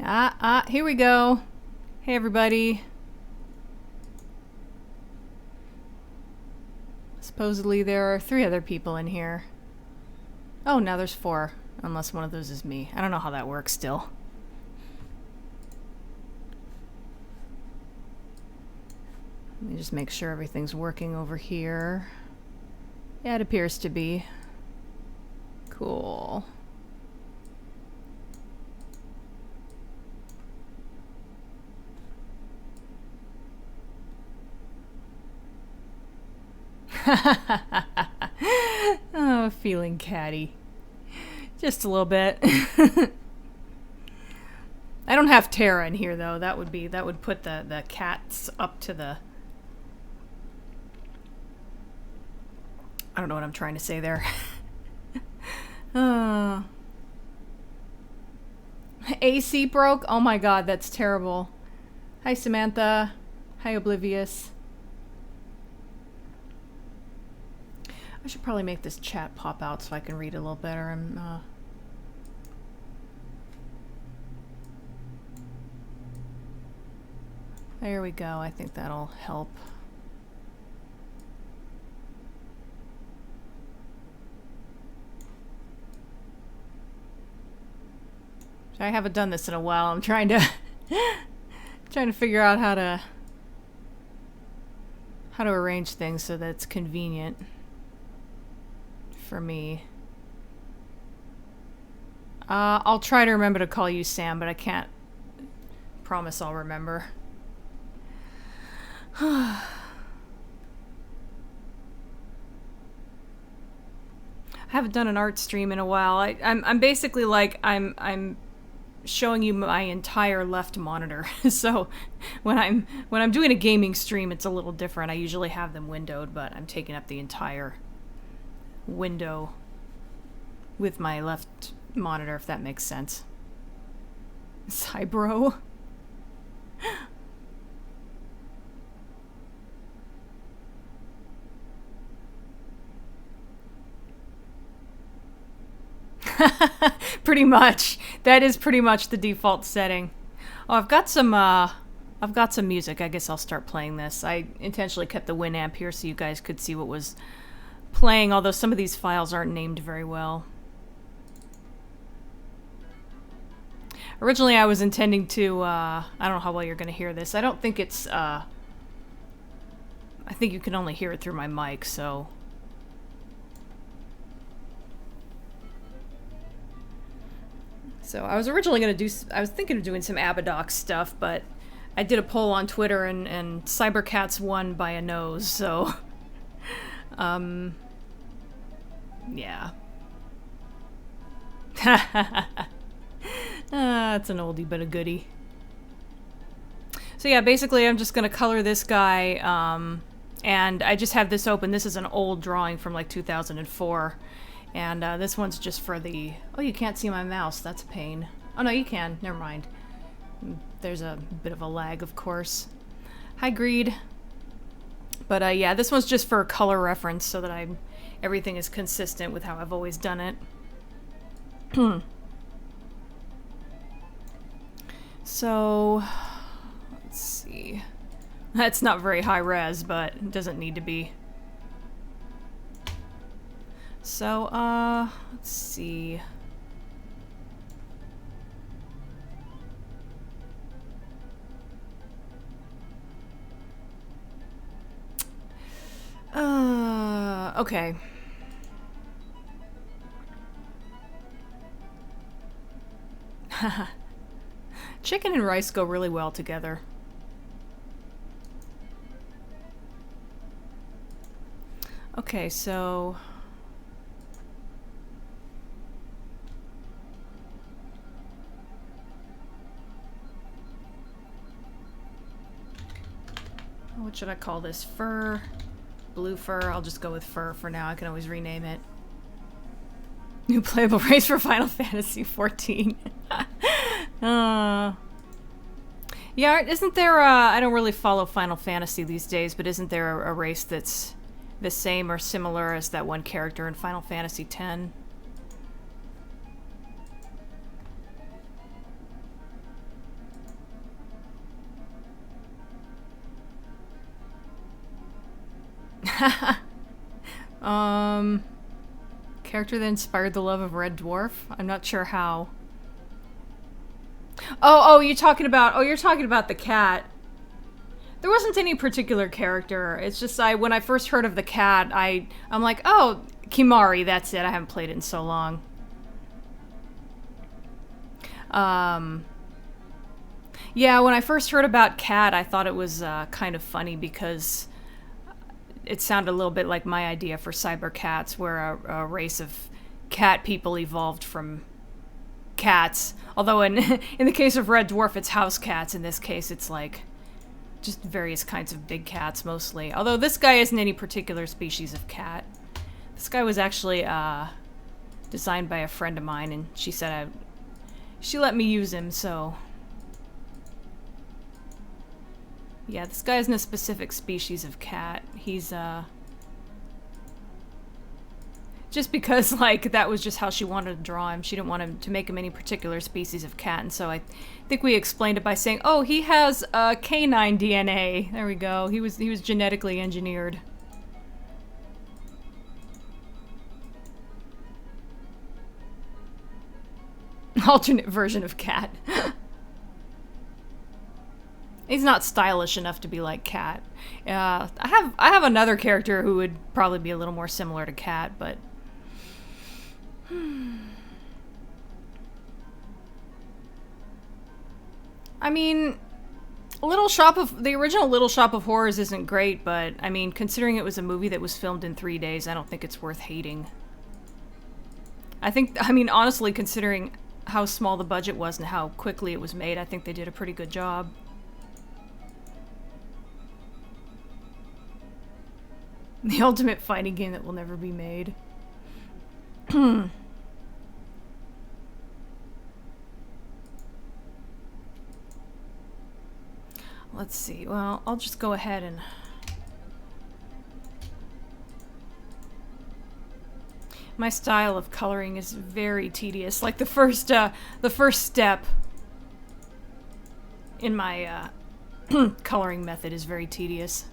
Here we go. Hey, everybody. Supposedly there are 3 other people in here. Oh, now there's 4. Unless one of those is me. I don't know how that works still. Let me just make sure everything's working over here. Yeah, it appears to be. Cool. Oh, feeling catty. Just a little bit. I don't have Tara in here though. That would put the cats up to the... I don't know what I'm trying to say there. AC broke? Oh my god, that's terrible. Hi Samantha. Hi Oblivious. I should probably make this chat pop out so I can read it a little better. There we go. I think that'll help. I haven't done this in a while. I'm trying to figure out how to arrange things so that it's convenient for me. I'll try to remember to call you Sam, but I can't promise I'll remember. I haven't done an art stream in a while. I'm basically like I'm showing you my entire left monitor. So when I'm doing a gaming stream, it's a little different. I usually have them windowed, but I'm taking up the entire window with my left monitor, if that makes sense. Cybro. Pretty much. That is pretty much the default setting. Oh, I've got some music. I guess I'll start playing this. I intentionally kept the Winamp here so you guys could see what was playing, although some of these files aren't named very well. Originally I was intending to, I don't know how well you're going to hear this. I don't think it's, I think you can only hear it through my mic, so... So I was originally going to do, I was thinking of doing some Abadox stuff, but I did a poll on Twitter and Cybercats won by a nose, so... yeah. It's an oldie but a goodie. So yeah, basically I'm just gonna color this guy, and I just have this open. This is an old drawing from like 2004, and this one's just for the... Oh, you can't see my mouse. That's a pain. Oh no, you can. Never mind. There's a bit of a lag, of course. Hi, Greed. But yeah, this one's just for color reference so that everything is consistent with how I've always done it. So, let's see. That's not very high res, but it doesn't need to be. So, let's see. Okay. Chicken and rice go really well together. Okay, so... what should I call this? Fur? Blue fur? I'll just go with fur for now. I can always rename it. New playable race for Final Fantasy XIV. Yeah, isn't there I don't really follow Final Fantasy these days, but isn't there a race that's the same or similar as that one character in Final Fantasy X? Character that inspired the love of Red Dwarf? I'm not sure how. Oh, you're talking about the cat. There wasn't any particular character. It's just when I first heard of the cat, I'm like, oh, Kimari, that's it. I haven't played it in so long. Yeah, when I first heard about cat, I thought it was kind of funny because it sounded a little bit like my idea for cybercats, where a race of cat people evolved from cats. Although in the case of Red Dwarf, it's house cats. In this case, it's like just various kinds of big cats mostly. Although this guy isn't any particular species of cat. This guy was actually designed by a friend of mine, and she said she let me use him, so... Yeah, this guy isn't a specific species of cat. He's, just because, like, that was just how she wanted to draw him. She didn't want him to make him any particular species of cat, and so I think we explained it by saying, oh, he has, canine DNA. There we go. He was genetically engineered. Alternate version of cat. He's not stylish enough to be like Cat. I have another character who would probably be a little more similar to Cat, but I mean, the original Little Shop of Horrors isn't great, but I mean, considering it was a movie that was filmed in 3 days, I don't think it's worth hating. I mean, honestly, considering how small the budget was and how quickly it was made, I think they did a pretty good job. The ultimate fighting game that will never be made. Let's see. Well, I'll just go ahead and... My style of coloring is very tedious. Like the first step in my coloring method is very tedious.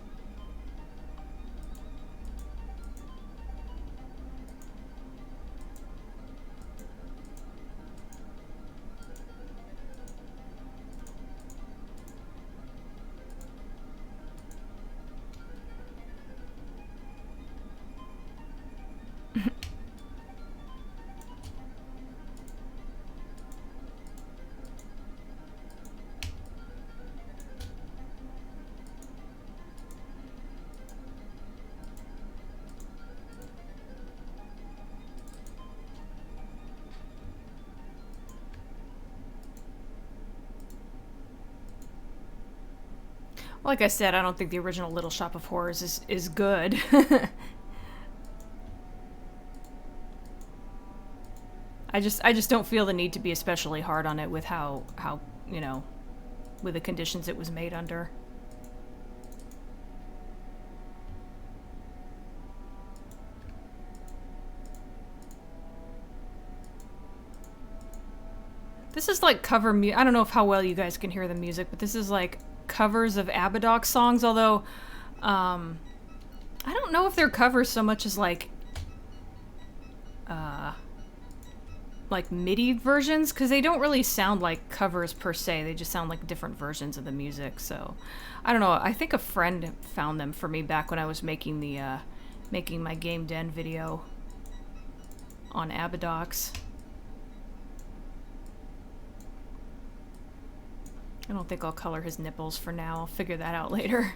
Like I said, I don't think the original Little Shop of Horrors is good. I just don't feel the need to be especially hard on it with how you know, with the conditions it was made under. This is like cover music. I don't know how well you guys can hear the music, but this is like covers of Abadox songs, although I don't know if they're covers so much as like MIDI versions, because they don't really sound like covers per se. They just sound like different versions of the music. So I don't know. I think a friend found them for me back when I was making the making my Game Den video on Abadox. I don't think I'll color his nipples for now. I'll figure that out later.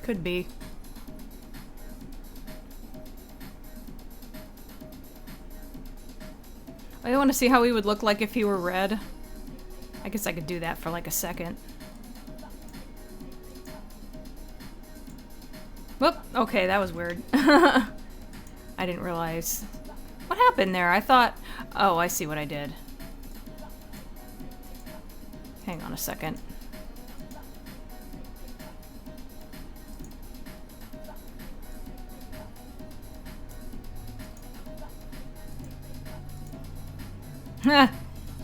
Could be. I want to see how he would look like if he were red. I guess I could do that for like a second. Whoop! Okay, that was weird. I didn't realize. What happened there? I thought... Oh, I see what I did. Hang on a second.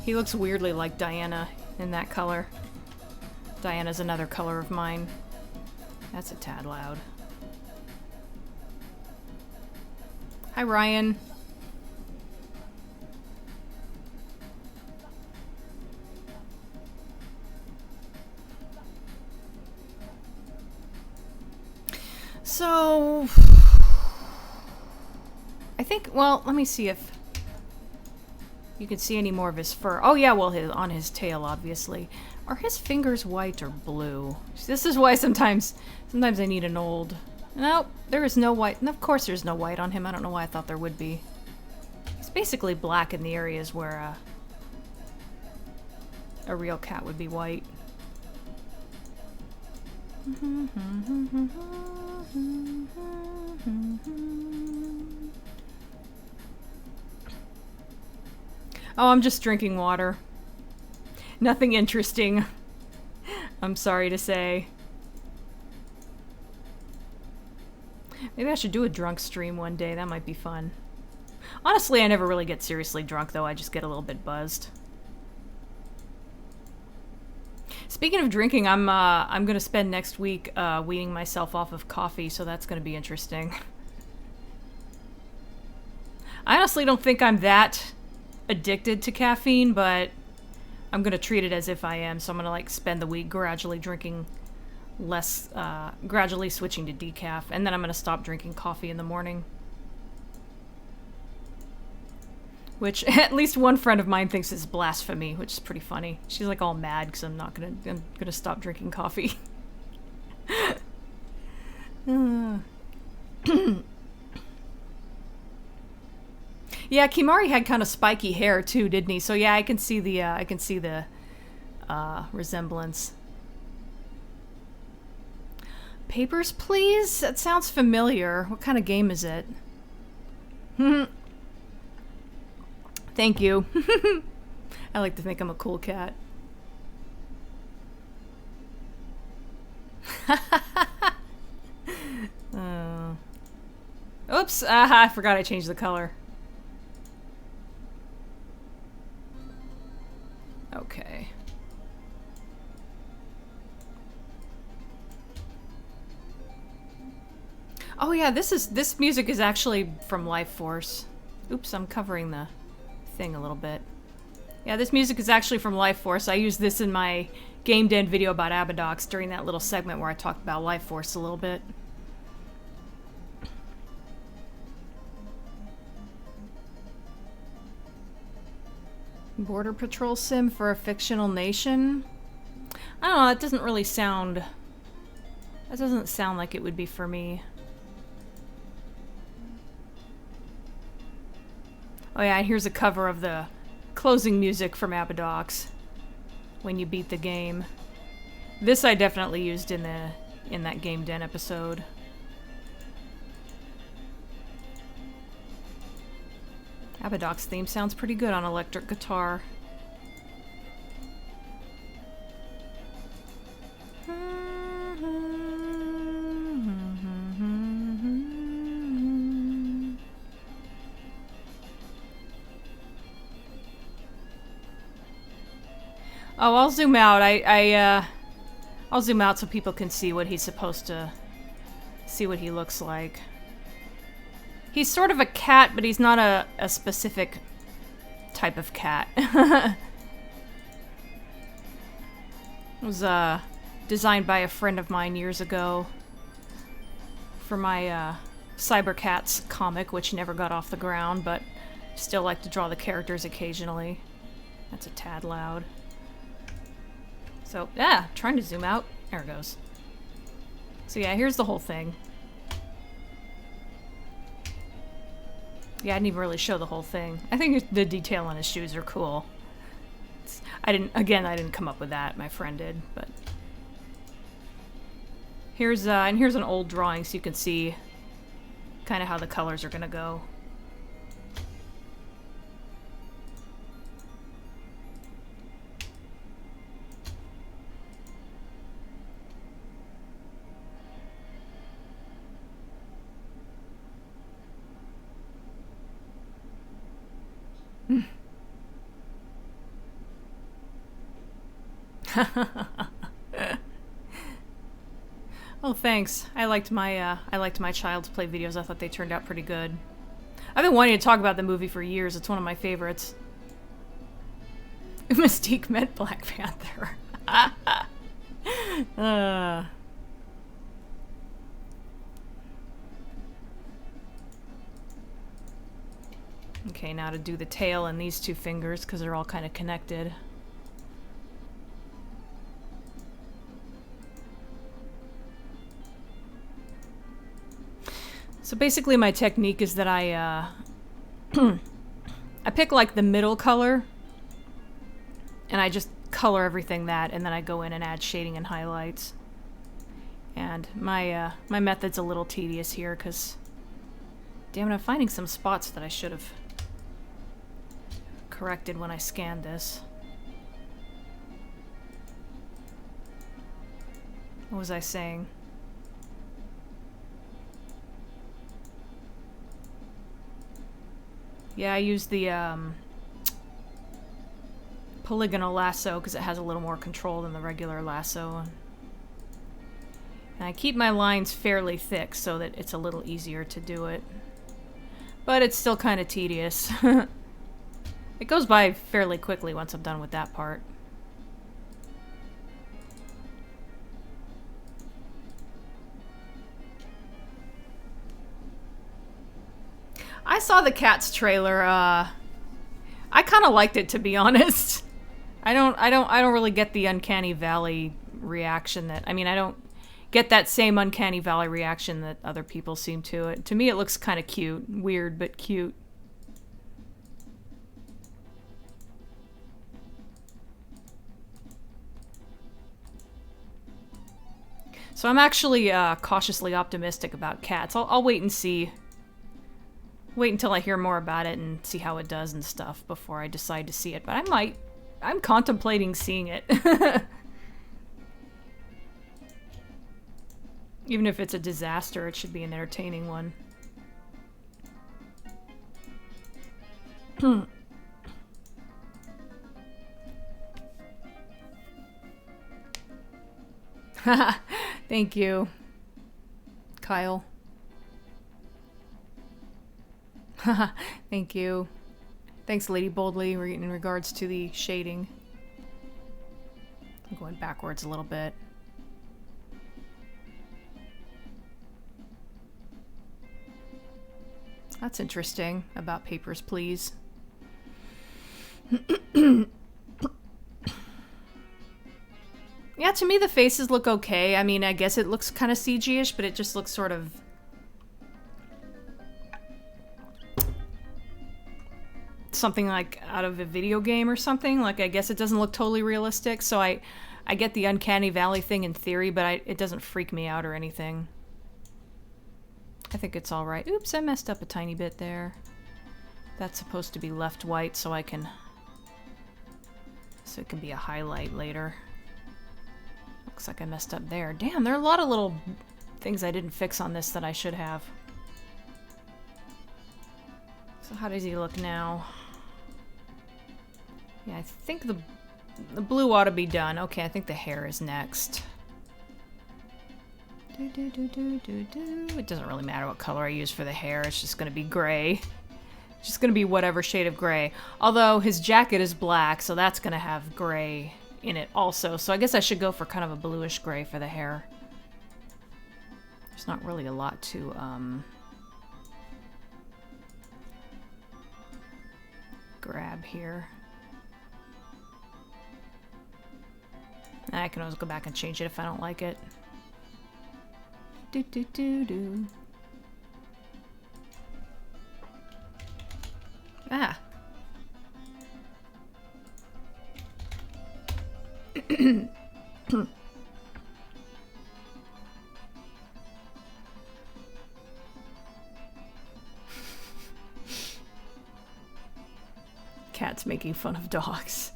He looks weirdly like Diana in that color. Diana's another color of mine. That's a tad loud. Hi, Ryan. So, I think, well, let me see if you can see any more of his fur. Oh yeah, well, on his tail, obviously. Are his fingers white or blue? This is why sometimes I need an old... Nope, there is no white. Of course there's no white on him. I don't know why I thought there would be. He's basically black in the areas where a real cat would be white. Oh, I'm just drinking water. Nothing interesting. I'm sorry to say. Maybe I should do a drunk stream one day. That might be fun. Honestly, I never really get seriously drunk, though. I just get a little bit buzzed. Speaking of drinking, I'm gonna spend next week weaning myself off of coffee, so that's gonna be interesting. I honestly don't think I'm that addicted to caffeine, but I'm gonna treat it as if I am, so I'm gonna like spend the week gradually drinking less, gradually switching to decaf, and then I'm gonna stop drinking coffee in the morning. Which at least one friend of mine thinks is blasphemy, which is pretty funny. She's like all mad because I'm gonna stop drinking coffee. Yeah, Kimari had kind of spiky hair too, didn't he? So yeah, I can see the resemblance. Papers, Please? That sounds familiar. What kind of game is it? Thank you. I like to think I'm a cool cat. Oops! I forgot I changed the color. Okay. Oh yeah, this music is actually from Life Force. Oops, I'm covering the thing a little bit. Yeah, this music is actually from Life Force. I used this in my Game Den video about Abadox during that little segment where I talked about Life Force a little bit. Border Patrol sim for a fictional nation? I don't know, it doesn't really sound... That doesn't sound like it would be for me. Oh yeah, and here's a cover of the closing music from Abadox when you beat the game. This I definitely used in that Game Den episode. Abadox theme sounds pretty good on electric guitar. Oh, I'll zoom out. I'll zoom out so people can see what he's supposed to... see what he looks like. He's sort of a cat, but he's not a specific type of cat. It was designed by a friend of mine years ago for my Cybercats comic, which never got off the ground, but still like to draw the characters occasionally. That's a tad loud. So, yeah, trying to zoom out. There it goes. So yeah, here's the whole thing. Yeah, I didn't even really show the whole thing. I think the detail on his shoes are cool. I didn't come up with that. My friend did, but... Here's an old drawing so you can see kind of how the colors are gonna go. Oh, thanks. I liked my Child's Play videos. I thought they turned out pretty good. I've been wanting to talk about the movie for years. It's one of my favorites. Mystique met Black Panther. Okay, now to do the tail and these two fingers, because they're all kind of connected. So basically my technique is that I pick like the middle color, and I just color everything that, and then I go in and add shading and highlights. And my method's a little tedious here, because damn it, I'm finding some spots that I should have corrected when I scanned this. What was I saying? Yeah, I use the polygonal lasso because it has a little more control than the regular lasso. And I keep my lines fairly thick so that it's a little easier to do it. But it's still kind of tedious. It goes by fairly quickly once I'm done with that part. I saw the Cats trailer. I kind of liked it, to be honest. I don't really get the Uncanny Valley reaction that, I mean, I don't get that same Uncanny Valley reaction that other people seem to. To me, it looks kind of cute. Weird, but cute. So I'm actually cautiously optimistic about Cats. I'll wait and see. Wait until I hear more about it and see how it does and stuff before I decide to see it. But I might. I'm contemplating seeing it. Even if it's a disaster, it should be an entertaining one. Thank you, Kyle. Thank you. Thanks, Lady Boldly, in regards to the shading. I'm going backwards a little bit. That's interesting. About Papers, Please. Yeah, to me the faces look okay. I mean, I guess it looks kind of CG-ish, but it just looks sort of... something like out of a video game or something. Like, I guess it doesn't look totally realistic, so I get the Uncanny Valley thing in theory, but it doesn't freak me out or anything. I think it's alright. Oops, I messed up a tiny bit there. That's supposed to be left white so I can... so it can be a highlight later. Looks like I messed up there. Damn, there are a lot of little things I didn't fix on this that I should have. So how does he look now? Yeah, I think the blue ought to be done. Okay, I think the hair is next. It doesn't really matter what color I use for the hair. It's just going to be gray. It's just going to be whatever shade of gray. Although his jacket is black, so that's going to have gray in it also. So I guess I should go for kind of a bluish gray for the hair. There's not really a lot to... grab here. I can always go back and change it if I don't like it. Do do do do. Ah. Cats making fun of dogs.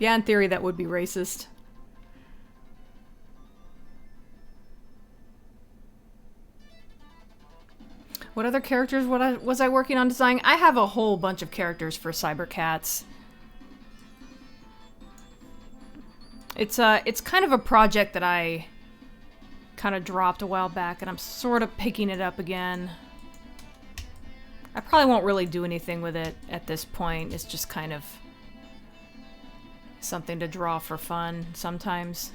Yeah, in theory that would be racist. What other characters was I working on designing? I have a whole bunch of characters for Cybercats. It's kind of a project that I kind of dropped a while back, and I'm sort of picking it up again. I probably won't really do anything with it at this point. It's just kind of something to draw for fun sometimes.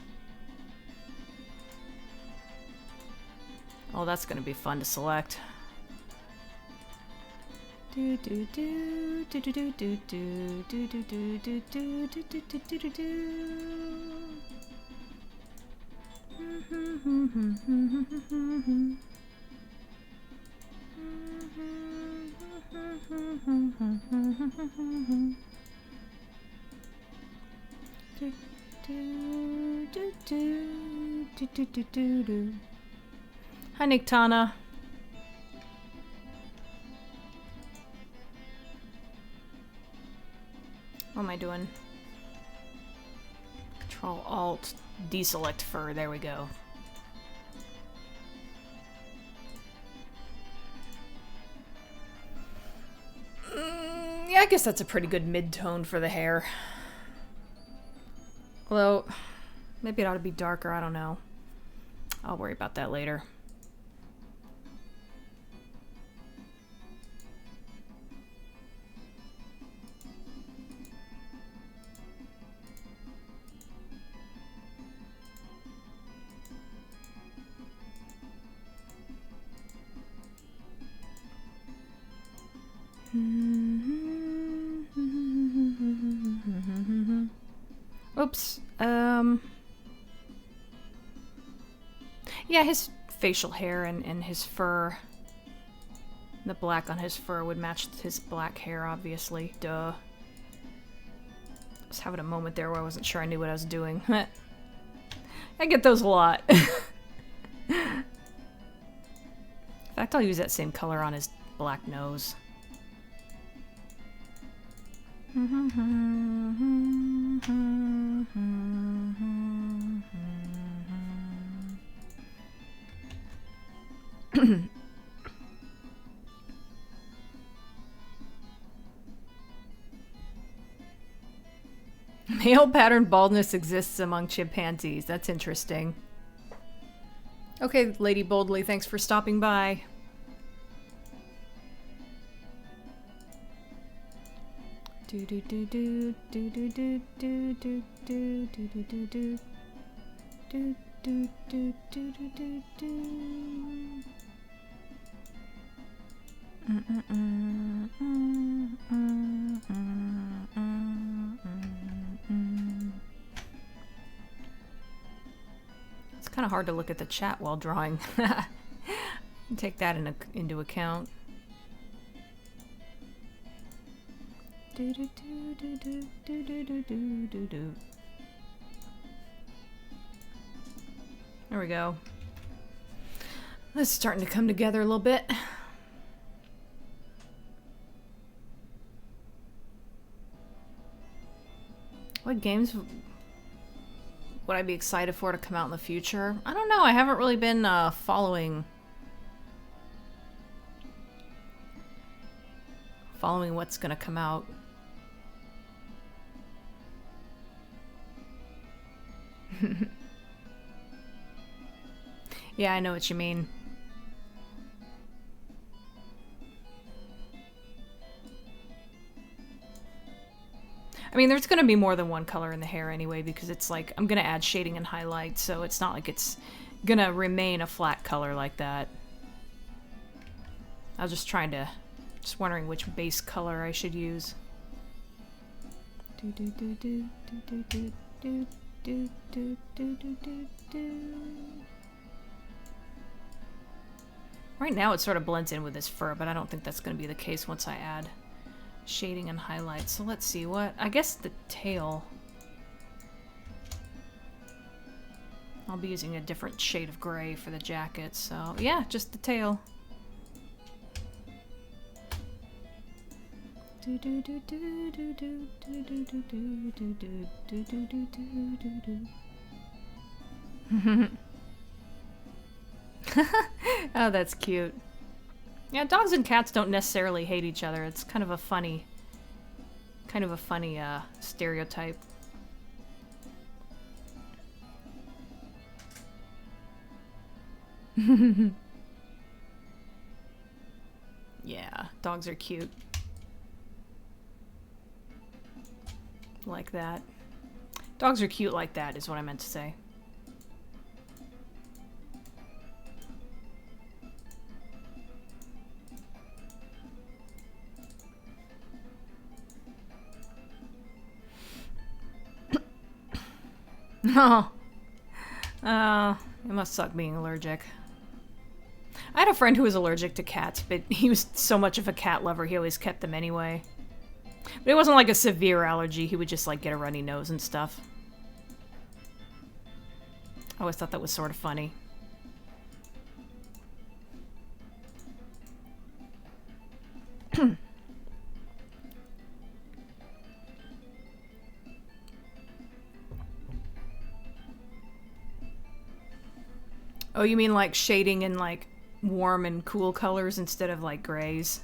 Oh, that's gonna be fun to select. Do do do do do do do do do do do do do do do do do do. Hi, Niktana. What am I doing? Control Alt deselect fur. There we go. Yeah, I guess that's a pretty good mid-tone for the hair. Although, maybe it ought to be darker, I don't know. I'll worry about that later. Oops. Yeah, his facial hair and his fur. The black on his fur would match his black hair, obviously. Duh. I was having a moment there where I wasn't sure I knew what I was doing. I get those a lot. In fact, I'll use that same color on his black nose. Male pattern baldness exists among chimpanzees. That's interesting. Okay, Lady Boldly, thanks for stopping by. Do do do do do do do do do do do do do do do do do do do do. It's kind of hard to look at the chat while drawing. Take that into account. Do do do do do do do do do do do. There we go. This is starting to come together a little bit. What games would I be excited for to come out in the future? I don't know. I haven't really been following what's gonna come out. Yeah, I know what you mean. I mean, there's gonna be more than one color in the hair anyway, because it's like, I'm gonna add shading and highlights, so it's not like it's gonna remain a flat color like that. I was just wondering which base color I should use. Do do do do do do do do do do do do do. Right now it sort of blends in with his fur, but I don't think that's gonna be the case once I add shading and highlights. So let's see what, I guess the tail. I'll be using a different shade of gray for the jacket, so yeah, just the tail. Do do do do do do do do do do do do do do do. Oh, that's cute. Yeah, dogs and cats don't necessarily hate each other. It's kind of a funny stereotype. Yeah, dogs are cute. Like that. Dogs are cute like that, is what I meant to say. Oh. Oh, it must suck being allergic. I had a friend who was allergic to cats, but he was so much of a cat lover, he always kept them anyway. But it wasn't like a severe allergy, he would just like get a runny nose and stuff. I always thought that was sort of funny. Oh, you mean like shading in like warm and cool colors instead of like grays?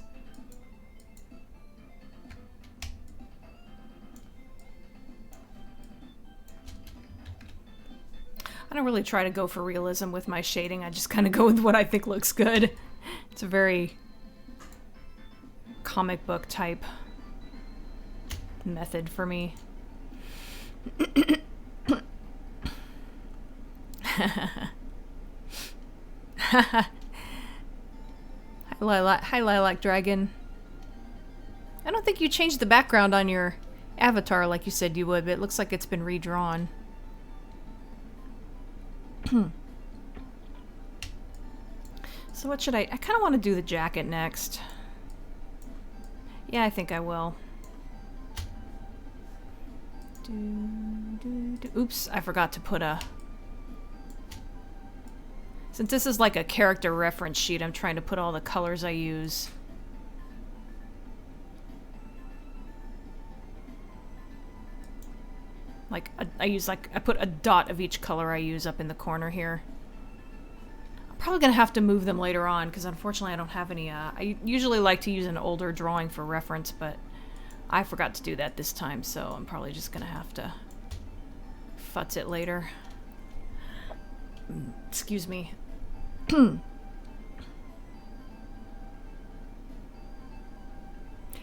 I don't really try to go for realism with my shading. I just kind of go with what I think looks good. It's a very comic book type method for me. Hi, Lilac Dragon. I don't think you changed the background on your avatar like you said you would, but it looks like it's been redrawn. So what should I kind of want to do the jacket next. Yeah, I think I will. Oops, I forgot to put a... Since this is like a character reference sheet, I'm trying to put all the colors I use. Like, I put a dot of each color I use up in the corner here. I'm probably gonna have to move them later on, because unfortunately I don't have any, I usually like to use an older drawing for reference, but I forgot to do that this time, so I'm probably just gonna have to futz it later. Excuse me.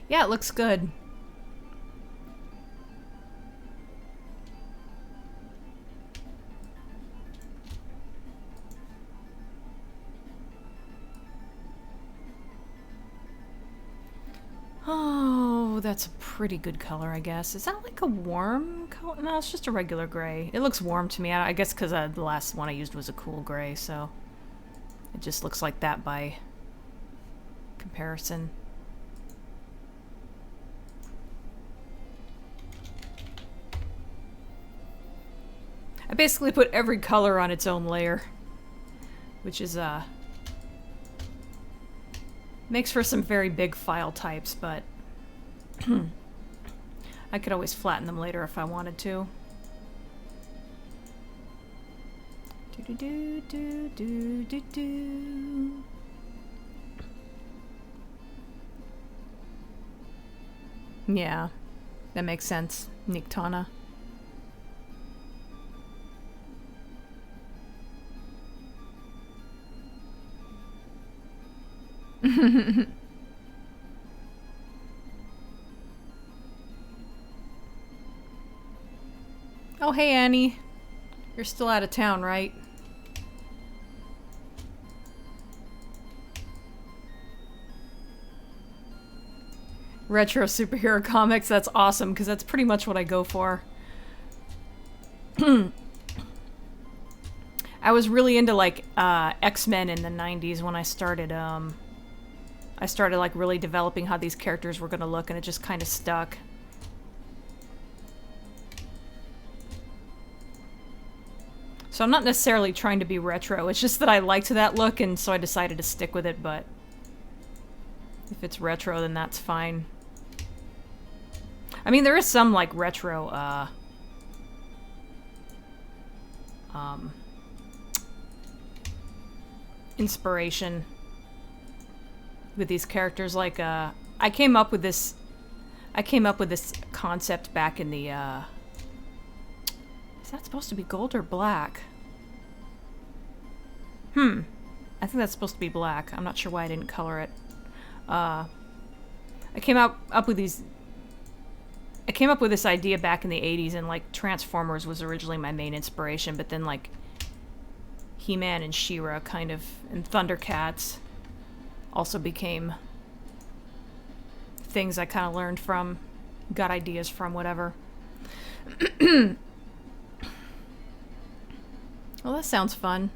Yeah, it looks good. Oh, that's a pretty good color, I guess. Is that like a warm color? No, it's just a regular gray. It looks warm to me. I guess because the last one I used was a cool gray, so it just looks like that by comparison. I basically put every color on its own layer, which is, makes for some very big file types, but I could always flatten them later if I wanted to. Yeah, that makes sense. Niktana. Oh, hey, Annie. You're still out of town, right? Retro superhero comics, that's awesome, because that's pretty much what I go for. I was really into, like, X-Men in the 90s when I started like, really developing how these characters were gonna look, and it just kind of stuck. So I'm not necessarily trying to be retro, it's just that I liked that look, and so I decided to stick with it, but if it's retro, then that's fine. I mean, there is some, like, retro, inspiration with these characters. Like, I came up with this concept back in the, is that supposed to be gold or black? I think that's supposed to be black. I'm not sure why I didn't color it. I came up with these... I came up with this idea back in the 80s, and, like, Transformers was originally my main inspiration, but then, like, He-Man and She-Ra kind of, and Thundercats also became things I kind of learned from, got ideas from, whatever. Well, that sounds fun.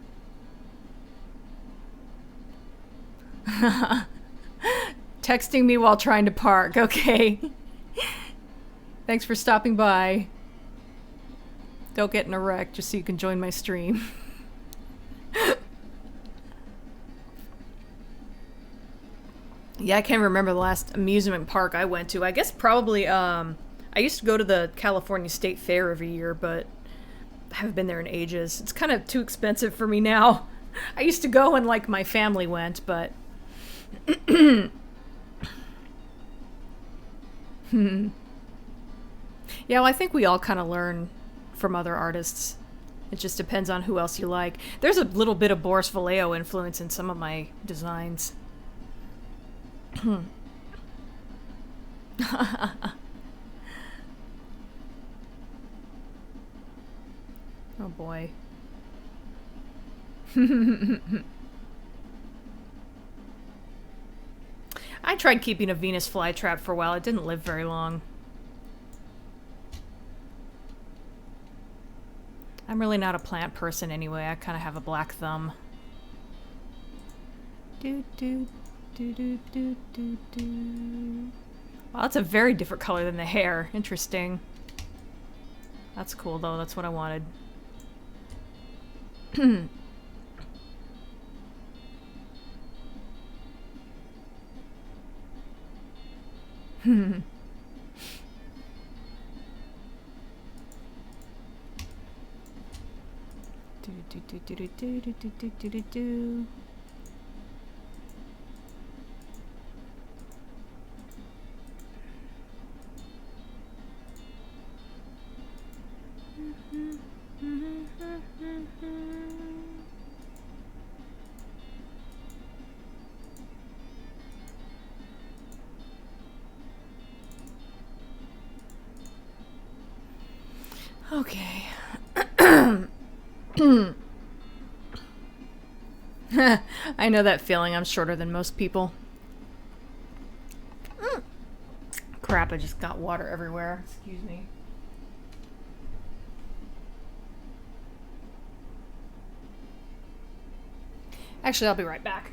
Texting me while trying to park. Okay. Thanks for stopping by. Don't get in a wreck just so you can join my stream. Yeah, I can't remember the last amusement park I went to. I guess probably, I used to go to the California State Fair every year, but I haven't been there in ages. It's kind of too expensive for me now. I used to go when, like, my family went, but... Yeah, well, I think we all kind of learn from other artists. It just depends on who else you like. There's a little bit of Boris Vallejo influence in some of my designs. Oh boy. I tried keeping a Venus flytrap for a while. It didn't live very long. I'm really not a plant person anyway. I kind of have a black thumb. Do do do do do do do. Wow, that's a very different color than the hair. Interesting. That's cool though. That's what I wanted. Do. Okay. I know that feeling. I'm shorter than most people. Crap, I just got water everywhere. Excuse me. Actually, I'll be right back.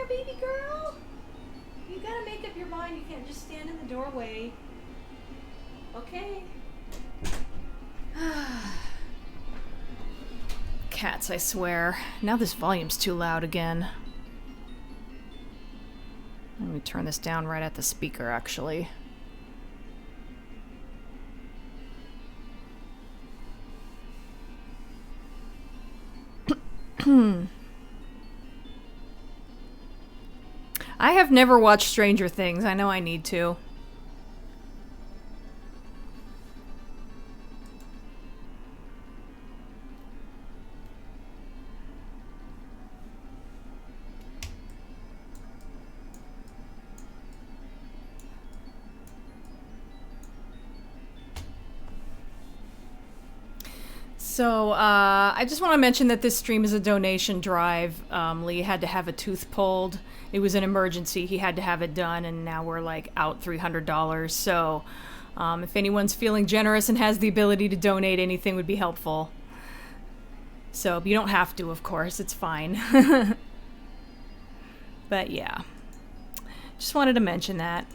Baby girl, you gotta make up your mind. You can't just stand in the doorway. Okay. Cats, I swear. Now this volume's too loud again. Let me turn this down right at the speaker, actually. I have never watched Stranger Things. I know I need to. So, I just want to mention that this stream is a donation drive. Lee had to have a tooth pulled. It was an emergency. He had to have it done, and now we're, like, out $300. So, if anyone's feeling generous and has the ability to donate, anything would be helpful. So, you don't have to, of course. It's fine. But, yeah. Just wanted to mention that.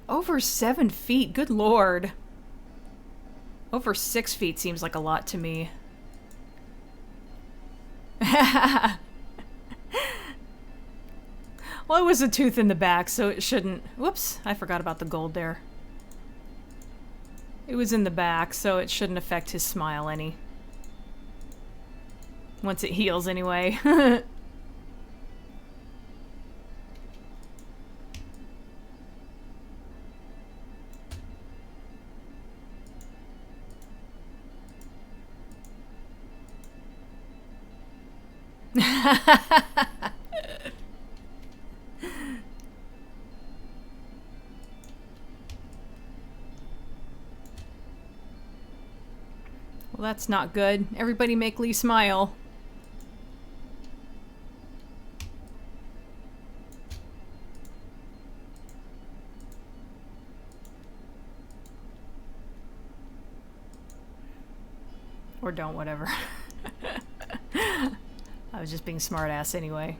Over 7 feet, good lord. Over 6 feet seems like a lot to me. Well, it was a tooth in the back, so it shouldn't... Whoops, I forgot about the gold there. It was in the back, so it shouldn't affect his smile any. Once it heals, anyway. Well, that's not good. Everybody make Lee smile. Or don't, whatever. I was just being smart ass anyway.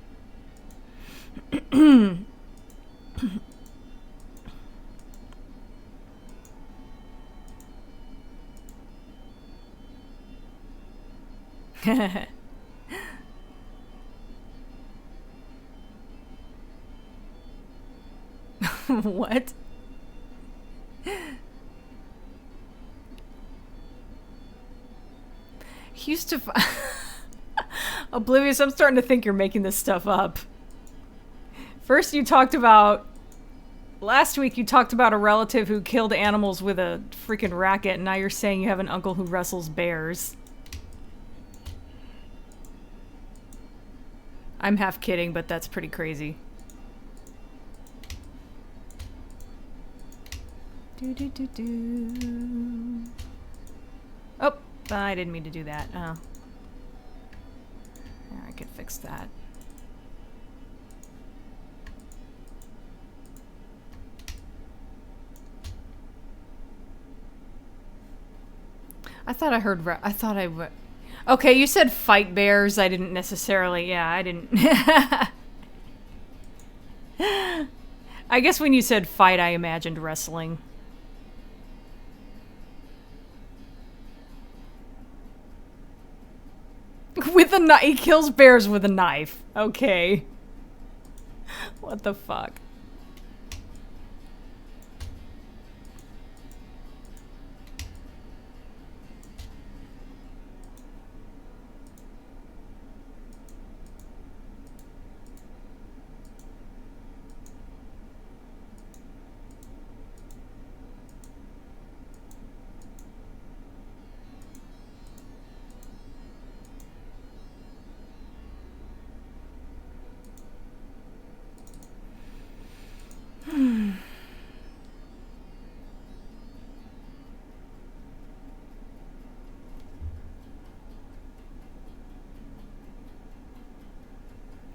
What? He used to... Oblivious, I'm starting to think you're making this stuff up. First you talked about... Last week you talked about a relative who killed animals with a freaking racket, and now you're saying you have an uncle who wrestles bears. I'm half kidding, but that's pretty crazy. Oh, I didn't mean to do that. Oh. There, I could fix that. I thought I heard... Okay, you said fight bears. I didn't necessarily... Yeah, I didn't... I guess when you said fight, I imagined wrestling. With a knife. He kills bears with a knife. Okay. What the fuck?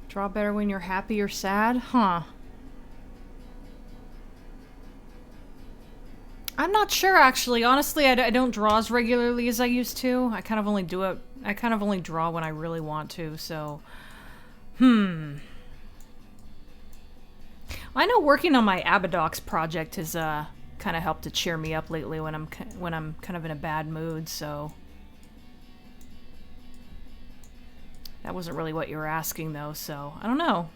Draw better when you're happy or sad? Huh. I'm not sure, actually. Honestly, I don't draw as regularly as I used to. I kind of only do it... I kind of only draw when I really want to, so... I know working on my Abadox project has kind of helped to cheer me up lately when I'm kind of in a bad mood, so... That wasn't really what you were asking, though, so I don't know.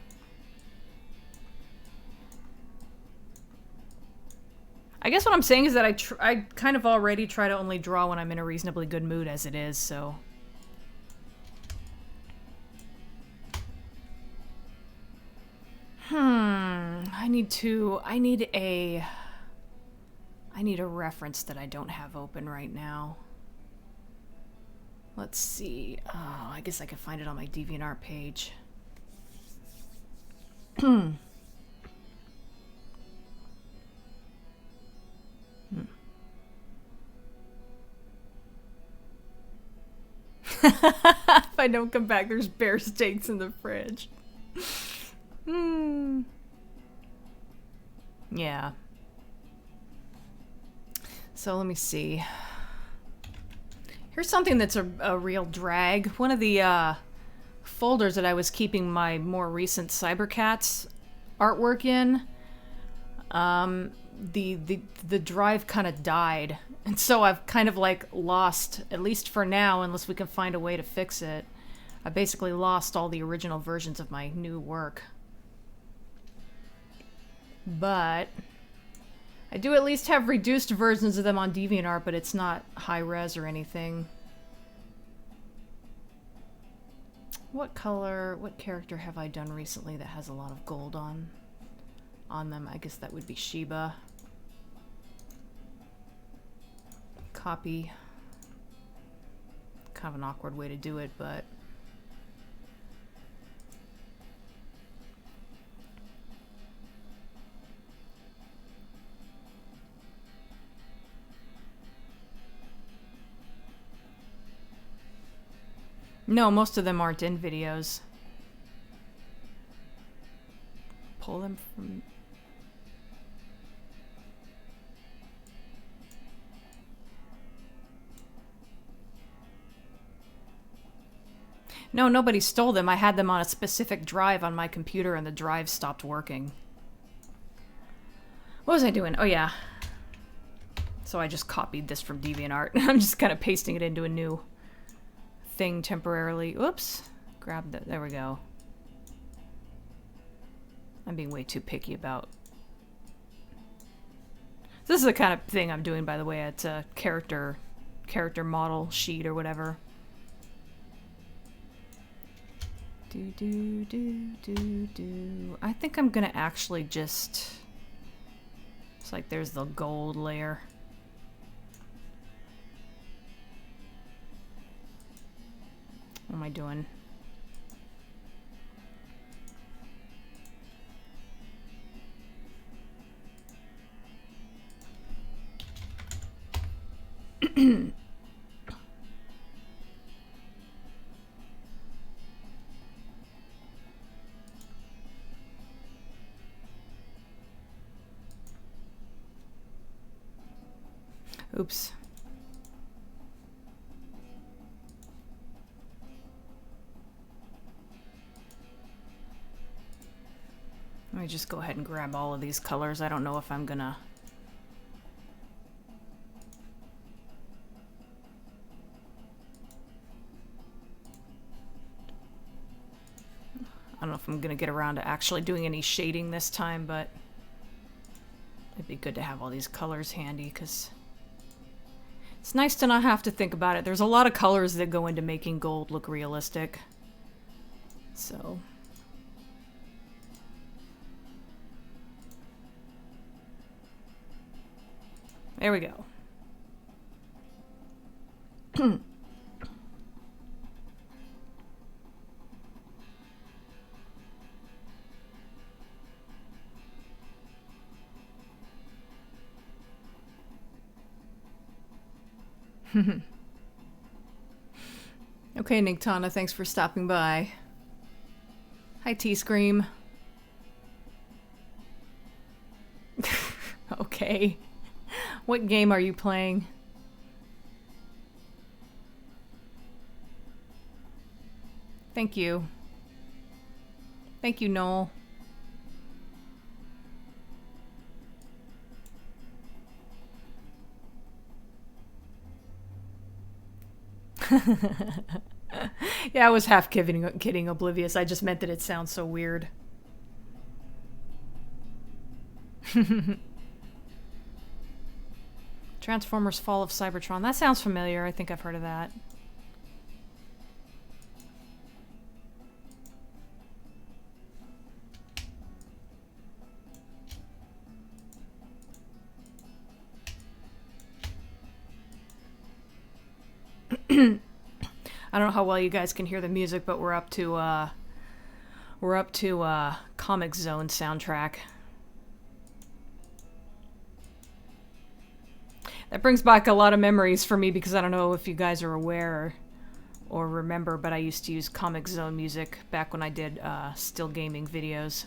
I guess what I'm saying is that I kind of already try to only draw when I'm in a reasonably good mood as it is, so... I need a reference that I don't have open right now. Let's see. Oh, I guess I can find it on my DeviantArt page. If I don't come back, there's bear steaks in the fridge. Yeah. So let me see. Here's something that's a real drag. One of the folders that I was keeping my more recent Cybercats artwork in the drive kind of died, and so I've kind of like lost, at least for now, unless we can find a way to fix it. I basically lost all the original versions of my new work. But I do at least have reduced versions of them on DeviantArt, but it's not high res or anything. What character have I done recently that has a lot of gold on them? I guess that would be Sheba. Copy. Kind of an awkward way to do it, but... No, most of them aren't in videos. Pull them from... No, nobody stole them. I had them on a specific drive on my computer and the drive stopped working. What was I doing? Oh yeah. So I just copied this from DeviantArt. I'm just kind of pasting it into a new thing temporarily. Oops. Grab that. There we go. I'm being way too picky about... This is the kind of thing I'm doing, by the way. It's a character model sheet or whatever. I think I'm gonna actually just... It's like there's the gold layer. What am I doing? Oops. Let me just go ahead and grab all of these colors. I don't know if I'm gonna... I don't know if I'm gonna get around to actually doing any shading this time, but it'd be good to have all these colors handy, because it's nice to not have to think about it. There's a lot of colors that go into making gold look realistic. So... There we go. Okay, Nigtana, thanks for stopping by. Hi, T-Scream. Okay. What game are you playing? Thank you. Thank you, Noel. Yeah, I was half kidding, Oblivious. I just meant that it sounds so weird. Transformers Fall of Cybertron. That sounds familiar. I think I've heard of that. I don't know how well you guys can hear the music, but we're up to Comic Zone soundtrack. That brings back a lot of memories for me, because I don't know if you guys are aware or remember, but I used to use Comic Zone music back when I did still gaming videos.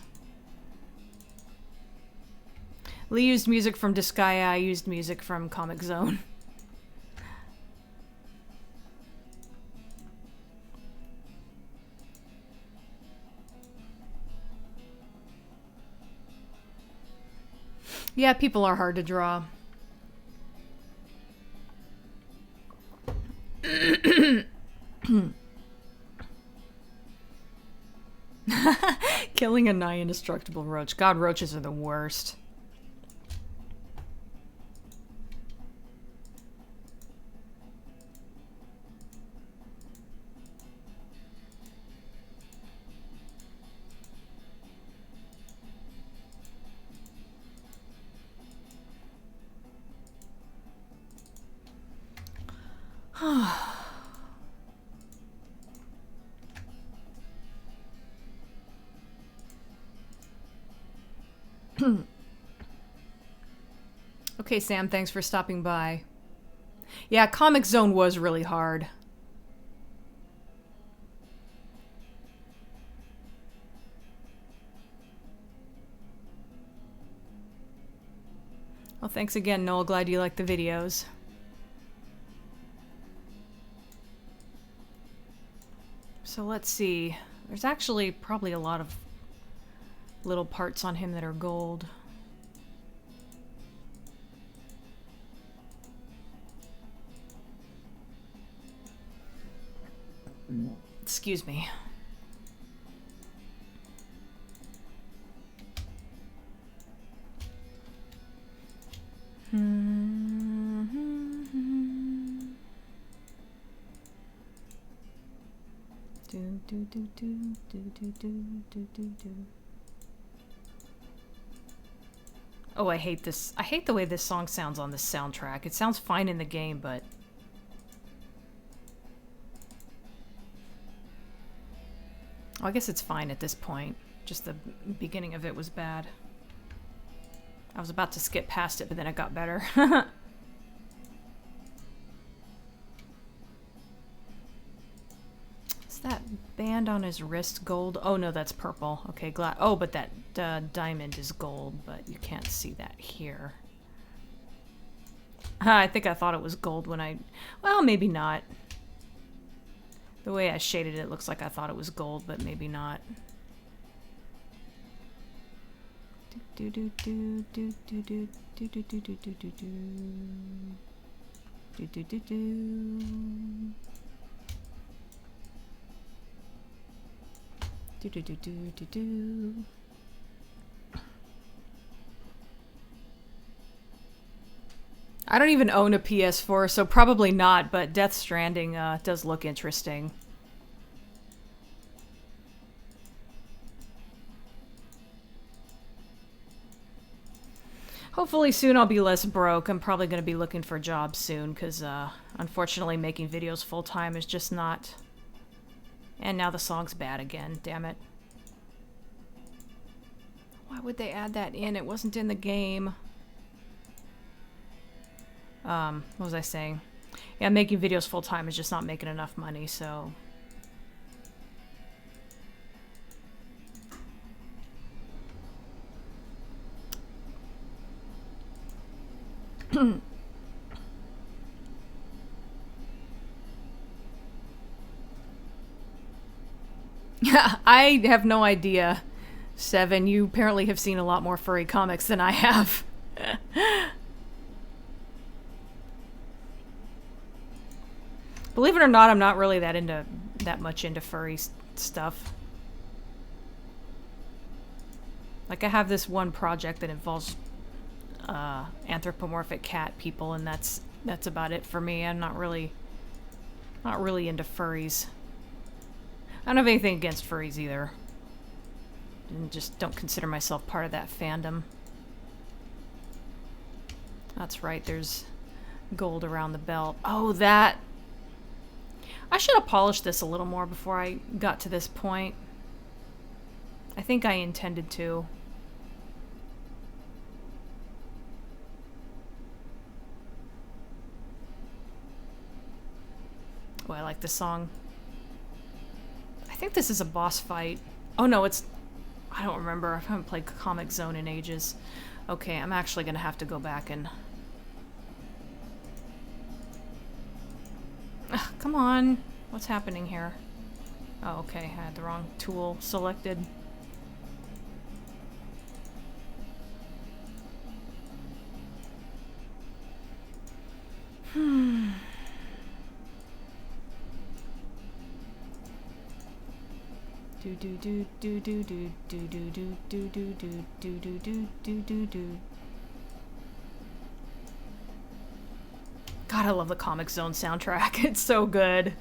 Lee used music from Disgaea, I used music from Comic Zone. Yeah, people are hard to draw. Killing a nigh indestructible roach. God, roaches are the worst. Okay, Sam, thanks for stopping by. Yeah, Comic Zone was really hard. Well, thanks again, Noel. Glad you liked the videos. So let's see. There's actually probably a lot of little parts on him that are gold. Excuse me. Oh, I hate this. I hate the way this song sounds on this soundtrack. It sounds fine in the game, but... Oh, I guess it's fine at this point. Just the beginning of it was bad. I was about to skip past it, but then it got better. Is that band on his wrist gold? Oh no, that's purple. Okay, glad. Oh, but that diamond is gold, but you can't see that here. I think I thought it was gold when I... Well, maybe not. The way I shaded it looks like I thought it was gold, but maybe not. Do do do do do do do do do do do do do do do do. Do do do do do do. I don't even own a PS4, so probably not, but Death Stranding does look interesting. Hopefully soon I'll be less broke. I'm probably going to be looking for jobs soon, because unfortunately making videos full-time is just not... And now the song's bad again, damn it. Why would they add that in? It wasn't in the game. What was I saying? Yeah, making videos full-time is just not making enough money, so... I have no idea. Seven, you apparently have seen a lot more furry comics than I have. Believe it or not, I'm not really that much into furry stuff. Like, I have this one project that involves anthropomorphic cat people, and that's about it for me. I'm not really into furries. I don't have anything against furries either. And just don't consider myself part of that fandom. That's right, there's gold around the belt. Oh, that... I should have polished this a little more before I got to this point. I think I intended to. Oh, I like this song. I think this is a boss fight. Oh no, it's... I don't remember. I haven't played Comic Zone in ages. Okay, I'm actually gonna have to go back and... Ugh, come on. What's happening here? Oh, okay. I had the wrong tool selected. God, I love the Comic Zone soundtrack. It's so good.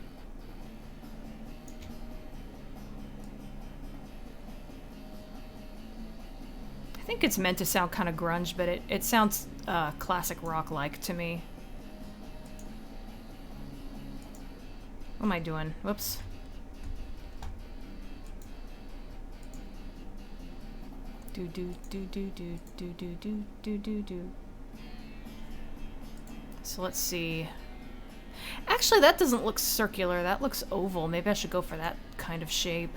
I think it's meant to sound kind of grunge, but it sounds classic rock-like to me. What am I doing? Whoops. Do do do do do do do do do do do. So let's see. Actually, that doesn't look circular. That looks oval. Maybe I should go for that kind of shape.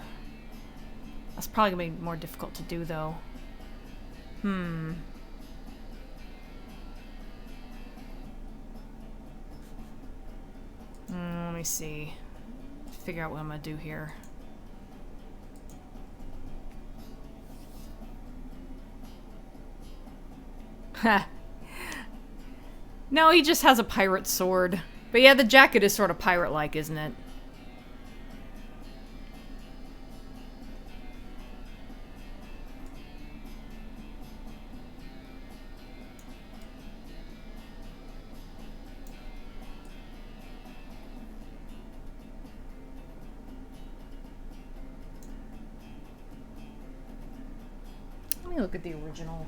That's probably gonna be more difficult to do, though. Let me see. Figure out what I'm gonna do here. Ha. No, he just has a pirate sword. But yeah, the jacket is sort of pirate-like, isn't it? Let me look at the original.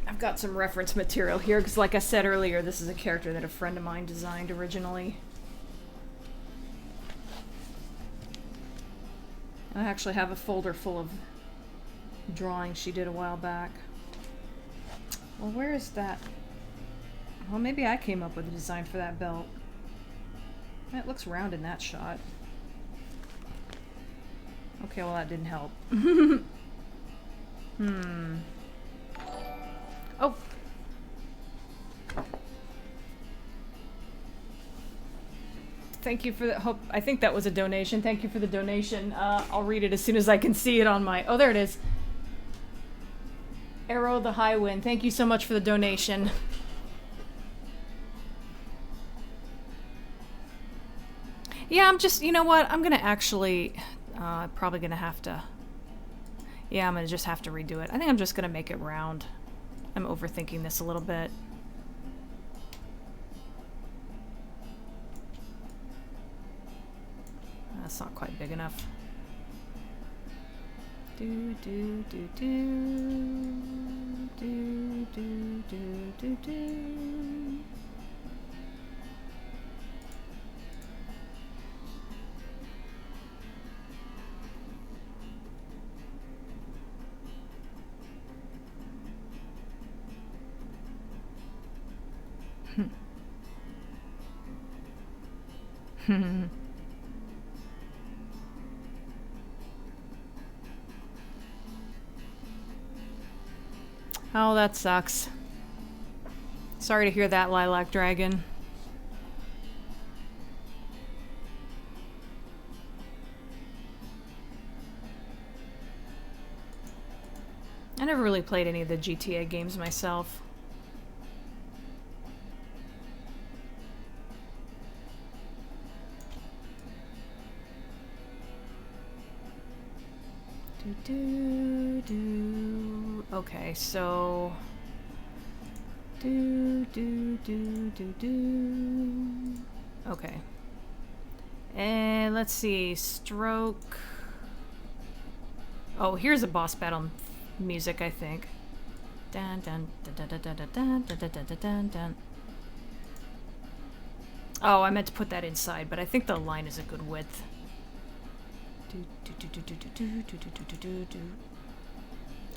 I've got some reference material here, because like I said earlier, this is a character that a friend of mine designed originally. I actually have a folder full of drawings she did a while back. Well, where is that? Well, maybe I came up with a design for that belt. It looks round in that shot. Okay, well that didn't help. Oh! Thank you for the hope. I think that was a donation. Thank you for the donation. I'll read it as soon as I can see it on my... Oh, there it is. Arrow the High Wind. Thank you so much for the donation. Yeah, I'm just... You know what? I'm gonna actually... probably gonna have to... Yeah, I'm gonna just have to redo it. I think I'm just gonna make it round. I'm overthinking this a little bit. That's not quite big enough. Do do do do do do do do do. Oh, that sucks. Sorry to hear that, Lilac Dragon. I never really played any of the GTA games myself. Okay, so okay. And let's see, stroke. Oh, here's a boss battle music, I think. Dun dun dun dun dun dun dun dun dun dun dun dun. Oh, I meant to put that inside, but I think the line is a good width.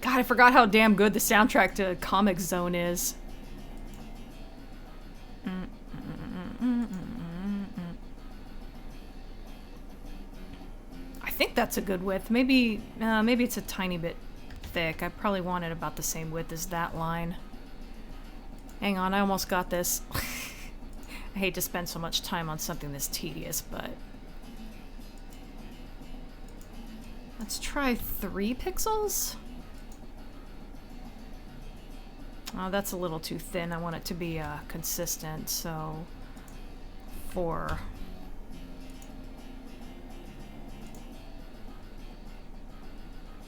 God, I forgot how damn good the soundtrack to Comic Zone is. I think that's a good width. Maybe it's a tiny bit thick. I probably want it about the same width as that line. Hang on, I almost got this. I hate to spend so much time on something this tedious, but... Let's try 3 pixels? Oh, that's a little too thin. I want it to be consistent, so 4.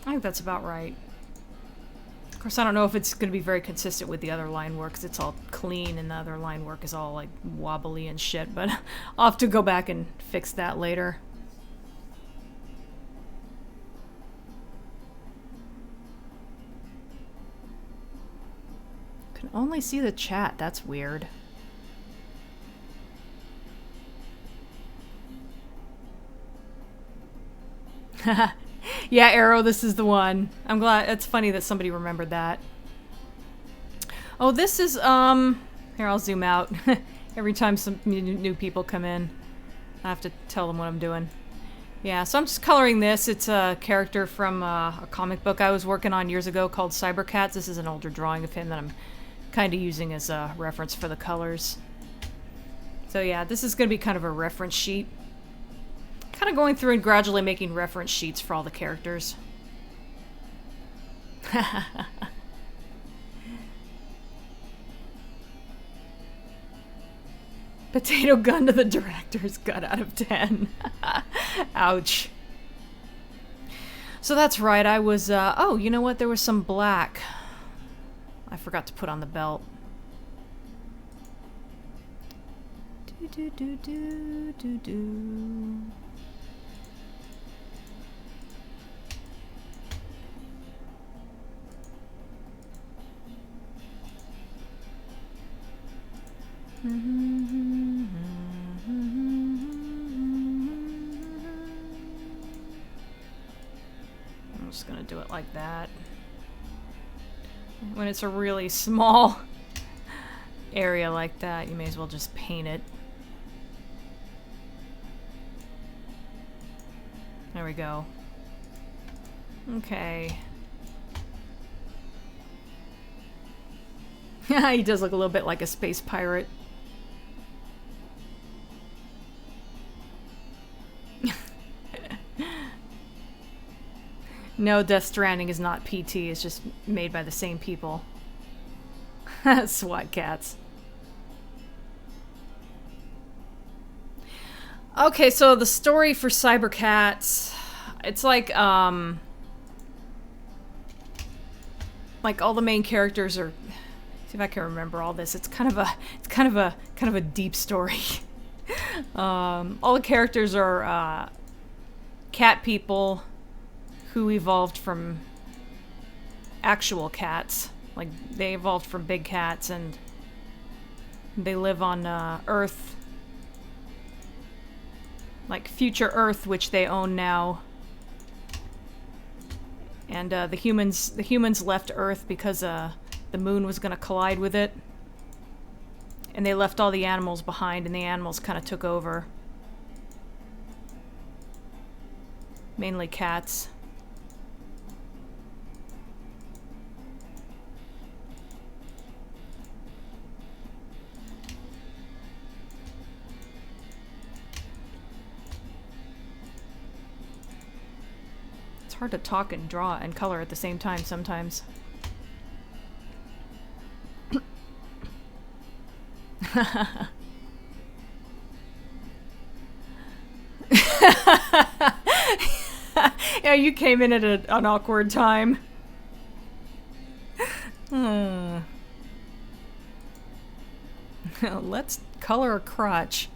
I think that's about right. Of course, I don't know if it's going to be very consistent with the other line work, because it's all clean and the other line work is all like wobbly and shit, but I'll have to go back and fix that later. Can only see the chat, that's weird. Yeah, Arrow, this is the one. I'm glad. It's funny that somebody remembered that. Oh, this is, here, I'll zoom out. Every time some new people come in, I have to tell them what I'm doing. Yeah, so I'm just coloring this. It's a character from a comic book I was working on years ago called Cyborcat. This is an older drawing of him that I'm kind of using as a reference for the colors. So yeah, this is going to be kind of a reference sheet. Kind of going through and gradually making reference sheets for all the characters. Potato gun to the director's gut out of 10. Ouch. So that's right, I was, oh, you know what? There was some black I forgot to put on the belt. Do do do do do. I'm just gonna do it like that. When it's a really small area like that, you may as well just paint it. There we go. Okay. He does look a little bit like a space pirate. No, Death Stranding is not PT, it's just made by the same people. SWAT cats. Okay, so the story for Cybercats, it's like all the main characters are, see if I can remember all this. It's kind of a deep story. All the characters are cat people who evolved from actual cats. Like, they evolved from big cats, and they live on Earth. Like, future Earth, which they own now. And the humans left Earth because the moon was going to collide with it. And they left all the animals behind, and the animals kind of took over. Mainly cats. It's hard to talk and draw and color at the same time sometimes. Yeah, you came in at an awkward time. Let's color a crotch.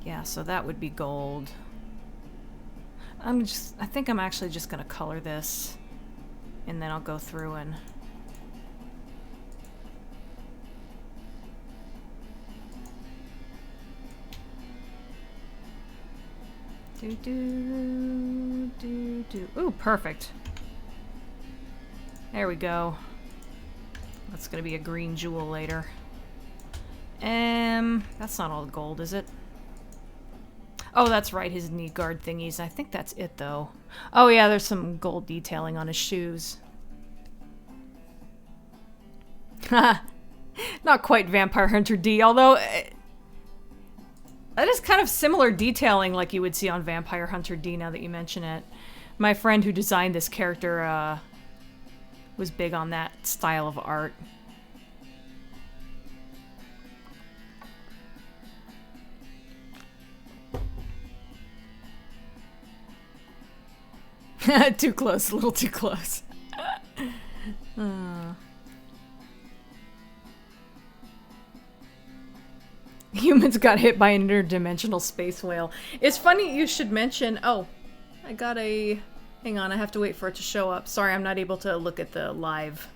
Yeah, so that would be gold. I think I'm actually just gonna color this, and then I'll go through and do. Ooh, perfect. There we go. That's gonna be a green jewel later. That's not all the gold, is it? Oh, that's right, his knee guard thingies. I think that's it, though. Oh, yeah, there's some gold detailing on his shoes. Not quite Vampire Hunter D, although that is kind of similar detailing like you would see on Vampire Hunter D now that you mention it. My friend who designed this character was big on that style of art. Too close, a little too close. Humans got hit by an interdimensional space whale. It's funny you should mention... Oh, I got a... Hang on, I have to wait for it to show up. Sorry, I'm not able to look at the live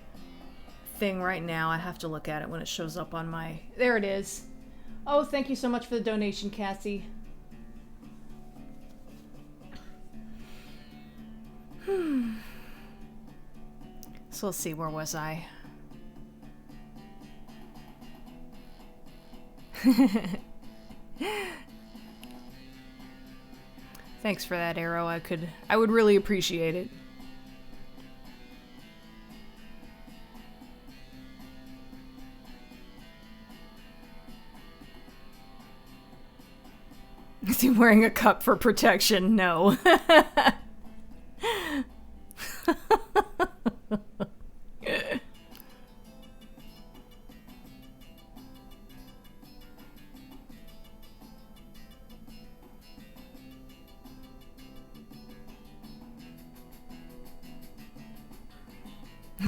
thing right now. I have to look at it when it shows up on my... There it is. Oh, thank you so much for the donation, Cassie. So let's see, where was I? Thanks for that, Arrow. I would really appreciate it. Is he wearing a cup for protection? No.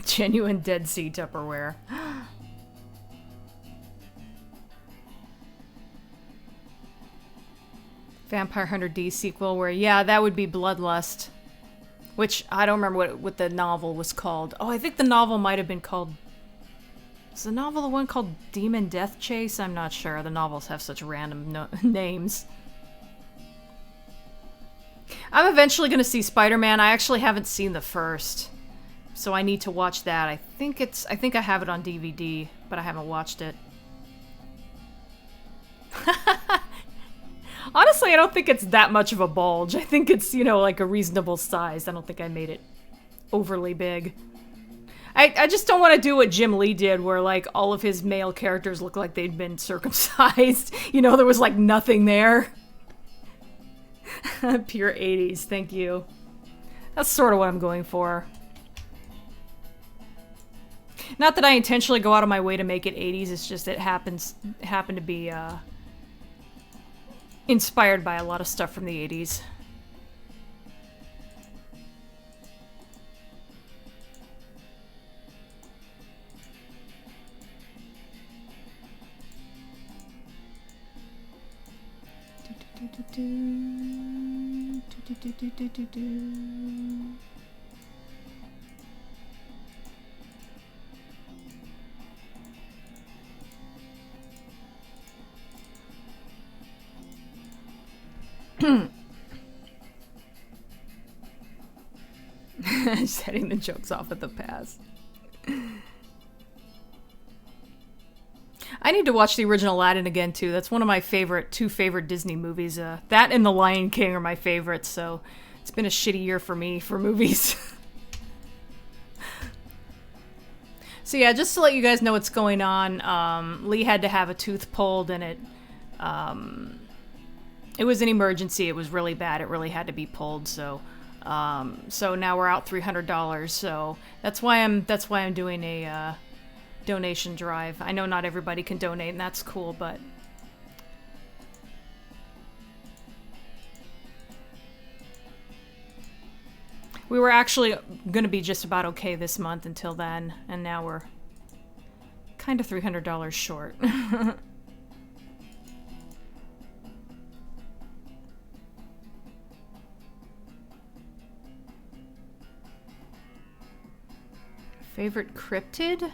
Genuine Dead Sea Tupperware. Vampire Hunter D sequel where, yeah, that would be Bloodlust. Which, I don't remember what the novel was called. Oh, I think the novel might have been called... Is the novel the one called Demon Death Chase? I'm not sure. The novels have such random names. I'm eventually going to see Spider-Man. I actually haven't seen the first. So I need to watch that. I think I have it on DVD, but I haven't watched it. Honestly, I don't think it's that much of a bulge. I think it's, you know, like a reasonable size. I don't think I made it overly big. I just don't want to do what Jim Lee did, where, like, all of his male characters look like they'd been circumcised. You know, there was, like, nothing there. Pure 80s, thank you. That's sort of what I'm going for. Not that I intentionally go out of my way to make it 80s, it's just it happened to be, inspired by a lot of stuff from the 80s. Setting the jokes off at the pass. I need to watch the original Aladdin again too. That's one of my two favorite Disney movies. That and The Lion King are my favorites, so it's been a shitty year for me for movies. So yeah, just to let you guys know what's going on, Lee had to have a tooth pulled, and it was an emergency. It was really bad. It really had to be pulled, so now we're out $300. So that's why I'm doing a donation drive. I know not everybody can donate, and that's cool, but we were actually going to be just about okay this month until then, and now we're kind of $300 short. Favorite cryptid?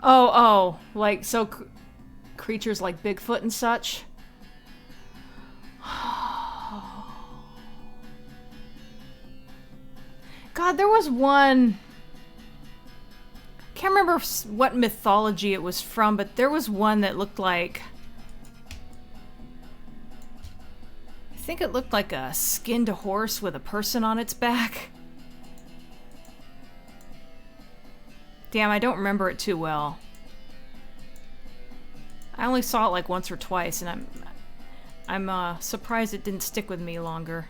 Oh, like, so creatures like Bigfoot and such? God, there was one... Can't remember what mythology it was from, but there was one that looked like... I think it looked like a skinned horse with a person on its back. Damn, I don't remember it too well. I only saw it like once or twice, and I'm surprised it didn't stick with me longer.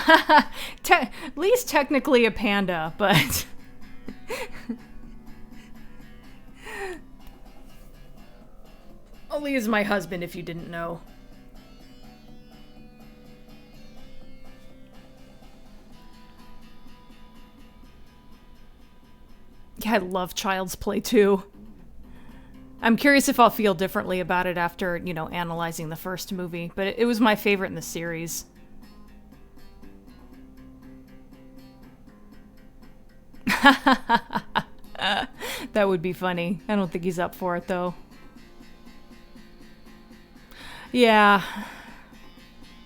At least technically a panda, but... Oli is my husband, if you didn't know. Yeah, I love Child's Play too. I'm curious if I'll feel differently about it after, you know, analyzing the first movie, but it was my favorite in the series. That would be funny. I don't think he's up for it, though. Yeah.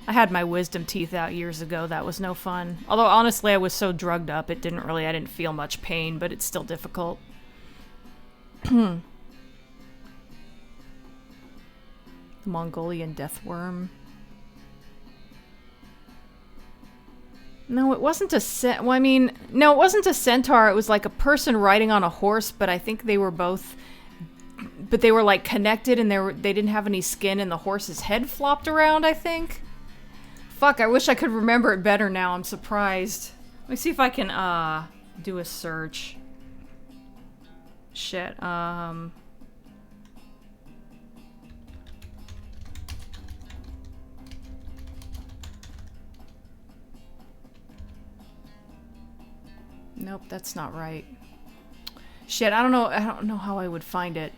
I had my wisdom teeth out years ago. That was no fun. Although, honestly, I was so drugged up, I didn't feel much pain, but it's still difficult. The Mongolian death worm. No, it wasn't a well, I mean, no, it wasn't a centaur. It was like a person riding on a horse, but I think they were both... But they were, like, connected, and they didn't have any skin, and the horse's head flopped around, I think. Fuck, I wish I could remember it better now. I'm surprised. Let me see if I can, do a search. Shit, Nope, that's not right. Shit, I don't know how I would find it.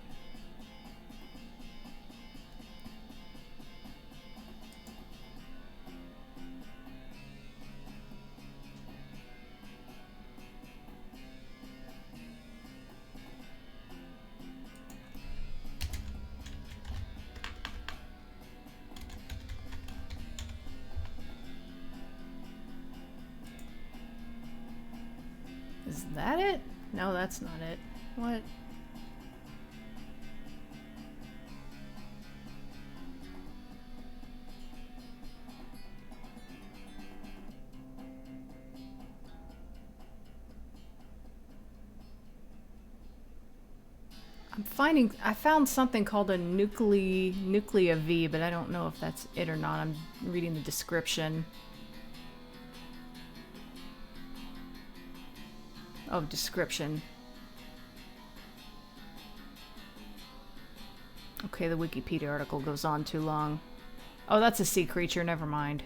Is that it? No, that's not it. What? I found something called a nuclea V, but I don't know if that's it or not. I'm reading the description. Oh, description. Okay, the Wikipedia article goes on too long. Oh, that's a sea creature, never mind.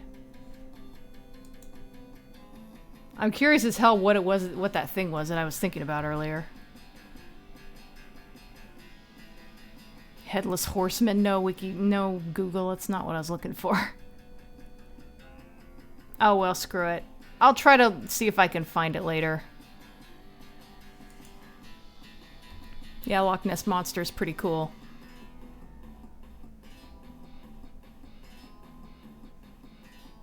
I'm curious as hell what it was, what that thing was that I was thinking about earlier. Headless horseman, no Google, that's not what I was looking for. Oh well, screw it. I'll try to see if I can find it later. Yeah, Loch Ness Monster's pretty cool.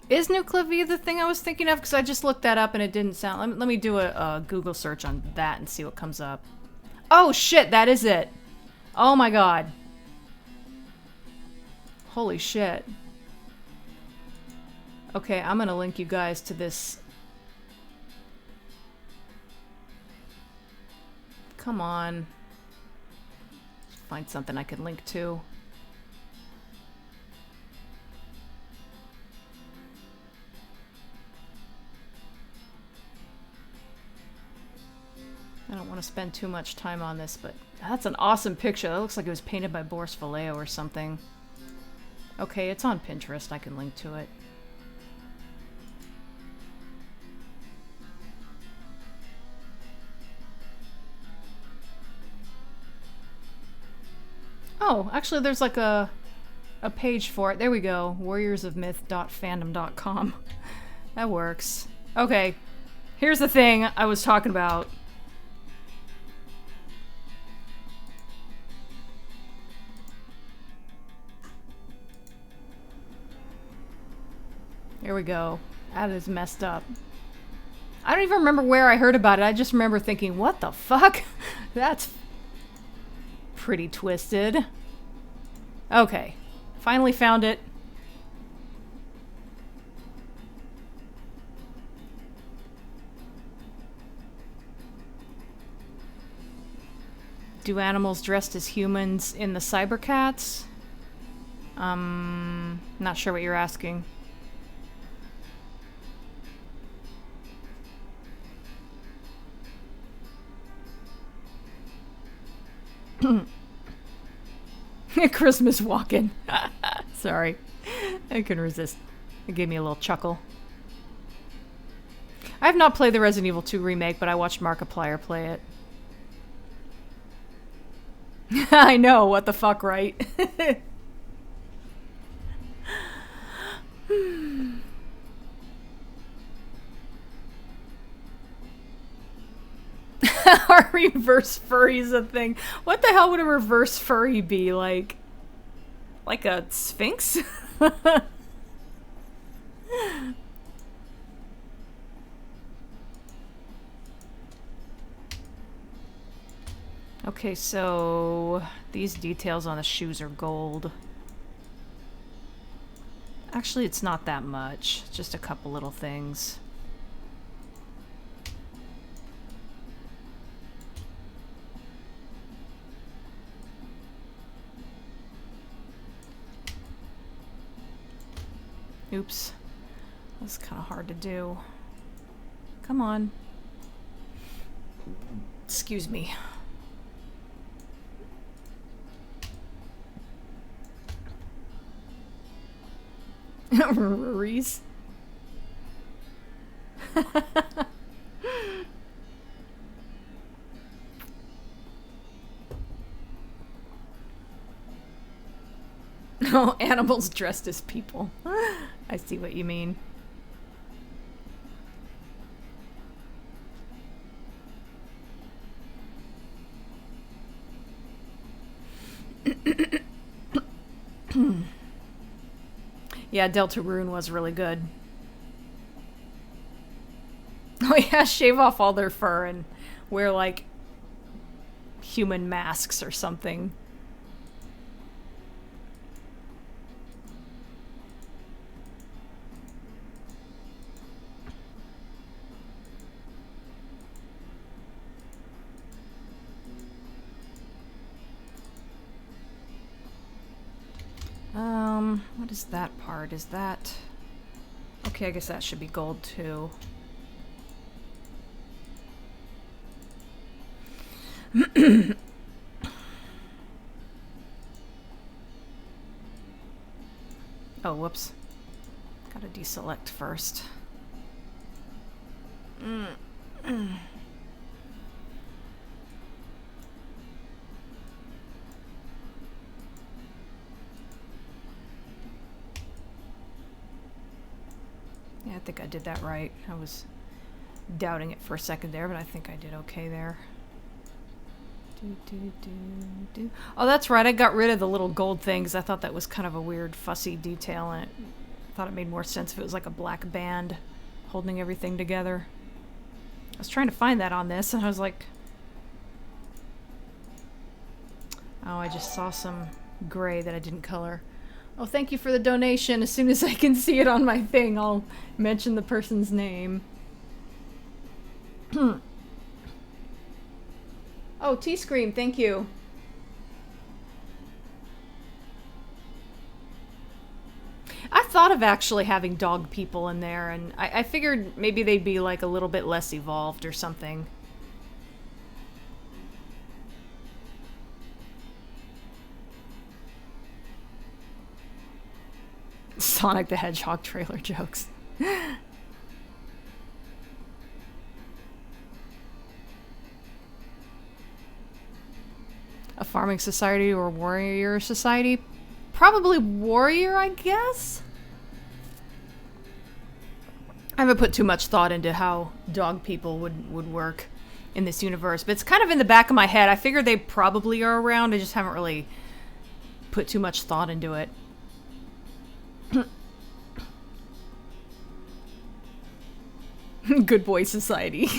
Is Nuclea V the thing I was thinking of? Because I just looked that up and it didn't sound... Let me do a Google search on that and see what comes up. Oh shit, that is it! Oh my god. Holy shit. Okay, I'm gonna link you guys to this. Come on. Find something I can link to. I don't want to spend too much time on this, but that's an awesome picture. That looks like it was painted by Boris Vallejo or something. Okay, it's on Pinterest. I can link to it. Oh, actually there's like a page for it. There we go. warriorsofmyth.fandom.com. That works. Okay. Here's the thing I was talking about. Here we go. That is messed up. I don't even remember where I heard about it. I just remember thinking, what the fuck? That's pretty twisted. Okay. Finally found it. Do animals dressed as humans in the Cybercats? Not sure what you're asking. Christmas walking. Sorry. I couldn't resist. It gave me a little chuckle. I have not played the Resident Evil 2 remake, but I watched Markiplier play it. I know, what the fuck, right? Are reverse furries a thing? What the hell would a reverse furry be? Like a sphinx? Okay, so these details on the shoes are gold. Actually, it's not that much. Just a couple little things. Oops. That's kind of hard to do. Come on. Excuse me. Reese. Oh, animals dressed as people. I see what you mean. Yeah, Deltarune was really good. Oh yeah, shave off all their fur and wear like human masks or something. What is that part? Is that... Okay, I guess that should be gold too. Oh, whoops. Gotta deselect first. Yeah, I think I did that right. I was doubting it for a second there, but I think I did okay there. Oh, that's right. I got rid of the little gold things. I thought that was kind of a weird, fussy detail, and I thought it made more sense if it was like a black band holding everything together. I was trying to find that on this, and I was like... Oh, I just saw some gray that I didn't color. Oh, thank you for the donation. As soon as I can see it on my thing, I'll mention the person's name. Oh, T-Scream, thank you. I thought of actually having dog people in there, and I figured maybe they'd be like a little bit less evolved or something. Sonic the Hedgehog trailer jokes. A farming society or warrior society? Probably warrior, I guess? I haven't put too much thought into how dog people would work in this universe, but it's kind of in the back of my head. I figured they probably are around, I just haven't really put too much thought into it. Good boy society.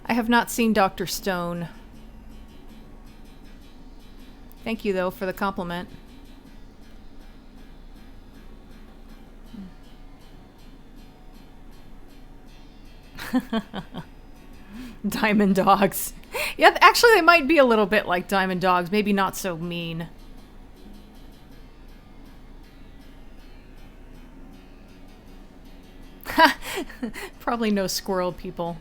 I have not seen Dr. Stone. Thank you, though, for the compliment. Diamond dogs. Yeah, actually, they might be a little bit like diamond dogs. Maybe not so mean. Probably no squirrel people.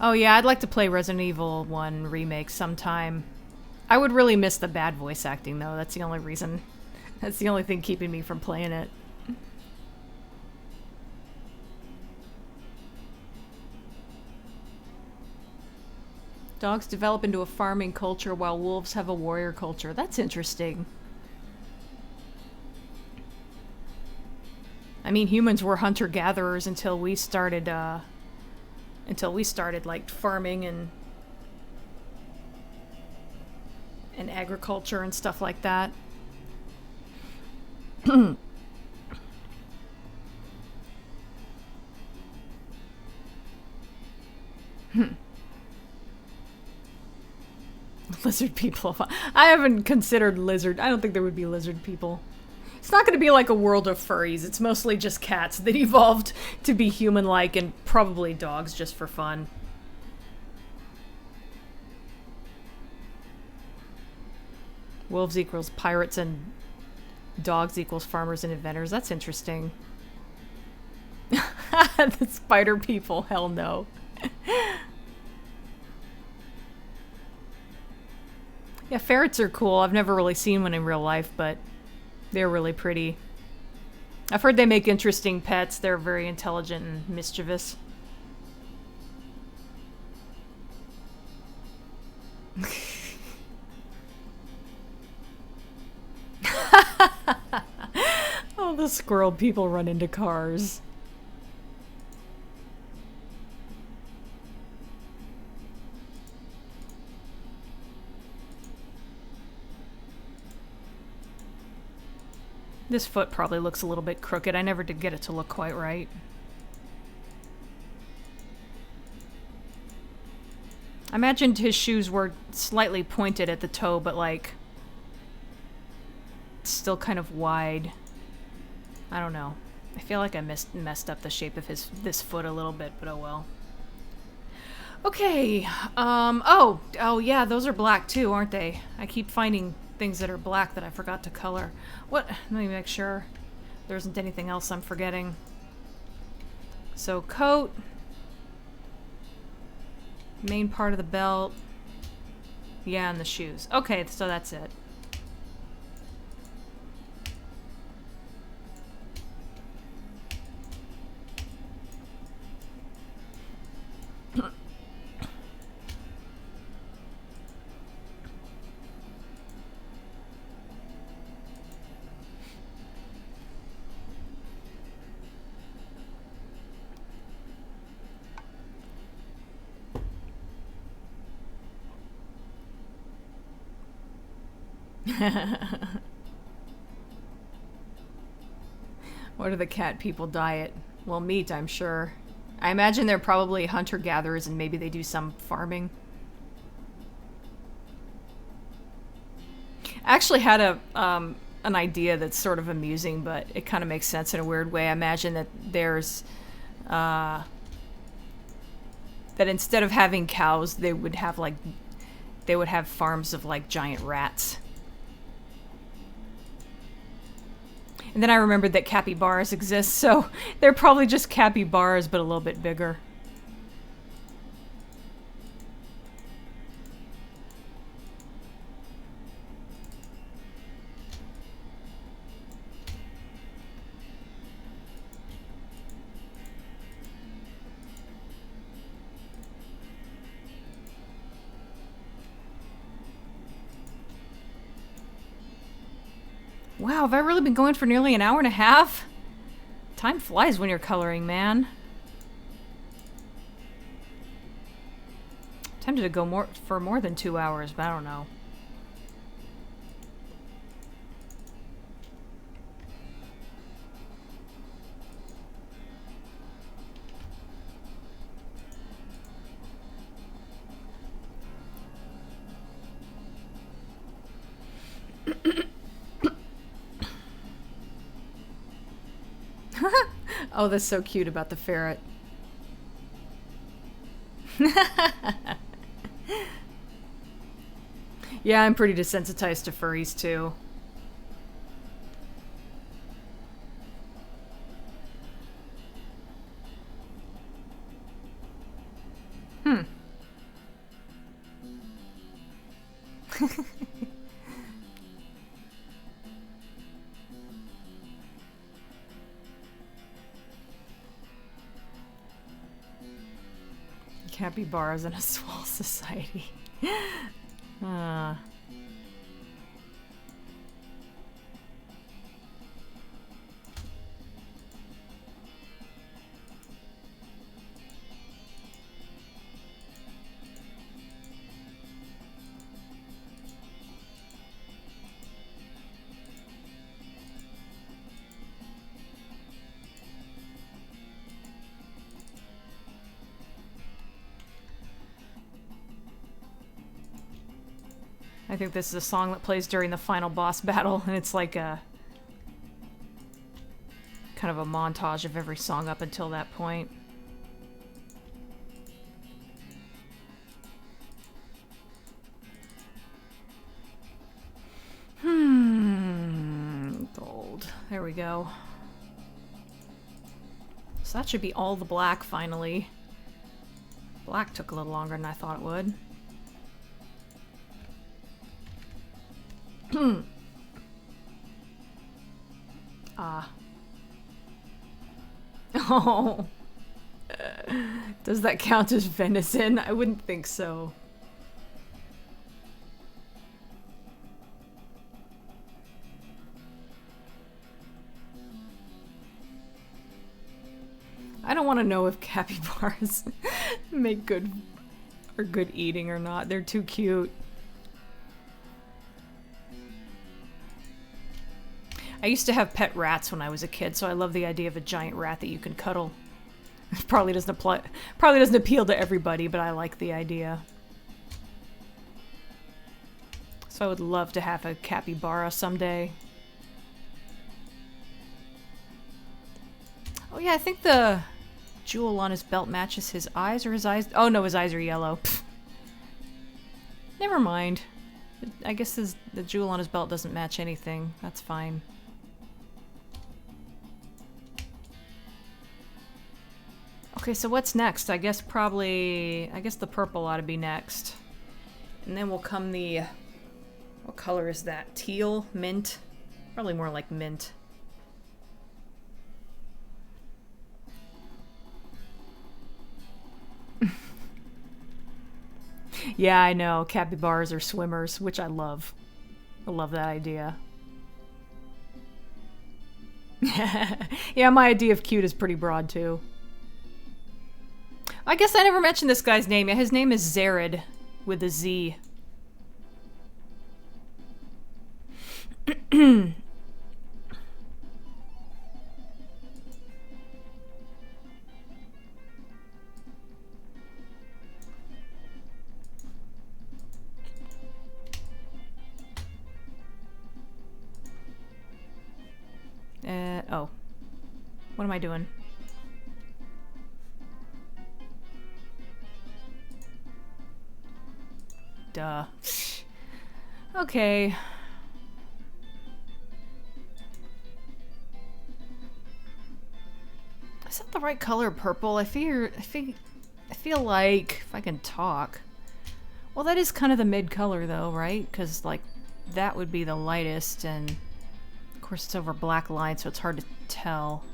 Oh yeah, I'd like to play Resident Evil 1 remake sometime. I would really miss the bad voice acting though. That's the only reason. That's the only thing keeping me from playing it. Dogs develop into a farming culture while wolves have a warrior culture. That's interesting. I mean, humans were hunter-gatherers until we started like farming and agriculture and stuff like that. Lizard people. I haven't considered lizard. I don't think there would be lizard people. It's not going to be like a world of furries. It's mostly just cats that evolved to be human-like, and probably dogs just for fun. Wolves equals pirates and dogs equals farmers and inventors. That's interesting. The spider people. Hell no. Yeah, ferrets are cool. I've never really seen one in real life, but they're really pretty. I've heard they make interesting pets. They're very intelligent and mischievous. Oh, the squirrel people run into cars. This foot probably looks a little bit crooked. I never did get it to look quite right. I imagined his shoes were slightly pointed at the toe, but like still kind of wide. I don't know. I feel like I messed up the shape of this foot a little bit, but oh well. Okay. Oh yeah, those are black too, aren't they? I keep finding things that are black that I forgot to color. What? Let me make sure there isn't anything else I'm forgetting. So coat, main part of the belt, yeah, and the shoes. Okay, so that's it. What do the cat people diet? Well, meat, I'm sure. I imagine they're probably hunter-gatherers and maybe they do some farming. I actually had an idea that's sort of amusing, but it kind of makes sense in a weird way. I imagine that there's that instead of having cows, they would have farms of like giant rats. And then I remembered that capybaras exist, so they're probably just capybaras, but a little bit bigger. Wow, have I really been going for nearly an hour and a half? Time flies when you're coloring, man. Tempted to go for more than 2 hours, but I don't know. Oh, that's so cute about the ferret. Yeah, I'm pretty desensitized to furries too. Hmm. Capybaras in a swall society. uh. I think this is a song that plays during the final boss battle, and it's like a kind of a montage of every song up until that point. Gold. There we go. So that should be all the black finally. Black took a little longer than I thought it would. Ah. Oh. Does that count as venison? I wouldn't think so. I don't want to know if capybaras make good eating or not. They're too cute. I used to have pet rats when I was a kid, so I love the idea of a giant rat that you can cuddle. It probably doesn't appeal to everybody, but I like the idea. So I would love to have a capybara someday. Oh yeah, I think the jewel on his belt matches his eyes, or his eyes... Oh no, his eyes are yellow. Pfft. Never mind. I guess the jewel on his belt doesn't match anything. That's fine. Okay, so what's next? I guess the purple ought to be next. And then will come the... What color is that? Teal? Mint? Probably more like mint. Yeah, I know. Capybaras are swimmers, which I love. I love that idea. Yeah, my idea of cute is pretty broad, too. I guess I never mentioned this guy's name. His name is Zared, with a Z. Oh. What am I doing? Duh. Okay. Is that the right color, purple? I feel like, if I can talk... Well, that is kind of the mid color, though, right? Because, like, that would be the lightest, and... Of course, it's over black line, so it's hard to tell.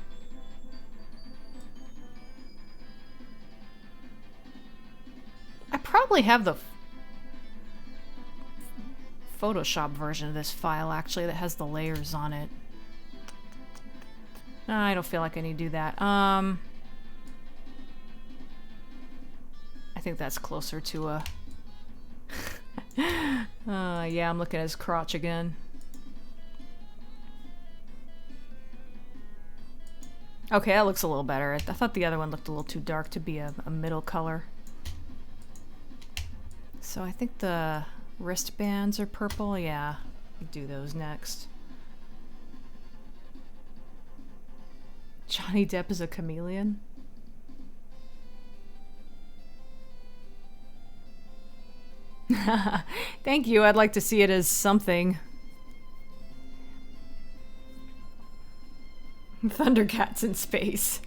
I probably have the Photoshop version of this file, actually, that has the layers on it. No, I don't feel like I need to do that. I think that's closer to a... yeah, I'm looking at his crotch again. Okay, that looks a little better. I thought the other one looked a little too dark to be a middle color. So I think the wristbands are purple. Yeah, I'll do those next. Johnny Depp is a chameleon? Thank you. I'd like to see it as something. Thundercats in space.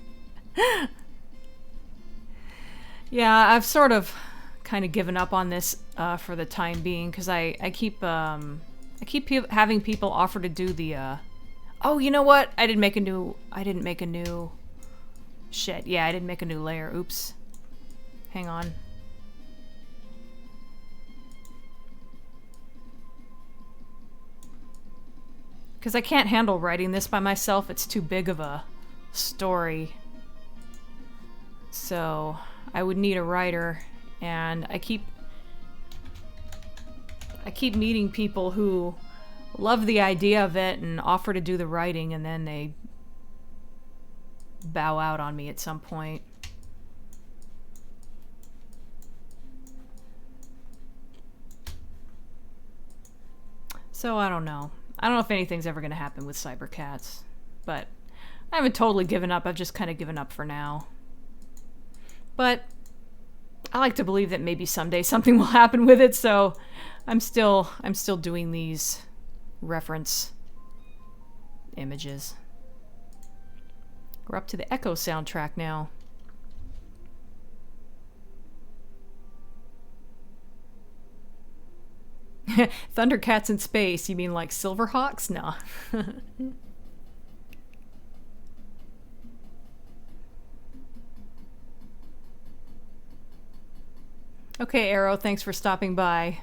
Yeah, I've sort of kind of given up on this for the time being because I keep having people offer to do the oh, you know what? I didn't make a new shit. Yeah, I didn't make a new layer. Oops. Hang on. Because I can't handle writing this by myself. It's too big of a story. So I would need a writer, and I keep meeting people who love the idea of it and offer to do the writing, and then they bow out on me at some point. So I don't know. I don't know if anything's ever going to happen with Cybercats, but I haven't totally given up. I've just kind of given up for now. But I like to believe that maybe someday something will happen with it, so I'm still doing these reference images. We're up to the Echo soundtrack now. Thundercats in space. You mean like Silverhawks? No. Okay, Arrow, thanks for stopping by.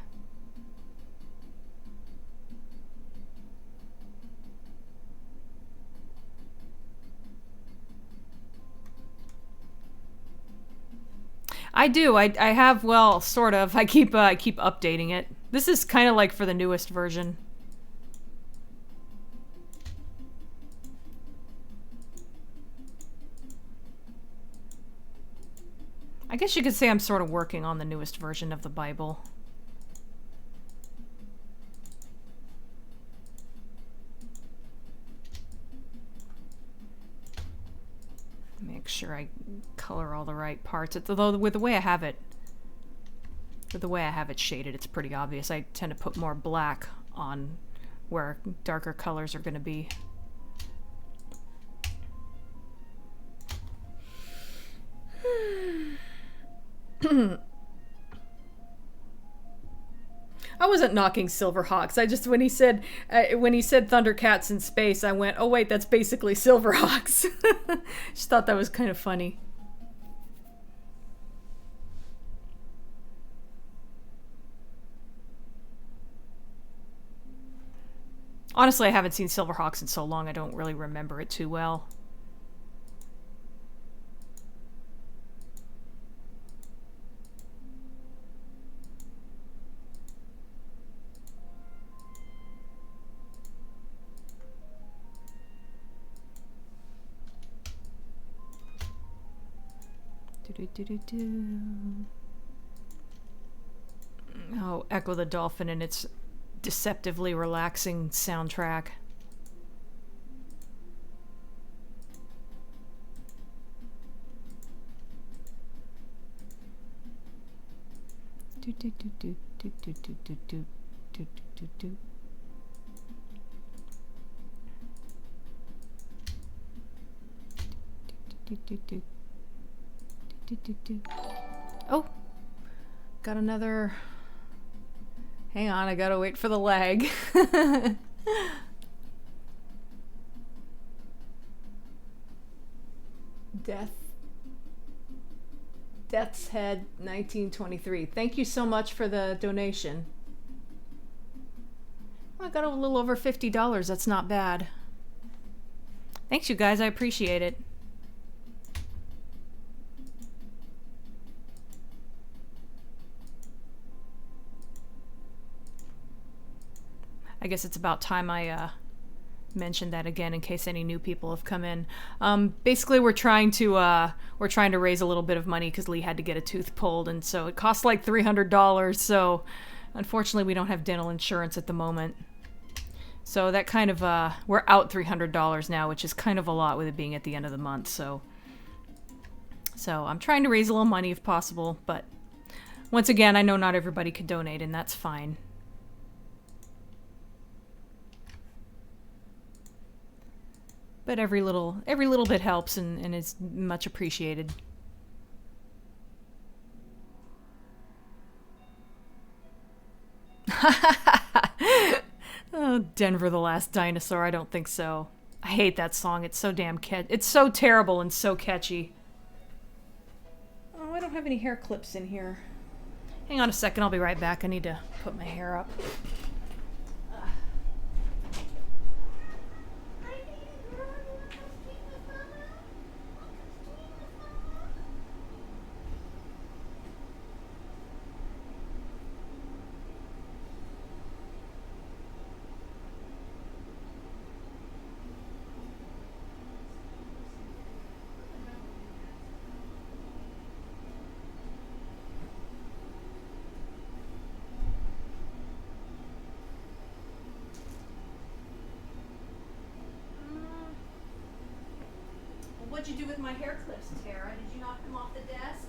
I do. I have, well, sort of. I keep updating it. This is kind of like for the newest version. I guess you could say I'm sort of working on the newest version of the Bible. Make sure I color all the right parts. Although with the way I have it, shaded, it's pretty obvious. I tend to put more black on where darker colors are going to be. I wasn't knocking Silverhawks. I just, when he said Thundercats in space, I went, oh wait, that's basically Silverhawks. Just thought that was kind of funny. Honestly, I haven't seen Silverhawks in so long, I don't really remember it too well. Oh, Echo the Dolphin and its deceptively relaxing soundtrack. Oh, got another. Hang on, I gotta wait for the lag. Death's Head 1923. Thank you so much for the donation. Well, I got a little over $50. That's not bad. Thanks, you guys. I appreciate it. I guess it's about time I mentioned that again in case any new people have come in. Basically, we're trying to raise a little bit of money because Lee had to get a tooth pulled, and so it costs like $300. So, unfortunately, we don't have dental insurance at the moment. So that kind of we're out $300 now, which is kind of a lot with it being at the end of the month. So I'm trying to raise a little money if possible, but Once again, I know not everybody could donate, and that's fine. But every little bit helps and is much appreciated. Oh, Denver the Last Dinosaur, I don't think so. I hate that song. It's so damn it's so terrible and so catchy. Oh, I don't have any hair clips in here. Hang on a second, I'll be right back. I need to put my hair up. What'd you do with my hair clips, Tara? Did you knock them off the desk?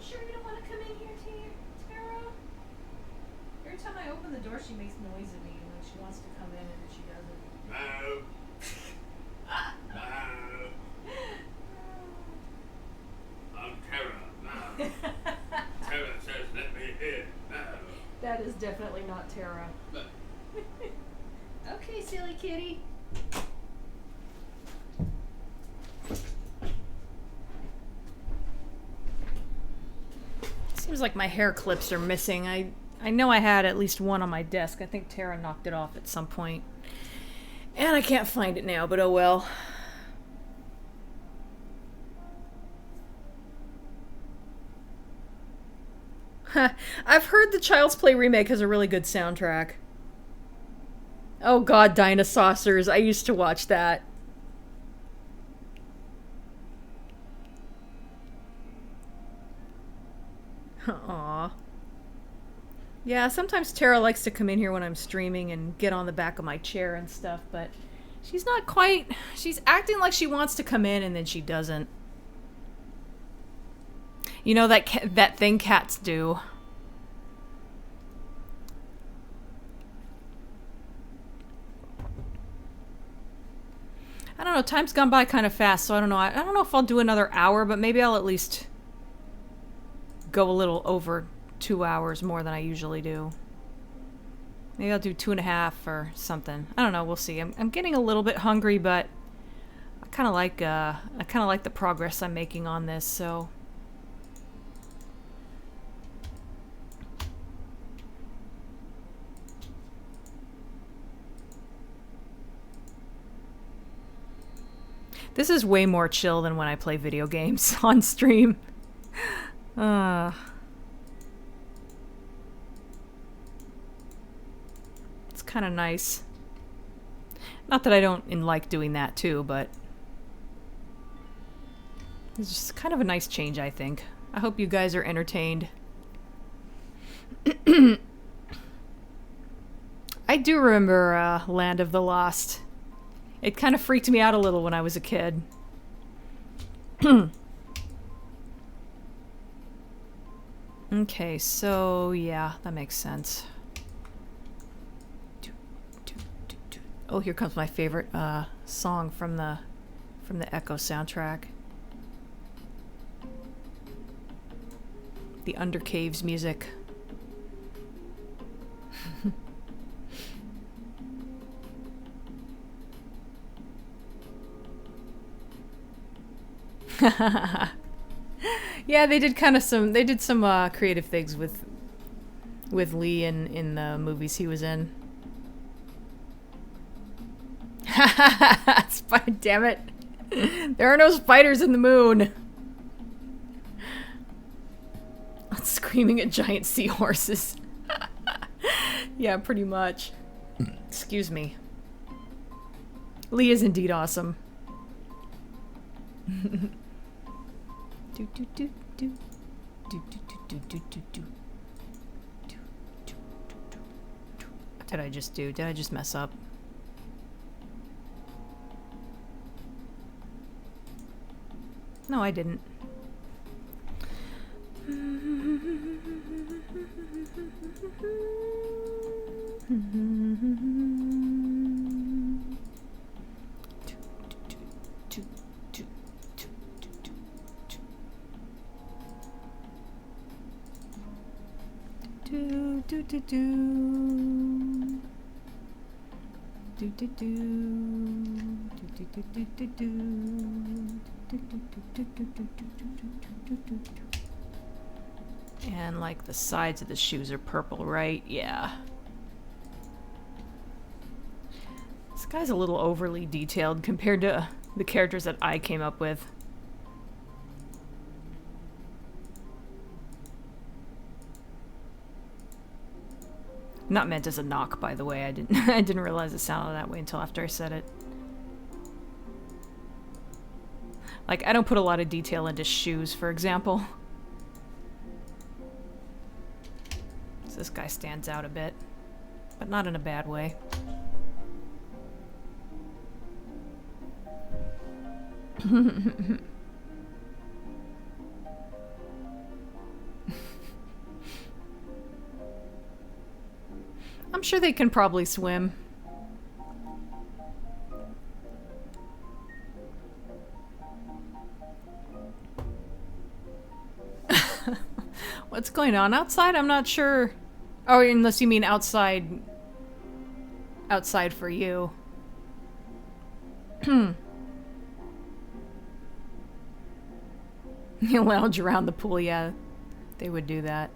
Sure you don't want to come in here, Tara? Every time I open the door, she makes noise at me, and when she wants to come in, and she doesn't. No. No. I'm Tara. No. Tara says let me in. No. That is definitely not Tara. No. Okay, silly kitty. Seems like my hair clips are missing. I know I had at least one on my desk. I think Tara knocked it off at some point. And I can't find it now, but oh well. I've heard the Child's Play remake has a really good soundtrack. Oh god, Dinosaurs. I used to watch that. Aw. Yeah, sometimes Tara likes to come in here when I'm streaming and get on the back of my chair and stuff, but she's not quite... She's acting like she wants to come in and then she doesn't. You know that thing cats do. I don't know, time's gone by kind of fast, so I don't know. I don't know if I'll do another hour, but maybe I'll at least go a little over 2 hours more than I usually do. Maybe I'll do 2.5 or something. I don't know, we'll see. I'm getting a little bit hungry, but I kind of like the progress I'm making on this, so this is way more chill than when I play video games on stream. It's kind of nice. Not that I don't like doing that too, but it's just kind of a nice change, I think. I hope you guys are entertained. I do remember Land of the Lost. It kind of freaked me out a little when I was a kid. Okay, so yeah, that makes sense. Oh, here comes my favorite song from the Echo soundtrack. The Undercaves music. Yeah, they did kind of some. They did some creative things with Lee in the movies he was in. Damn it! There are no spiders in the moon. Screaming at giant seahorses. Yeah, pretty much. Excuse me. Lee is indeed awesome. What did I just do? Did I just mess up? No, I didn't. And like the sides of the shoes are purple, right? Yeah. This guy's a little overly detailed compared to the characters that I came up with. Not meant as a knock, by the way. I didn't realize it sounded that way until after I said it. Like, I don't put a lot of detail into shoes, for example. So this guy stands out a bit, but not in a bad way. I'm sure they can probably swim. What's going on outside? I'm not sure. Oh, unless you mean outside. Outside for you. You lounge around the pool, yeah. They would do that.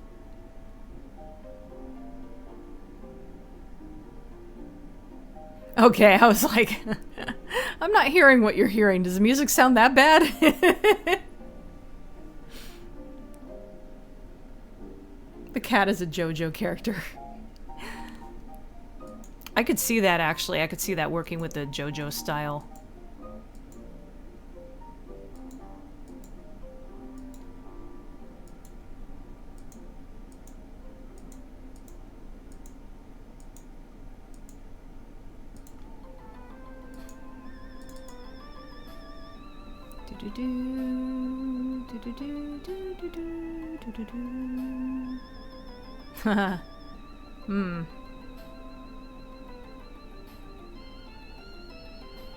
Okay, I was like, I'm not hearing what you're hearing. Does the music sound that bad? The cat is a JoJo character. I could see that, actually. I could see that working with the JoJo style.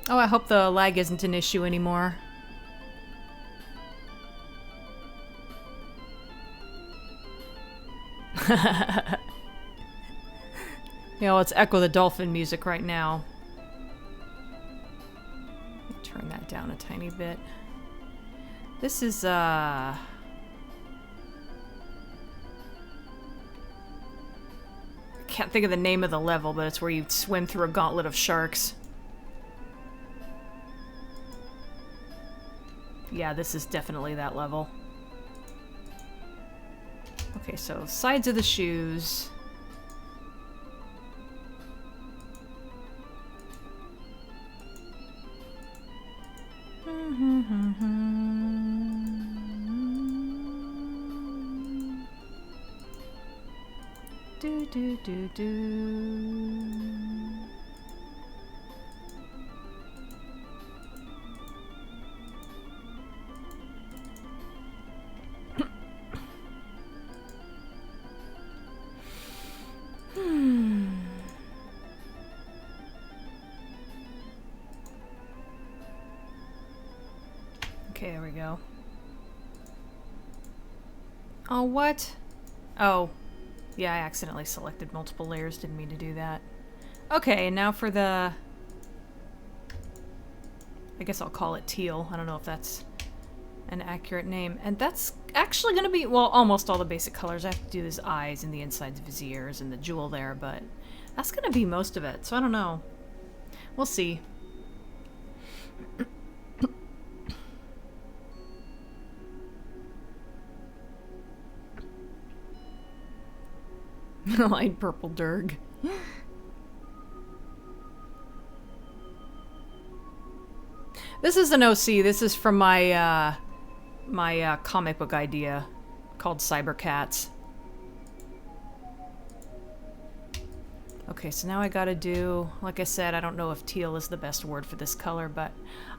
Oh, I hope the lag isn't an issue anymore. You know, let's echo the dolphin music right now. Turn that down a tiny bit. This is, I can't think of the name of the level, but it's where you swim through a gauntlet of sharks. Yeah, this is definitely that level. Okay, so sides of the shoes. Okay, there we go. Oh, what? Oh. Yeah, I accidentally selected multiple layers. Didn't mean to do that. Okay, now for the... I guess I'll call it teal. I don't know if that's an accurate name. And that's actually going to be, well, almost all the basic colors. I have to do his eyes and the insides of his ears and the jewel there, but that's going to be most of it. So I don't know. We'll see. Light purple Durg. This is an OC. This is from my my comic book idea called Cybercats. Okay, so now I gotta do, like I said, I don't know if teal is the best word for this color, but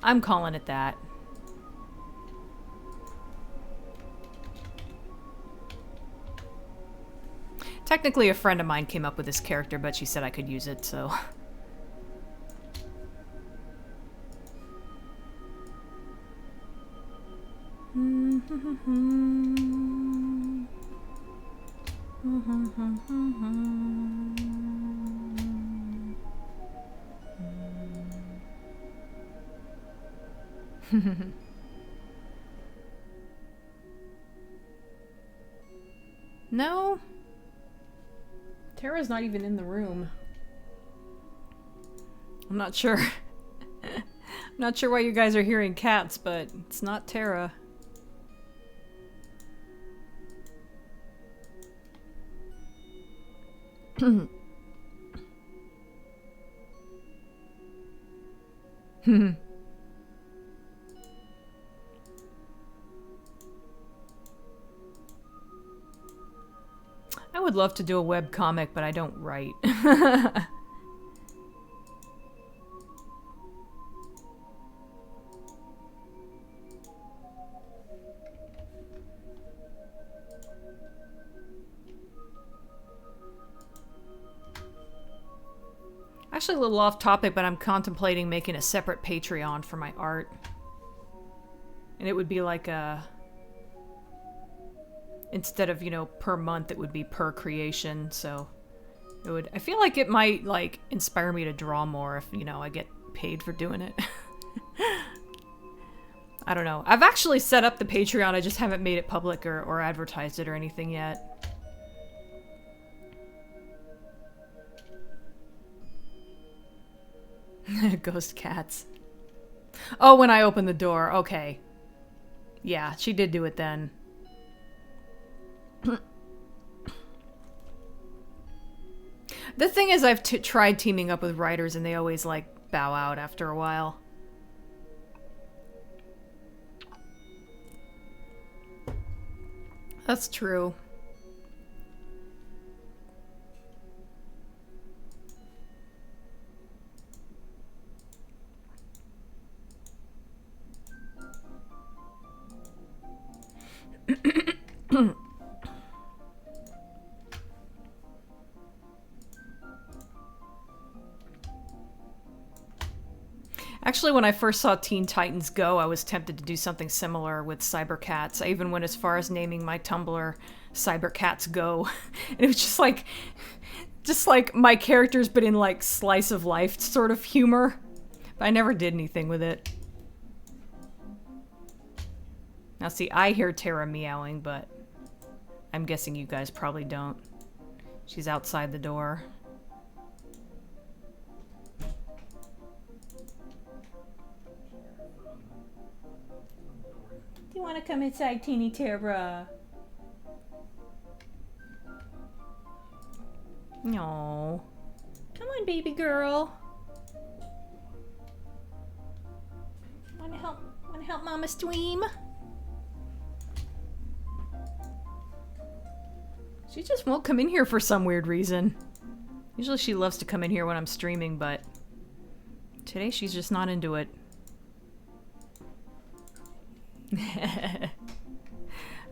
I'm calling it that. Technically, a friend of mine came up with this character, but she said I could use it, so... No? Tara's not even in the room. I'm not sure. I'm not sure why you guys are hearing cats, but it's not Tara. I would love to do a web comic, but I don't write. Actually, a little off topic, but I'm contemplating making a separate Patreon for my art. And it would be like a... Instead of, you know, per month, it would be per creation, so... It would... I feel like it might, like, inspire me to draw more if, you know, I get paid for doing it. I don't know. I've actually set up the Patreon, I just haven't made it public or advertised it or anything yet. Ghost cats. Oh, when I opened the door. Okay. Yeah, she did do it then. The thing is, I've tried teaming up with writers and they always, like, bow out after a while. That's true. Actually, when I first saw Teen Titans Go, I was tempted to do something similar with Cybercats. I even went as far as naming my Tumblr Cybercats Go. And it was just like my characters, but in like slice of life sort of humor. But I never did anything with it. Now see, I hear Tara meowing, but I'm guessing you guys probably don't. She's outside the door. Do you want to come inside, Teeny Tara? No. Come on, baby girl. Wanna help Mama stream? She just won't come in here for some weird reason. Usually she loves to come in here when I'm streaming, but today she's just not into it.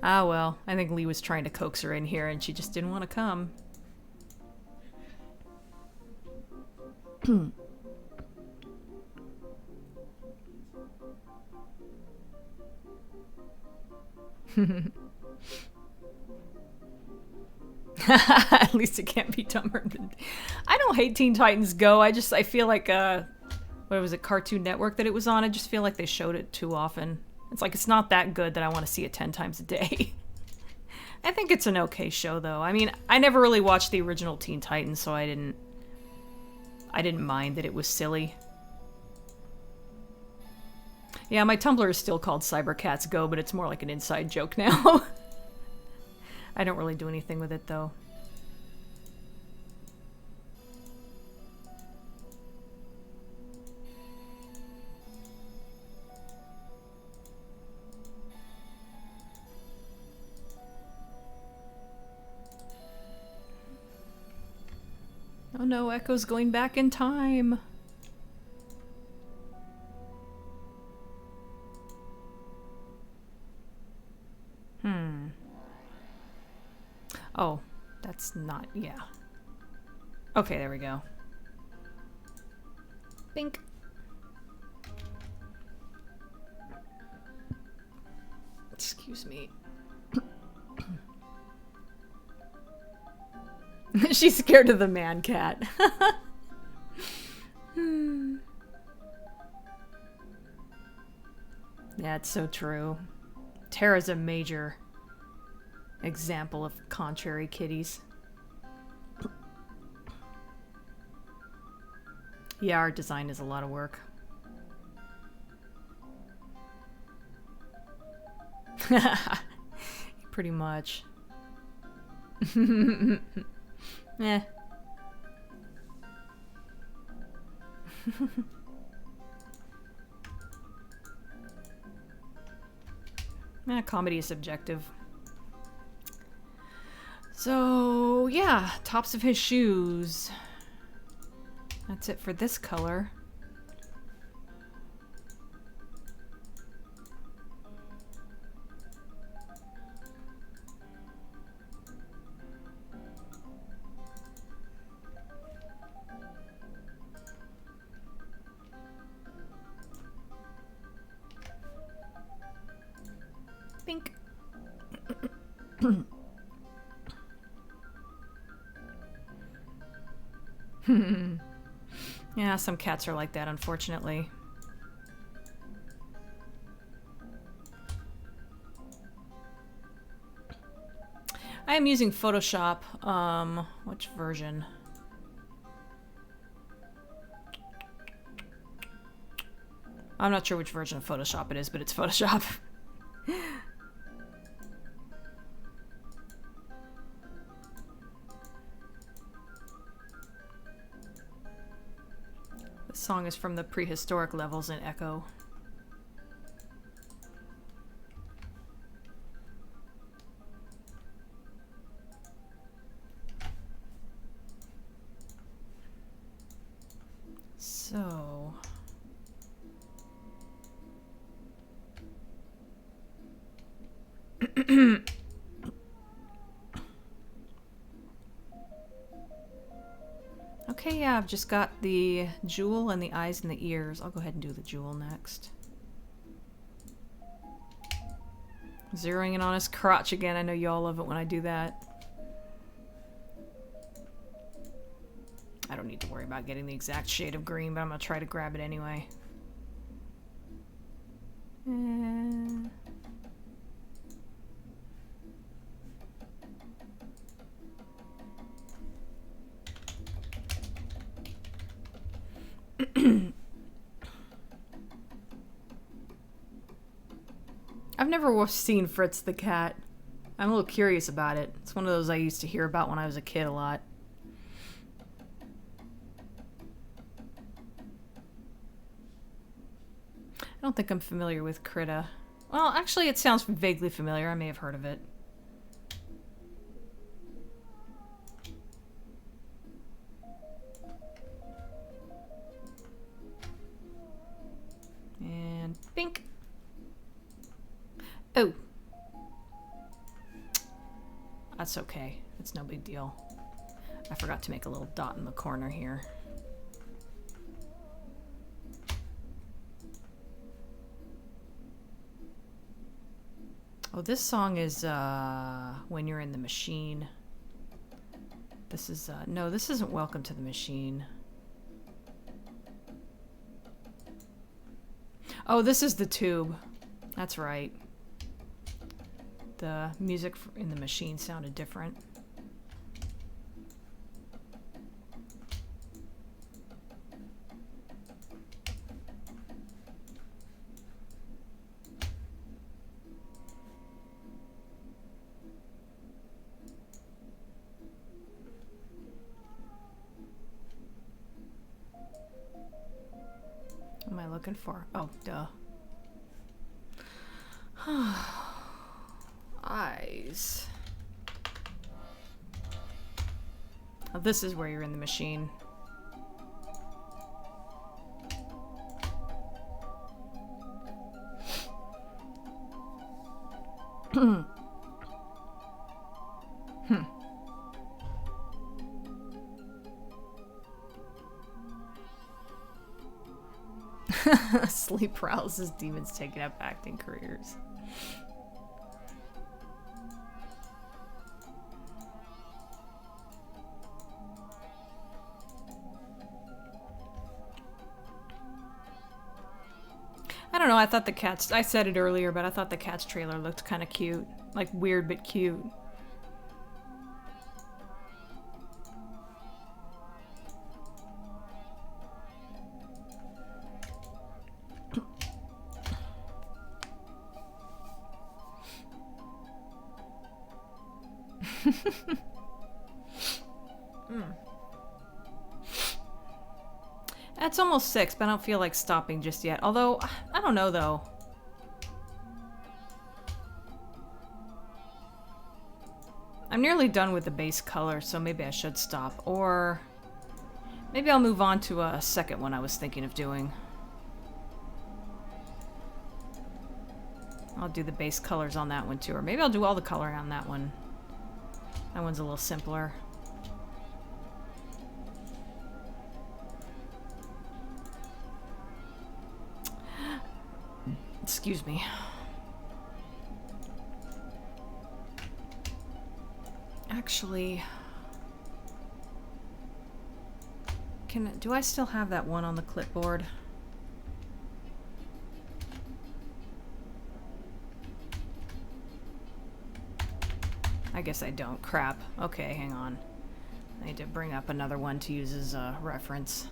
Ah, well, I think Lee was trying to coax her in here and she just didn't want to come. At least it can't be dumber than... I don't hate Teen Titans Go, I feel like, what was it, Cartoon Network that it was on? I just feel like they showed it too often. It's like, it's not that good that I want to see it 10 times a day. I think it's an okay show, though. I mean, I never really watched the original Teen Titans, so I didn't mind that it was silly. Yeah, my Tumblr is still called Cybercats Go, but it's more like an inside joke now. I don't really do anything with it, though. Oh no, Echo's going back in time. Oh, that's not, yeah. Okay, there we go. Bink. Excuse me. She's scared of the man cat. Yeah, it's so true. Tara's a major example of contrary kitties. Yeah, art design is a lot of work. Pretty much. Eh. Comedy is subjective. So, yeah, tops of his shoes. That's it for this color. Pink. Yeah, some cats are like that, unfortunately. I am using Photoshop. Which version? I'm not sure which version of Photoshop it is, but it's Photoshop. This song is from the prehistoric levels in Echo. So... Okay, yeah, I've just got the jewel and the eyes and the ears. I'll go ahead and do the jewel next. Zeroing in on his crotch again. I know y'all love it when I do that. I don't need to worry about getting the exact shade of green, but I'm gonna try to grab it anyway. I've never seen Fritz the cat. I'm a little curious about it. It's one of those I used to hear about when I was a kid a lot. I don't think I'm familiar with Krita. Well, actually, it sounds vaguely familiar. I may have heard of it. And pink. Oh. That's okay. It's no big deal. I forgot to make a little dot in the corner here. Oh, this song is When You're in the Machine. This is, no, this isn't Welcome to the Machine. Oh, this is The Tube. That's right. The music in the machine sounded different. What am I looking for? Oh, duh. Eyes. Oh, this is where you're in the machine. Sleep paralysis demons taking up acting careers. I don't know, I thought the cats, I said it earlier, but I thought the Cats trailer looked kind of cute. Like weird but cute. It's almost 6, but I don't feel like stopping just yet. Although, I don't know though. I'm nearly done with the base color, so maybe I should stop. Or maybe I'll move on to a second one I was thinking of doing. I'll do the base colors on that one too. Or maybe I'll do all the coloring on that one. That one's a little simpler. Excuse me. Actually, do I still have that one on the clipboard? I guess I don't. Crap. Okay, hang on. I need to bring up another one to use as a reference.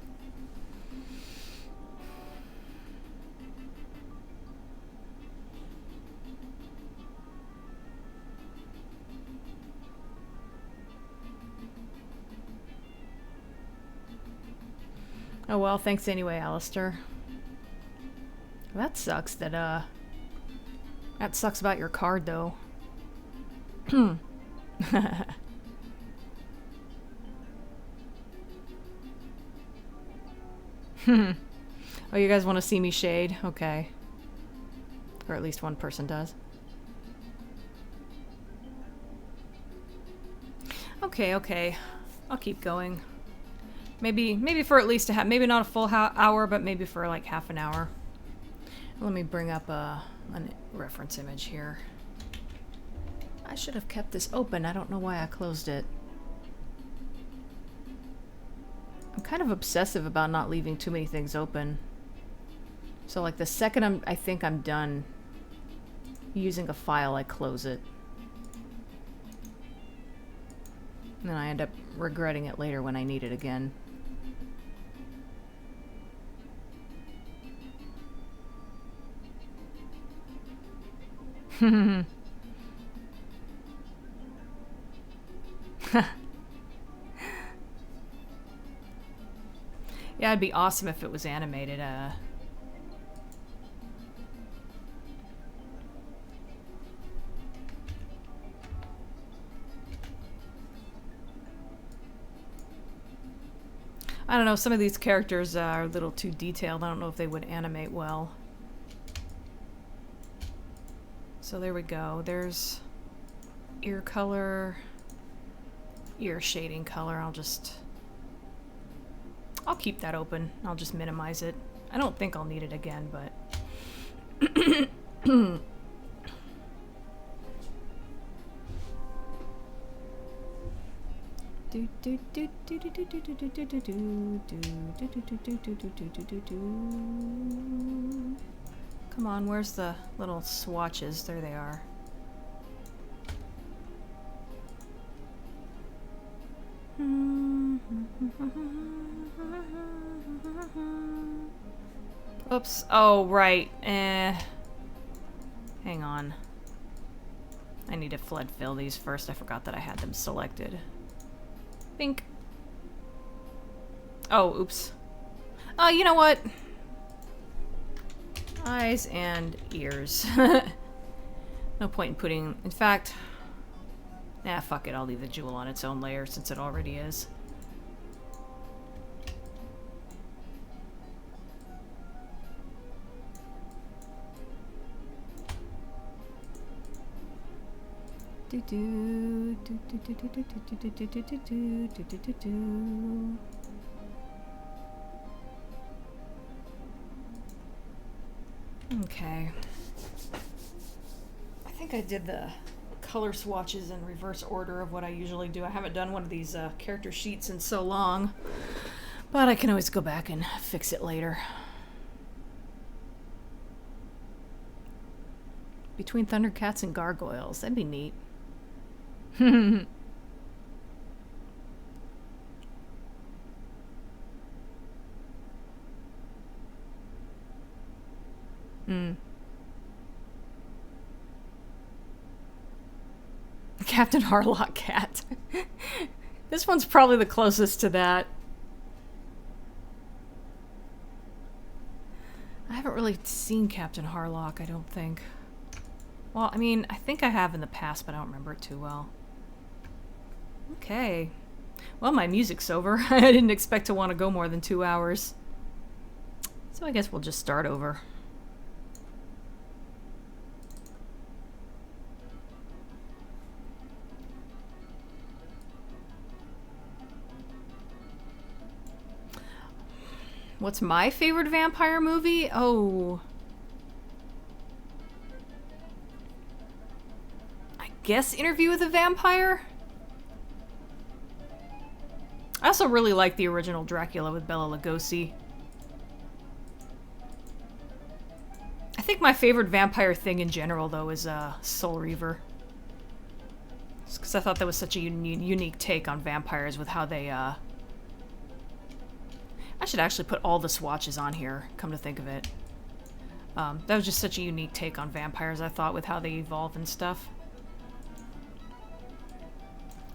Oh well, thanks anyway, Alistair. That sucks that, that sucks about your card, though. Oh, you guys want to see me shade? Okay. Or at least one person does. Okay, okay. I'll keep going. Maybe for at least a half, maybe not a full hour, but maybe for like half an hour. Let me bring up a reference image here. I should have kept this open. I don't know why I closed it. I'm kind of obsessive about not leaving too many things open. So like the second I think I'm done using a file, I close it. And then I end up regretting it later when I need it again. Yeah, it'd be awesome if it was animated. I don't know, some of these characters are a little too detailed. I don't know if they would animate well. So there we go. There's ear color, ear shading color. I'll keep that open. I'll just minimize it. I don't think I'll need it again, but... Come on, where's the little swatches? There they are. Oops. Oh, right. Hang on. I need to flood fill these first. I forgot that I had them selected. Bink. Oh, oops. Oh, you know what? Eyes and ears. No point in putting... In fact... Nah, fuck it. I'll leave the jewel on its own layer since it already is. Okay. I think I did the color swatches in reverse order of what I usually do. I haven't done one of these character sheets in so long, but I can always go back and fix it later. Between Thundercats and Gargoyles. That'd be neat. Captain Harlock cat. This one's probably the closest to that. I haven't really seen Captain Harlock, I don't think. Well, I mean, I think I have in the past, but I don't remember it too well. Okay. Well, my music's over. I didn't expect to want to go more than 2 hours. So I guess we'll just start over. What's my favorite vampire movie? Oh... I guess Interview with a Vampire? I also really like the original Dracula with Bela Lugosi. I think my favorite vampire thing in general, though, is Soul Reaver. Just because I thought that was such a unique take on vampires with how they, I should actually put all the swatches on here, come to think of it. That was just such a unique take on vampires, I thought, with how they evolve and stuff.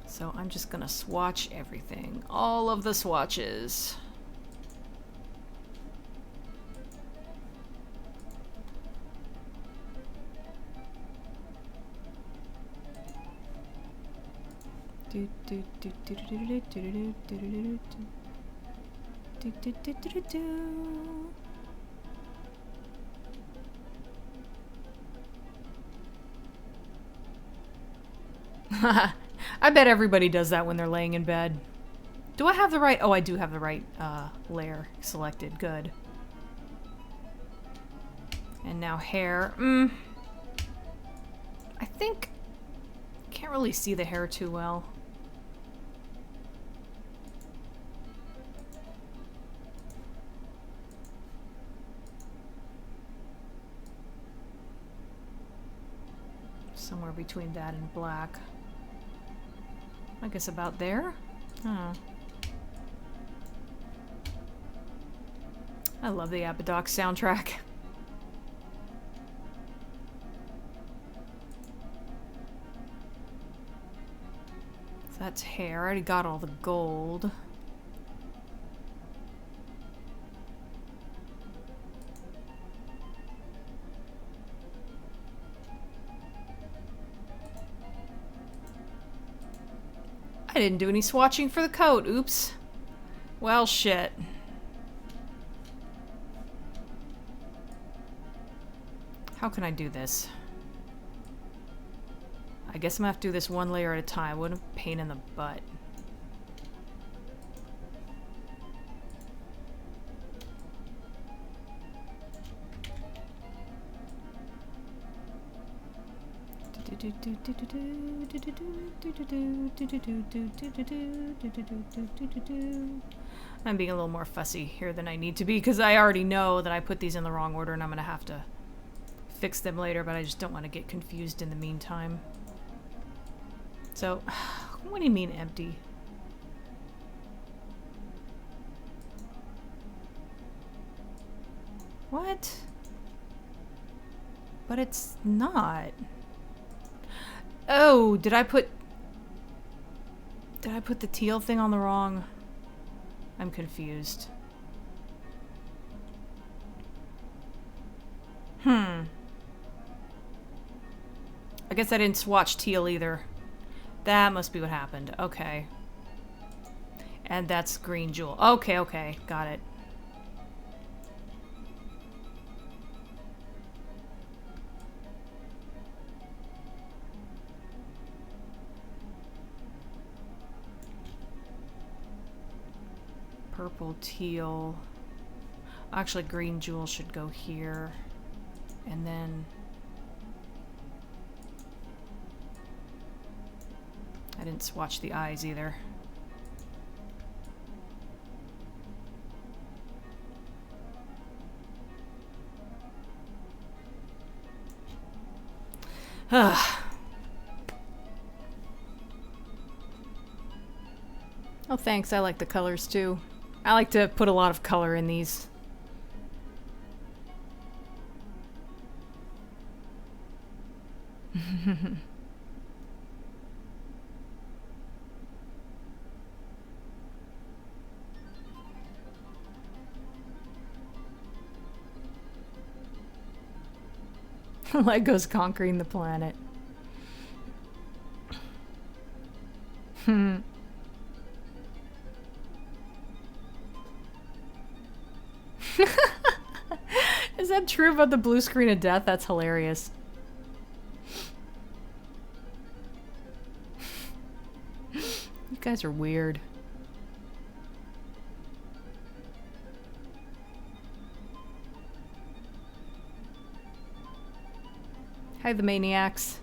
So I'm just gonna swatch everything. All of the swatches. I bet everybody does that when they're laying in bed. Do I have the right... Oh, I do have the right layer selected. Good. And now hair. I think... Can't really see the hair too well. Somewhere between that and black. I guess about there? Oh. I love the Abadox soundtrack. So that's hair. I already got all the gold. I didn't do any swatching for the coat. Oops. Well, shit. How can I do this? I guess I'm gonna have to do this one layer at a time. What a pain in the butt. I'm being a little more fussy here than I need to be because I already know that I put these in the wrong order and I'm gonna have to fix them later, but I just don't want to get confused in the meantime. So, what do you mean empty? What? But it's not. Oh, did I put the teal thing on the wrong? I'm confused. I guess I didn't swatch teal either. That must be what happened. Okay. And that's green jewel. Okay, okay. Got it. Purple, teal. Actually, green jewel should go here. And then... I didn't swatch the eyes either. Oh, thanks. I like the colors too. I like to put a lot of color in these. Lego's conquering the planet. Is that true about the blue screen of death? That's hilarious. You guys are weird. Hi, the maniacs.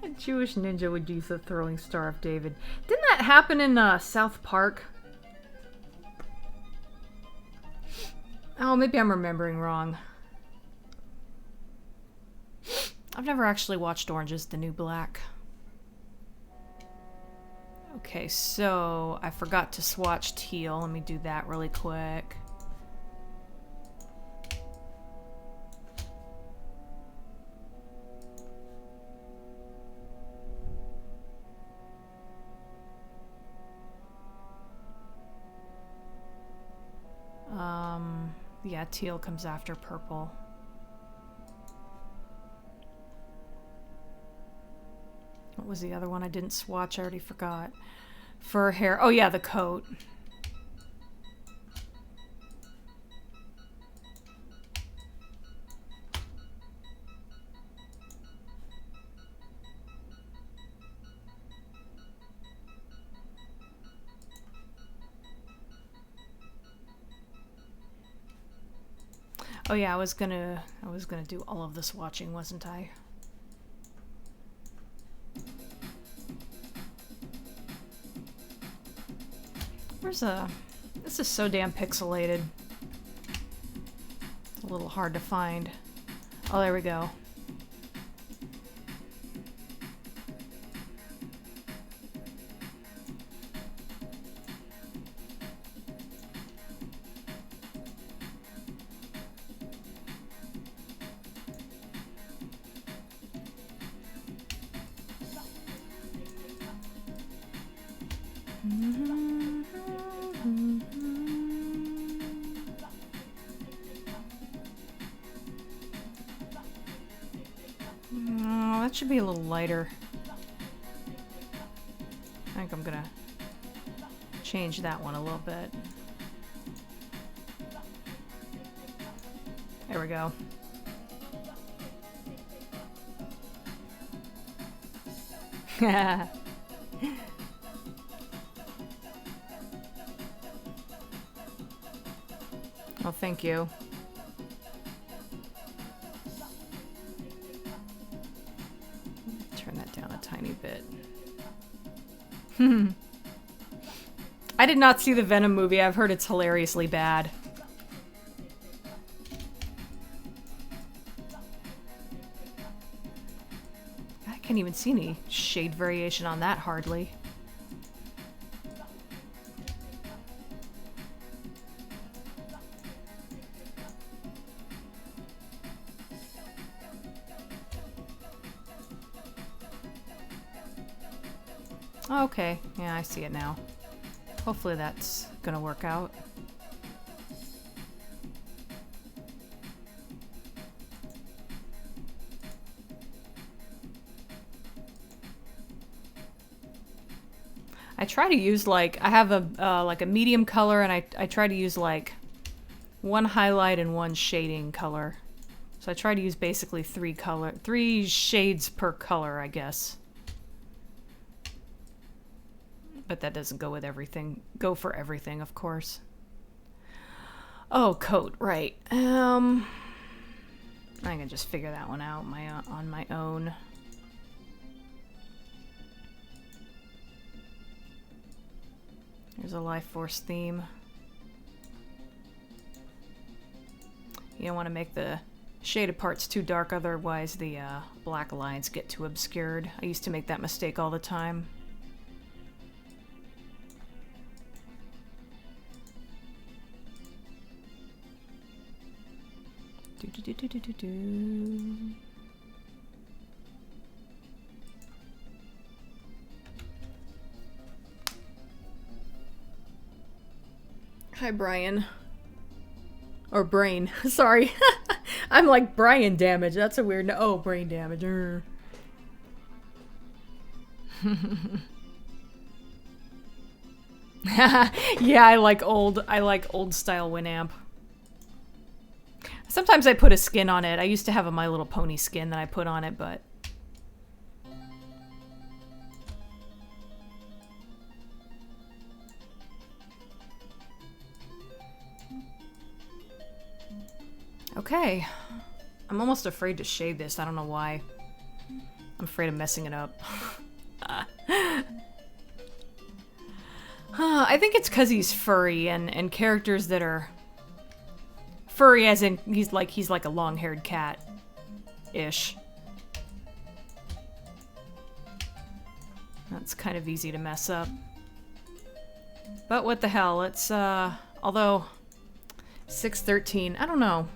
A Jewish ninja would use the throwing star of David. Didn't that happen in South Park? Oh, maybe I'm remembering wrong. I've never actually watched Orange is the New Black. Okay, so I forgot to swatch teal. Let me do that really quick. Yeah, teal comes after purple. What was the other one I didn't swatch? I already forgot. Fur hair. Oh yeah, the coat. Oh yeah, I was gonna do all of the swatching, wasn't I? This is so damn pixelated. It's a little hard to find. Oh, there we go. That should be a little lighter. I think I'm gonna change that one a little bit. There we go. Oh, thank you. Turn that down a tiny bit. I did not see the Venom movie. I've heard it's hilariously bad. Can't even see any shade variation on that, hardly. Okay, yeah, I see it now. Hopefully that's gonna work out. I try to use like, I have a like a medium color, and I try to use like one highlight and one shading color. So I try to use basically three shades per color, I guess. But that doesn't go with everything. Go for everything, of course. Oh, coat, right. I can just figure that one out on my own. Here's a life force theme. You don't want to make the shaded parts too dark, otherwise the black lines get too obscured. I used to make that mistake all the time. Hi, Brian. Or brain. Sorry. I'm like Brian damage. That's a weird... Oh, brain damage. Yeah, I like old style Winamp. Sometimes I put a skin on it. I used to have a My Little Pony skin that I put on it, but... Okay. I'm almost afraid to shade this. I don't know why. I'm afraid of messing it up. I think it's because he's furry, and characters that are... Furry as in he's like a long-haired cat-ish. That's kind of easy to mess up. But what the hell, it's although 6:13, I don't know.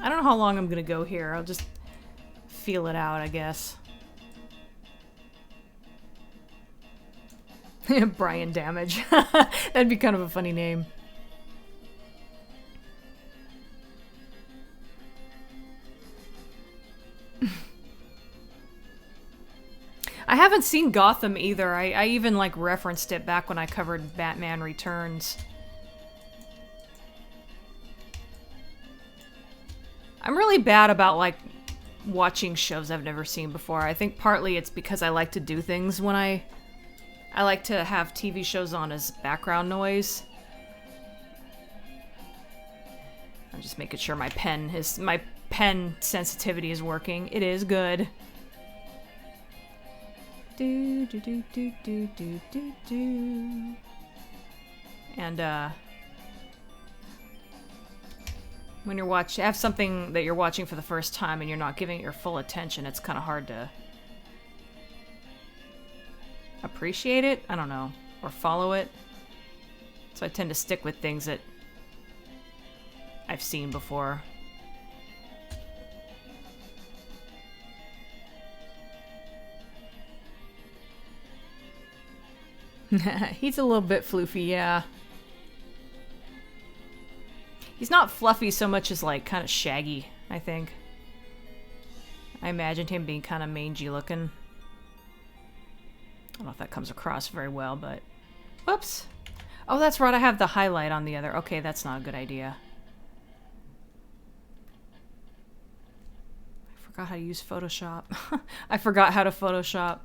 I don't know how long I'm gonna go here. I'll just feel it out, I guess. Brian Damage. That'd be kind of a funny name. I haven't seen Gotham either. I even like referenced it back when I covered Batman Returns. I'm really bad about like watching shows I've never seen before. I think partly it's because I like to do things when I like to have TV shows on as background noise. I'm just making sure my pen sensitivity is working. It is good. Do do do do do do do do. And when you're have something that you're watching for the first time and you're not giving it your full attention, it's kind of hard to appreciate it, I don't know, or follow it. So I tend to stick with things that I've seen before. He's a little bit floofy, yeah. He's not fluffy so much as like kind of shaggy, I think. I imagined him being kind of mangy looking. I don't know if that comes across very well, but... Whoops! Oh, that's right, I have the highlight on the other. Okay, that's not a good idea. I forgot how to use Photoshop. I forgot how to Photoshop.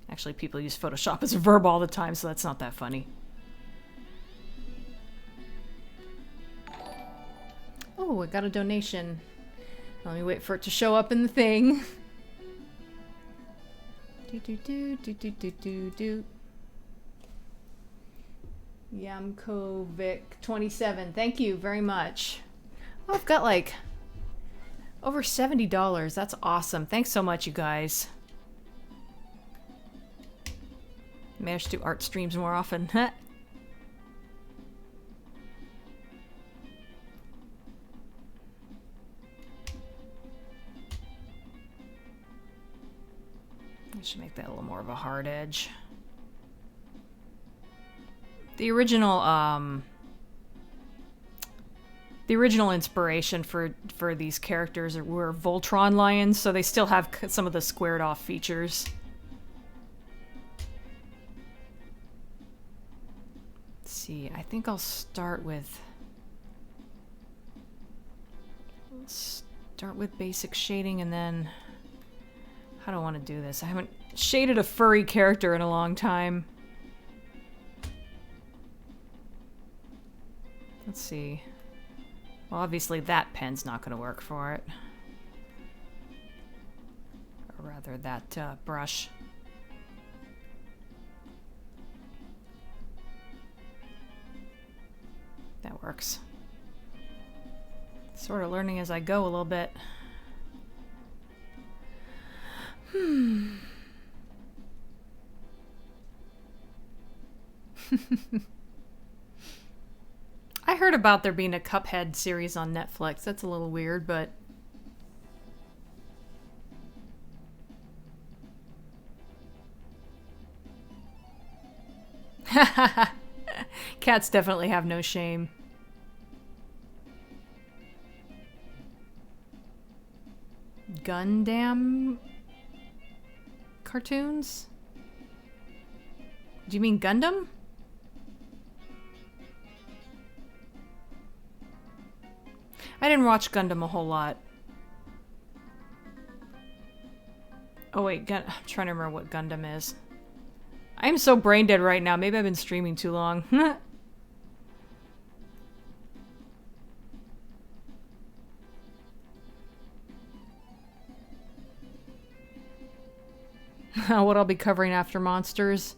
Actually, people use Photoshop as a verb all the time, so that's not that funny. Oh, I got a donation. Let me wait for it to show up in the thing. Do do do do do do do do. Yamkovic 27. Thank you very much. Oh, I've got like Over $70. That's awesome. Thanks so much, you guys. Maybe I should do art streams more often. I should make that a little more of a hard edge. The original inspiration for these characters were Voltron lions, so they still have some of the squared off features. Let's see, I think I'll start with basic shading, and then how do I want to do this? I haven't shaded a furry character in a long time. Let's see. Well, obviously that pen's not going to work for it. Or rather, that brush. That works. Sort of learning as I go a little bit. I heard about there being a Cuphead series on Netflix. That's a little weird, but... Cats definitely have no shame. Gundam cartoons? Do you mean Gundam? I didn't watch Gundam a whole lot. Oh wait, I'm trying to remember what Gundam is. I'm so brain dead right now. Maybe I've been streaming too long. What I'll be covering after Monsters.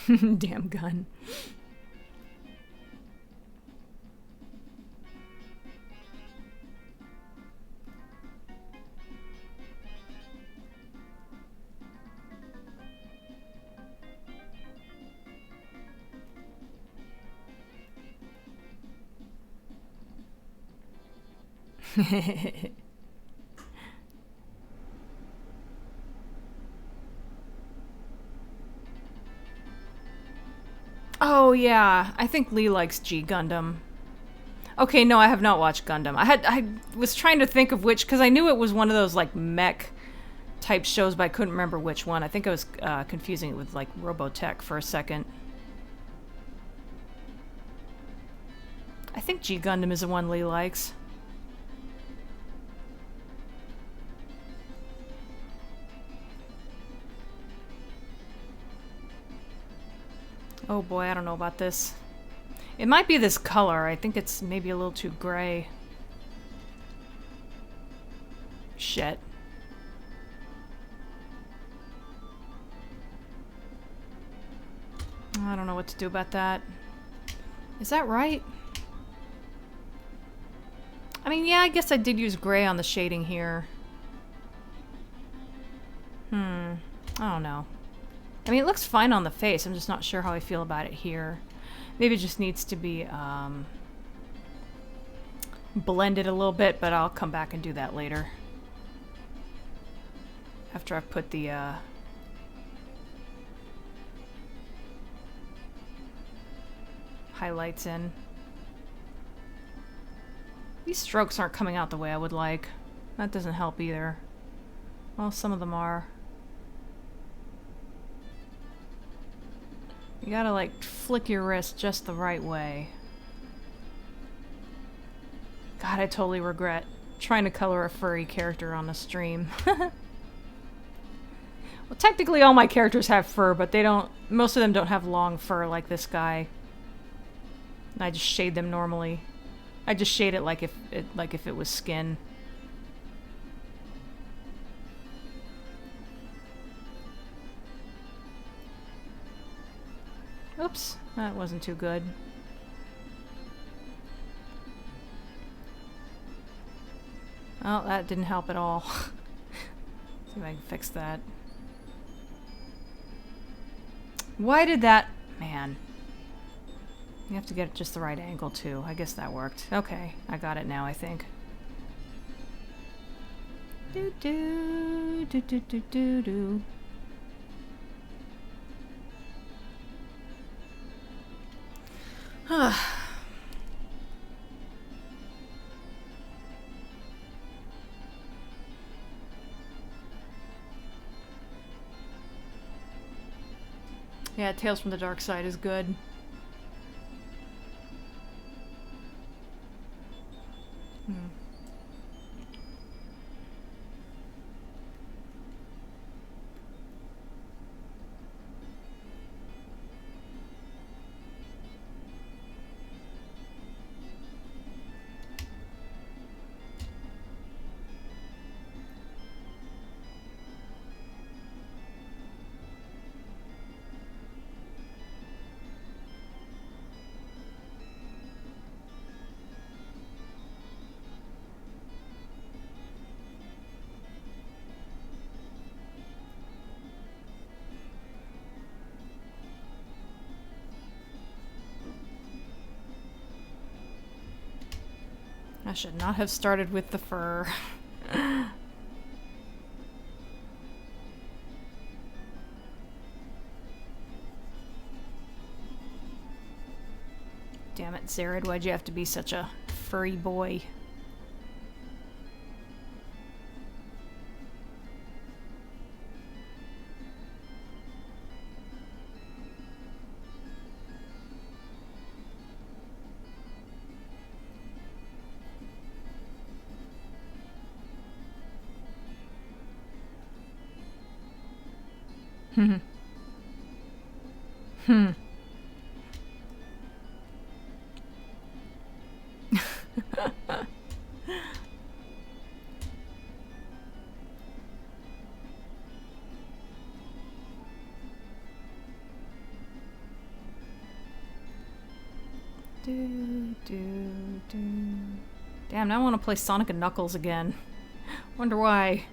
Damn gun. Oh yeah, I think Lee likes G Gundam. Okay, no, I have not watched Gundam. I was trying to think of which, because I knew it was one of those like mech type shows, but I couldn't remember which one. I think I was confusing it with like Robotech for a second. I think G Gundam is the one Lee likes. Oh boy, I don't know about this. It might be this color. I think it's maybe a little too gray. Shit. I don't know what to do about that. Is that right? I mean, yeah, I guess I did use gray on the shading here. I don't know. I mean, it looks fine on the face. I'm just not sure how I feel about it here. Maybe it just needs to be blended a little bit, but I'll come back and do that later. After I've put the highlights in. These strokes aren't coming out the way I would like. That doesn't help either. Well, some of them are. You gotta, like, flick your wrist just the right way. God, I totally regret trying to color a furry character on the stream. Well, technically all my characters have fur, but they don't... Most of them don't have long fur like this guy. I just shade them normally. I just shade it like if it was skin. Oops. That wasn't too good. Oh, that didn't help at all. See if I can fix that. Why did that... Man. You have to get just the right angle, too. I guess that worked. Okay, I got it now, I think. Do-do, do-do-do-do-do. Yeah, Tales from the Dark Side is good. I should not have started with the fur. Damn it, Zared, why'd you have to be such a furry boy? Damn, now I want to play Sonic and Knuckles again. Wonder why.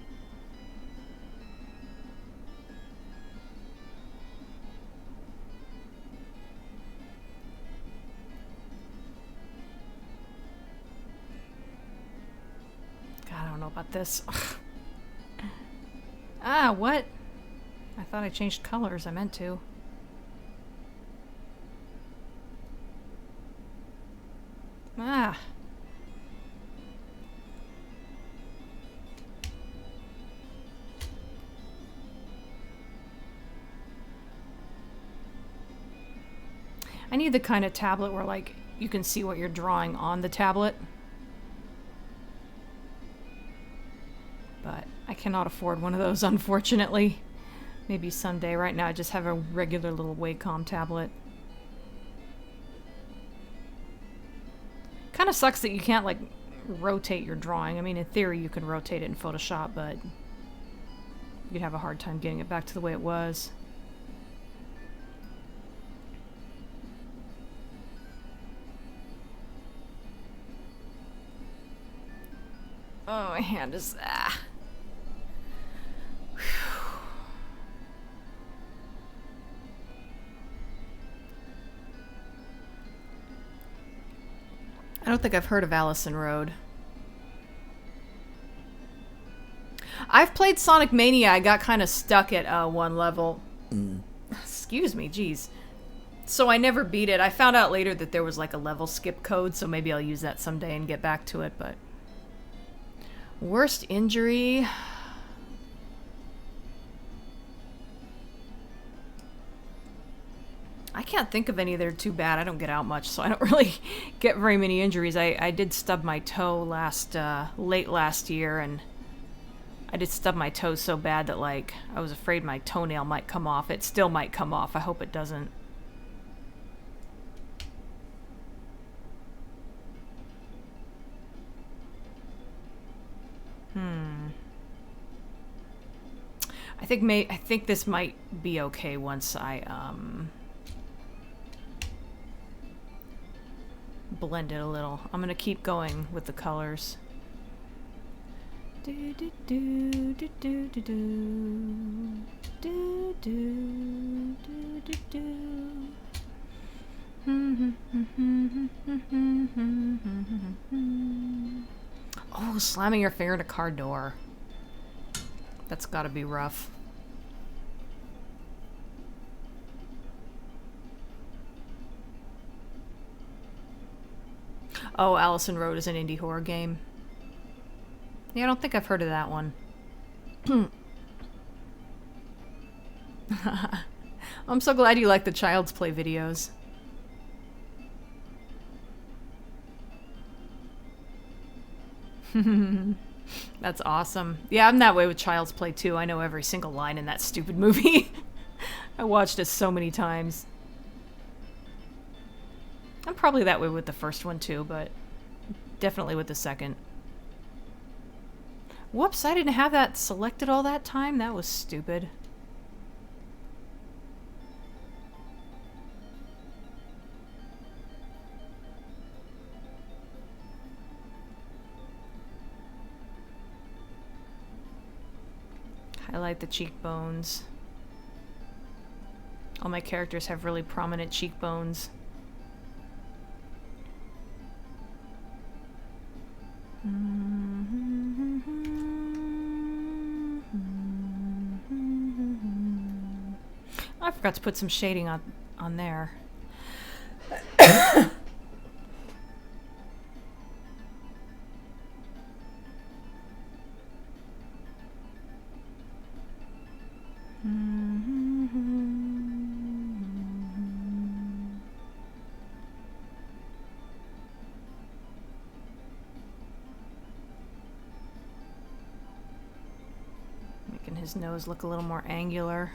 God, I don't know about this. Ah, what? I thought I changed colors. I meant to. Ah. I need the kind of tablet where, like, you can see what you're drawing on the tablet. But I cannot afford one of those, unfortunately. Maybe someday. Right now I just have a regular little Wacom tablet. Kind of sucks that you can't, like, rotate your drawing. I mean, in theory you can rotate it in Photoshop, but you'd have a hard time getting it back to the way it was. Oh, my hand is... Ah. I don't think I've heard of Allison Road. I've played Sonic Mania. I got kind of stuck at one level. Excuse me, jeez. So I never beat it. I found out later that there was like a level skip code, so maybe I'll use that someday and get back to it, but... Worst injury... I can't think of any that are too bad. I don't get out much, so I don't really get very many injuries. I did stub my toe late last year, and I did stub my toe so bad that, like, I was afraid my toenail might come off. It still might come off. I hope it doesn't. I think this might be okay once I blend it a little. I'm gonna keep going with the colors. Do do do do do do do do do do do. Oh, slamming your finger in a car door. That's gotta be rough. Oh, Allison Road is an indie horror game. Yeah, I don't think I've heard of that one. I'm so glad you like the Child's Play videos. That's awesome. Yeah, I'm that way with Child's Play too. I know every single line in that stupid movie. I watched it so many times. I'm probably that way with the first one too, but definitely with the second. Whoops, I didn't have that selected all that time. That was stupid. Highlight the cheekbones. All my characters have really prominent cheekbones. I forgot to put some shading on there. Making his nose look a little more angular.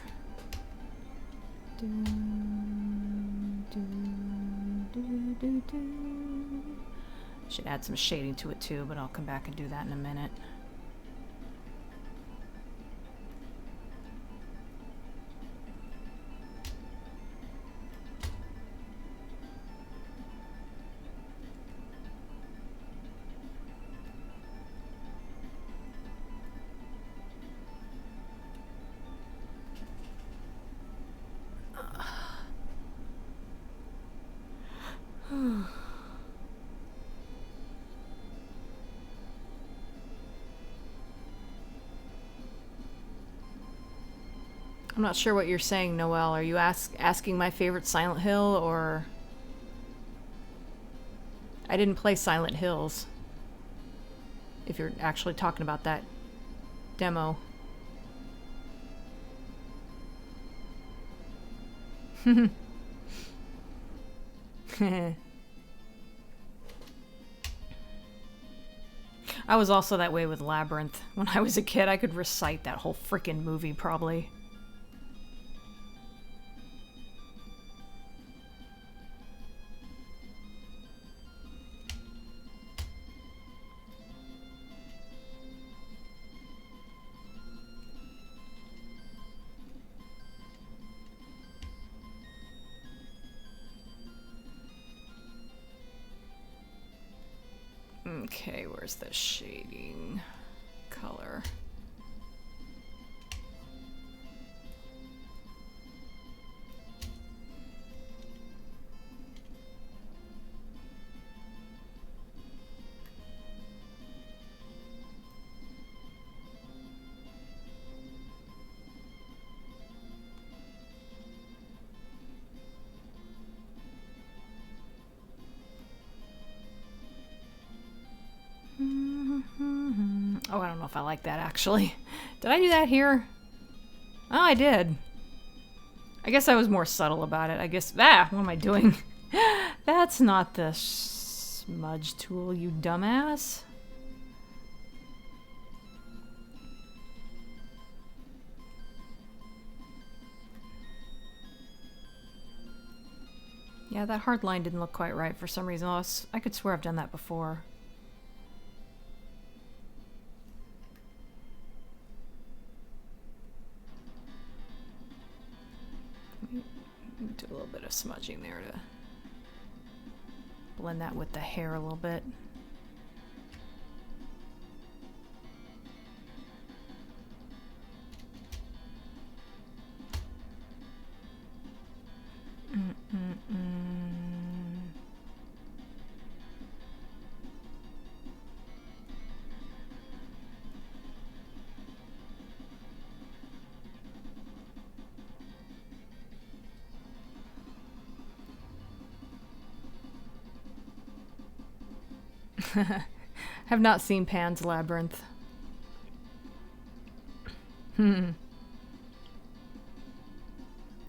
Should add some shading to it too, but I'll come back and do that in a minute. I'm not sure what you're saying, Noelle. Are you asking my favorite Silent Hill, or... I didn't play Silent Hills. If you're actually talking about that demo. I was also that way with Labyrinth. When I was a kid, I could recite that whole freaking movie, probably. Okay, where's the shading color? Oh, I don't know if I like that, actually. Did I do that here? Oh, I did. I guess I was more subtle about it. I guess... Ah! What am I doing? That's not the smudge tool, you dumbass. Yeah, that hard line didn't look quite right for some reason. I could swear I've done that before. Do a little bit of smudging there to Blend that with the hair a little bit. Have not seen Pan's Labyrinth.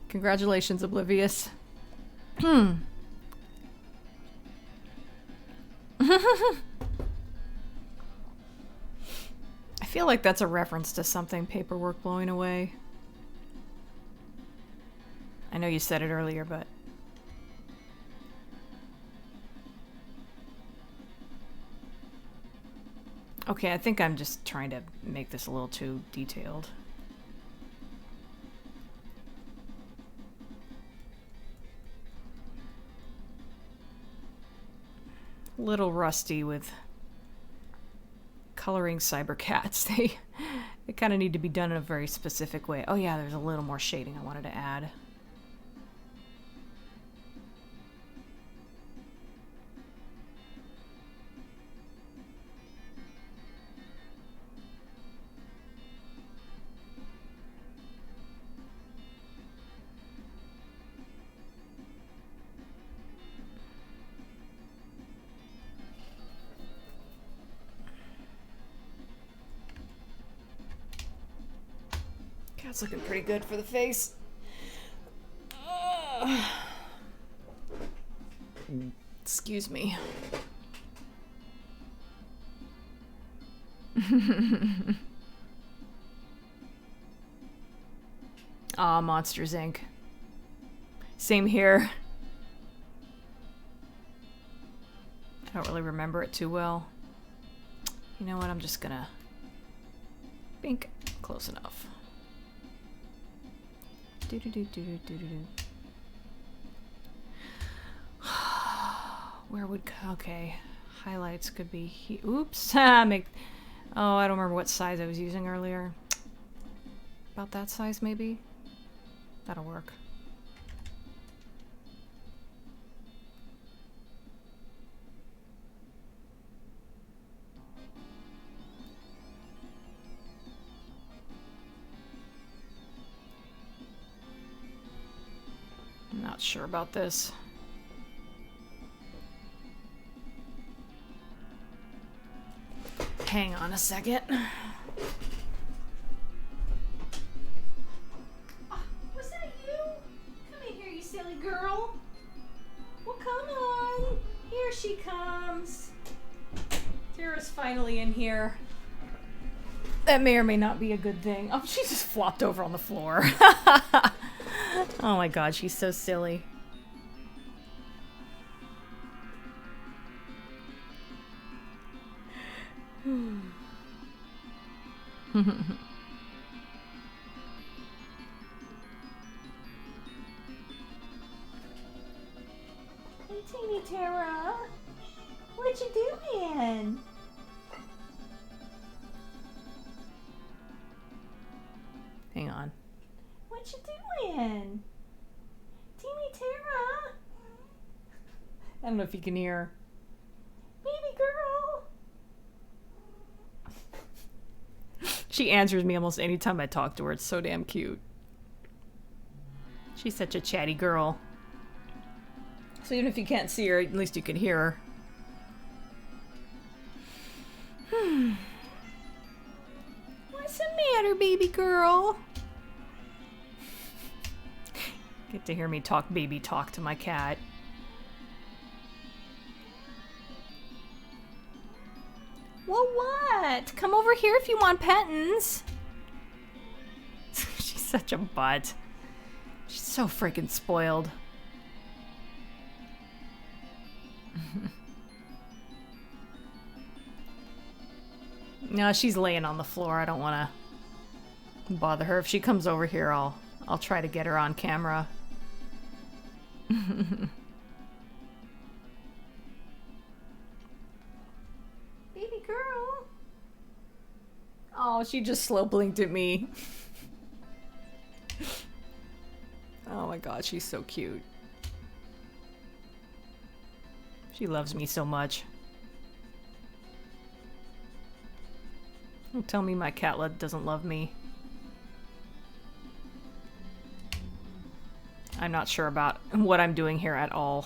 Congratulations, Oblivious. I feel like that's a reference to something, paperwork blowing away. I know you said it earlier, but... Okay, I think I'm just trying to make this a little too detailed. A little rusty with coloring cybercats. They kind of need to be done in a very specific way. Oh yeah, there's a little more shading I wanted to add. That's looking pretty good for the face. Excuse me. Ah, Monsters Inc. Same here. I don't really remember it too well. You know what? I'm just gonna... Bink. Close enough. Where would... Okay. Highlights could be... Oops. Oh, I don't remember what size I was using earlier. About that size, maybe? That'll work. I'm not sure about this. Hang on a second. Was that you? Come in here, you silly girl. Well, come on. Here she comes. Tara's finally in here. That may or may not be a good thing. Oh, she just flopped over on the floor. Oh my god, she's so silly. Hey, teeny Tara. What you doing? Hang on. What you doing? Teeny Tara? I don't know if you can hear. Baby girl. She answers me almost any time I talk to her. It's so damn cute. She's such a chatty girl. So even if you can't see her, at least you can hear her. What's the matter, baby girl? Get to hear me talk baby talk to my cat. Well, what? Come over here if you want pettins. She's such a butt. She's so freaking spoiled. No, she's laying on the floor. I don't want to bother her. If she comes over here, I'll try to get her on camera. Oh, she just slow blinked at me. Oh my god, she's so cute. She loves me so much. Don't tell me my catlet doesn't love me. I'm not sure about what I'm doing here at all.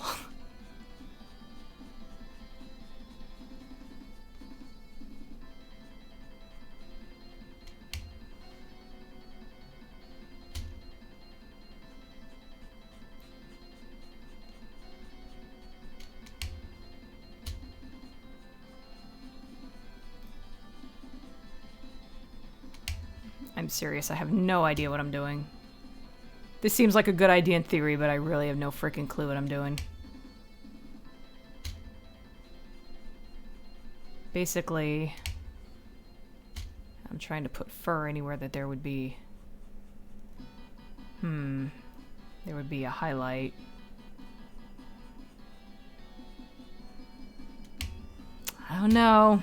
I'm serious, I have no idea what I'm doing. This seems like a good idea in theory, but I really have no freaking clue what I'm doing. Basically, I'm trying to put fur anywhere that there would be... There would be a highlight. I don't know.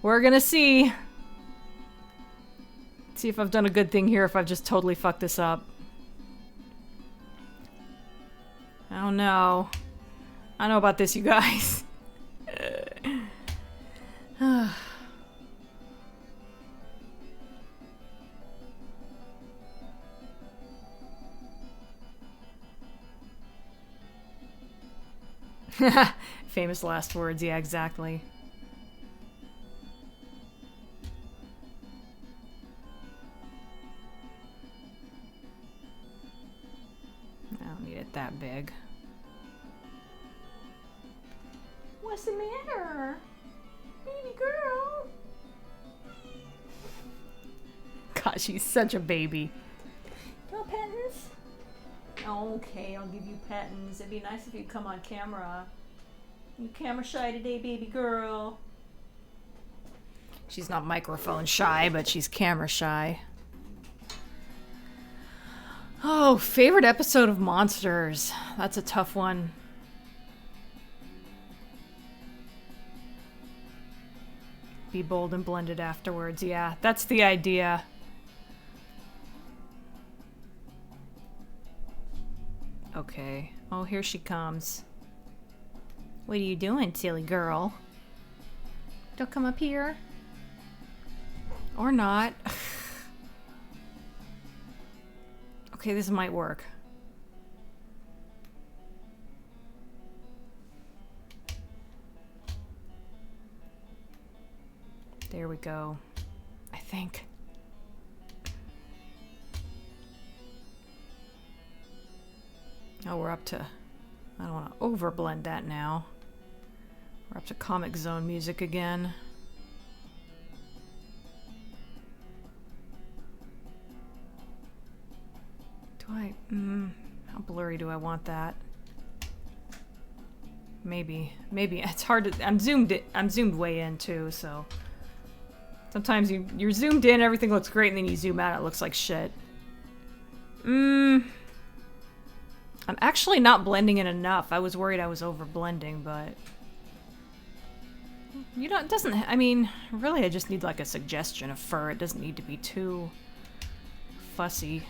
We're gonna see. See if I've done a good thing here, if I've just totally fucked this up. I don't know. I don't know about this, you guys. Famous last words, yeah, exactly. I don't need it that big. What's the matter? Baby girl? God, she's such a baby. No pettins? Okay, I'll give you pettins. It'd be nice if you'd come on camera. You camera shy today, baby girl? She's not microphone shy, but she's camera shy. Oh, favorite episode of Monsters. That's a tough one. Be bold and blended afterwards. Yeah, that's the idea. Okay. Oh, here she comes. What are you doing, silly girl? Don't come up here. Or not. Okay, this might work. There we go. I think. Oh, we're up to... I don't want to overblend that now. We're up to Comic Zone music again. Do I... how blurry do I want that? Maybe. It's hard to... I'm zoomed way in too, so... Sometimes you're zoomed in, everything looks great, and then you zoom out, it looks like shit. I'm actually not blending in enough. I was worried I was over blending, but... You know, it doesn't... I mean, really I just need like a suggestion of fur. It doesn't need to be too fussy.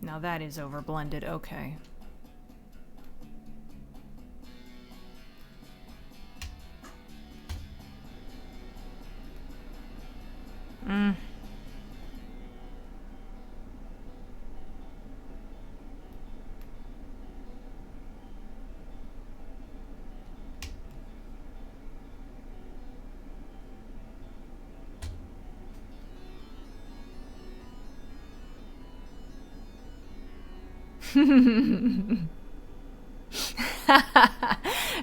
Now that is over blended, okay.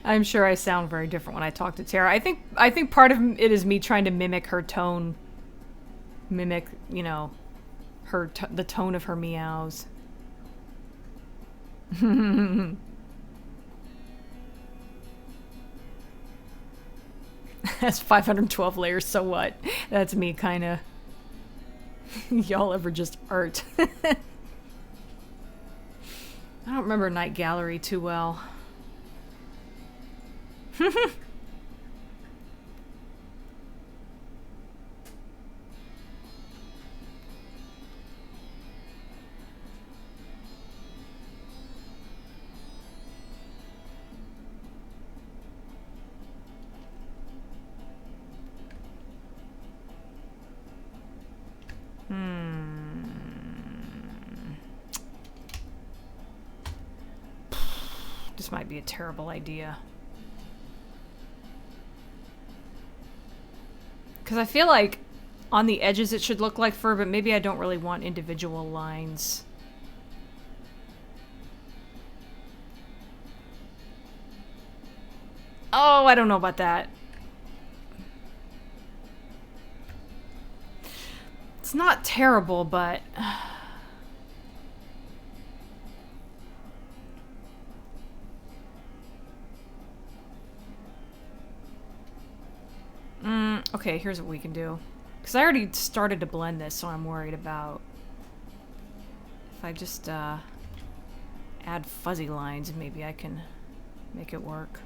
I'm sure I sound very different when I talk to Tara. I think part of it is me trying to mimic her tone. Mimic, you know, the tone of her meows. That's 512 layers, so what? That's me, kinda. Y'all ever just art. I don't remember Night Gallery too well. This might be a terrible idea. Because I feel like on the edges it should look like fur, but maybe I don't really want individual lines. Oh, I don't know about that. It's not terrible, but... Okay, here's what we can do. Because I already started to blend this, so I'm worried about... If I just add fuzzy lines, maybe I can make it work.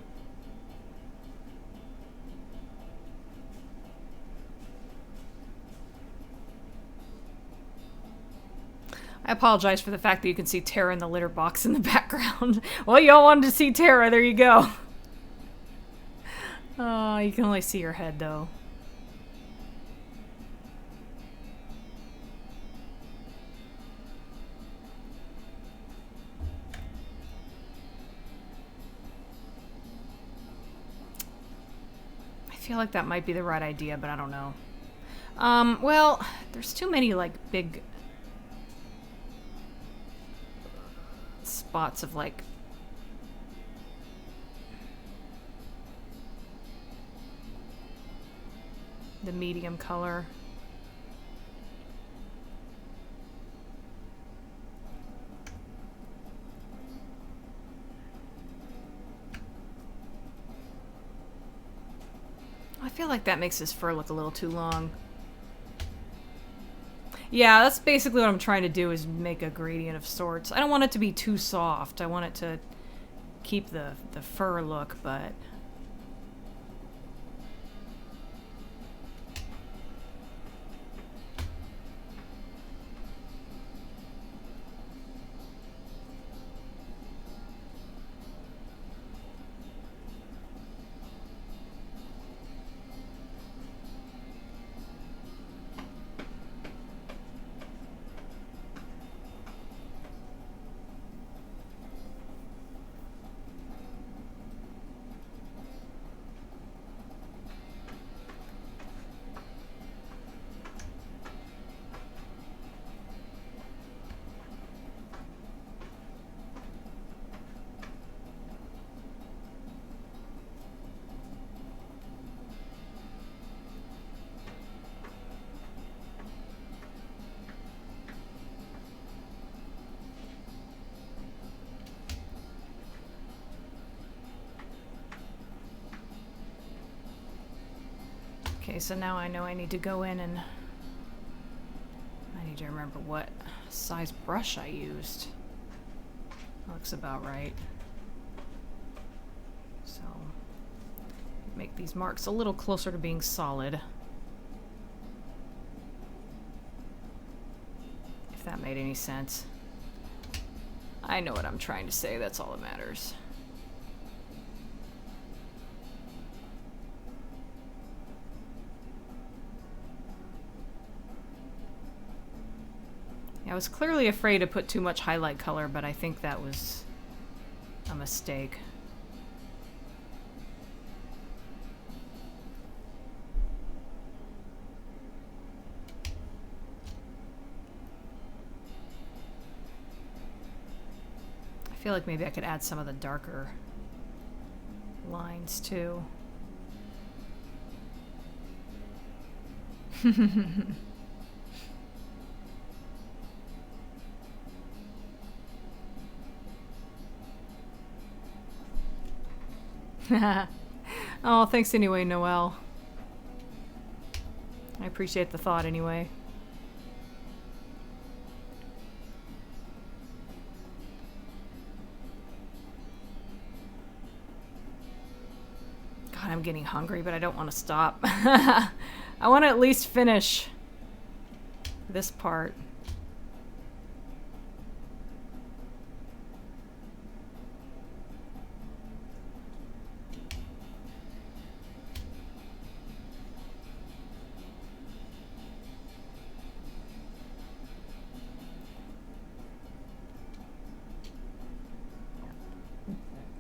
I apologize for the fact that you can see Tara in the litter box in the background. Well, y'all wanted to see Tara, there you go. Oh, you can only see her head, though. I feel like that might be the right idea, but I don't know. Well, there's too many, like, big spots of, like, the medium color. I feel like that makes his fur look a little too long. Yeah, that's basically what I'm trying to do, is make a gradient of sorts. I don't want it to be too soft. I want it to keep the fur look, but... Okay, so now I know I need to go in and I need to remember what size brush I used. Looks about right. So, make these marks a little closer to being solid. If that made any sense. I know what I'm trying to say, that's all that matters. I was clearly afraid to put too much highlight color, but I think that was a mistake. I feel like maybe I could add some of the darker lines too. Oh, thanks anyway, Noelle. I appreciate the thought anyway. I'm getting hungry, but I don't want to stop. I want to at least finish this part.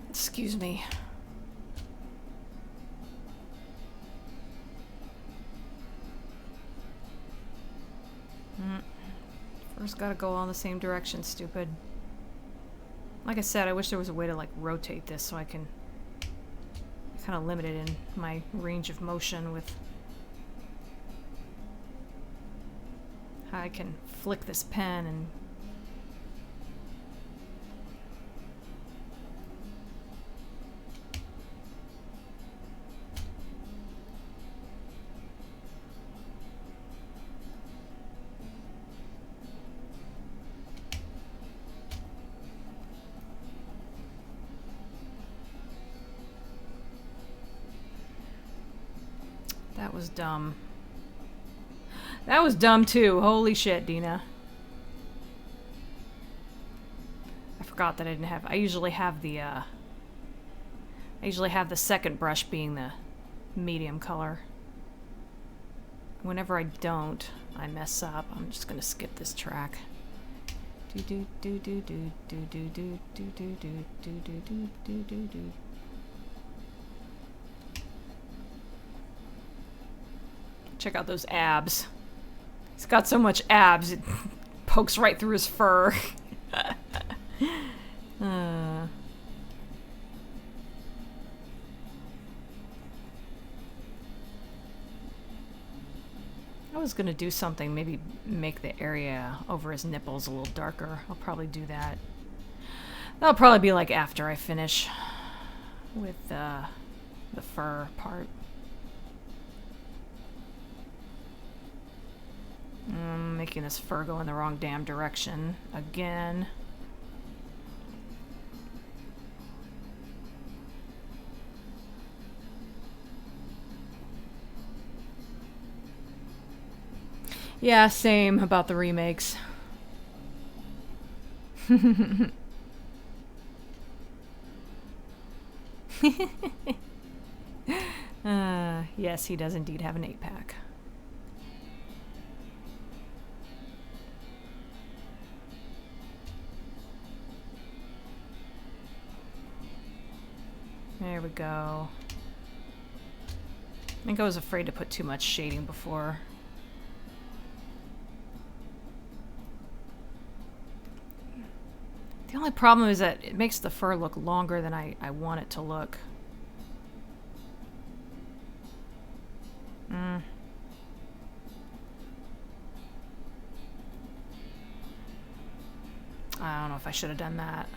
Excuse me. First gotta go all in the same direction, stupid. Like I said, I wish there was a way to like rotate this so I can kind of limit it in my range of motion with how I can flick this pen and that was dumb. That was dumb too. Holy shit, Dina. I forgot that I didn't have. I usually have the second brush being the medium color. Whenever I don't, I mess up. I'm just gonna skip this track. Do do do do do do do do do do do do do do do do. Check out those abs. He's got so much abs, it pokes right through his fur. I was gonna do something, maybe make the area over his nipples a little darker. I'll probably do that. That'll probably be like after I finish with the fur part. I'm making this fur go in the wrong damn direction again. Yeah, same about the remakes. Yes, he does indeed have an 8-pack. There we go. I think I was afraid to put too much shading before. The only problem is that it makes the fur look longer than I want it to look. I don't know if I should have done that.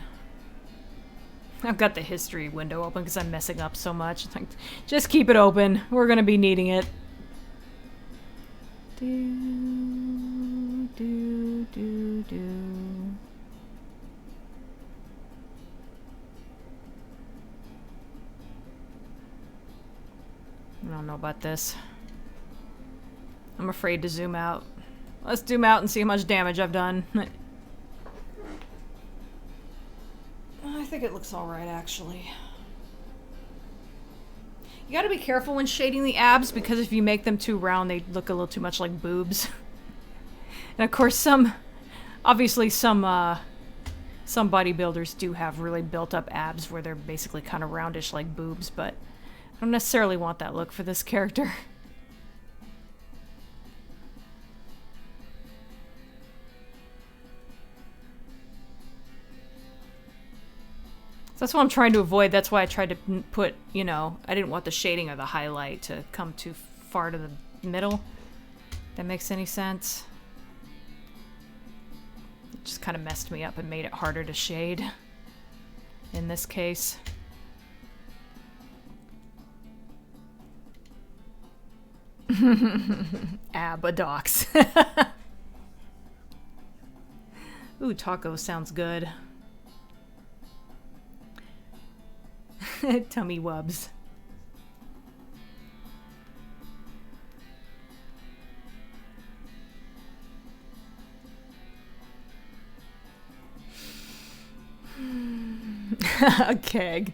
I've got the history window open because I'm messing up so much. It's like, just keep it open. We're gonna be needing it. Do, do, do, do. I don't know about this. I'm afraid to zoom out. Let's zoom out and see how much damage I've done. I think it looks alright, actually. You gotta be careful when shading the abs, because if you make them too round, they look a little too much like boobs. And of course, obviously some bodybuilders do have really built-up abs where they're basically kind of roundish like boobs, but I don't necessarily want that look for this character. That's what I'm trying to avoid. That's why I tried to put, you know, I didn't want the shading or the highlight to come too far to the middle. That makes any sense? It just kind of messed me up and made it harder to shade in this case. Abadox. Ooh, taco sounds good. Tummy wubs. A keg.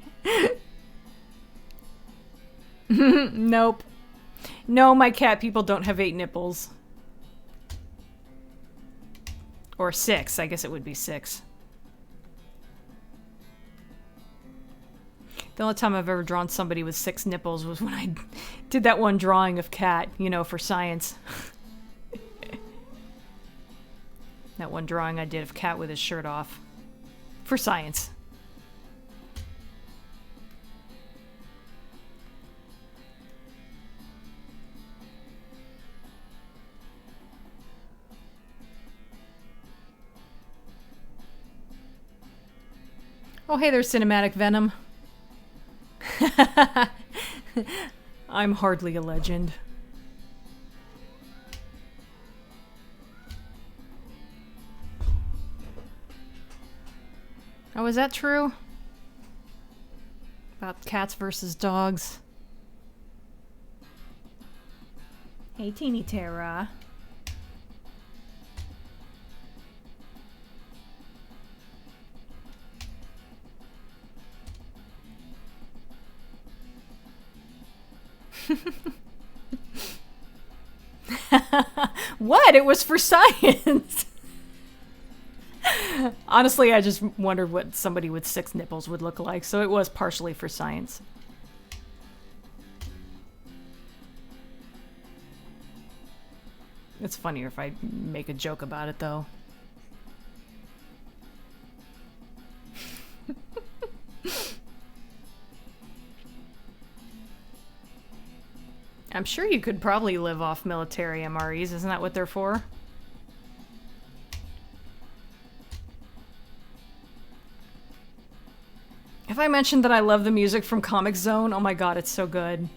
Nope. No, my cat people don't have 8 nipples. Or 6. I guess it would be 6. The only time I've ever drawn somebody with 6 nipples was when I did that one drawing of cat, you know, for science. That one drawing I did of cat with his shirt off. For science. Oh, hey, there's cinematic Venom. I'm hardly a legend. Oh, is that true? About cats versus dogs. Hey, Teeny Tara. What? It was for science. Honestly, I just wondered what somebody with 6 nipples would look like, so it was partially for science. It's funnier if I make a joke about it, though. I'm sure you could probably live off military MREs. Isn't that what they're for? Have I mentioned that I love the music from Comic Zone? Oh my god, it's so good.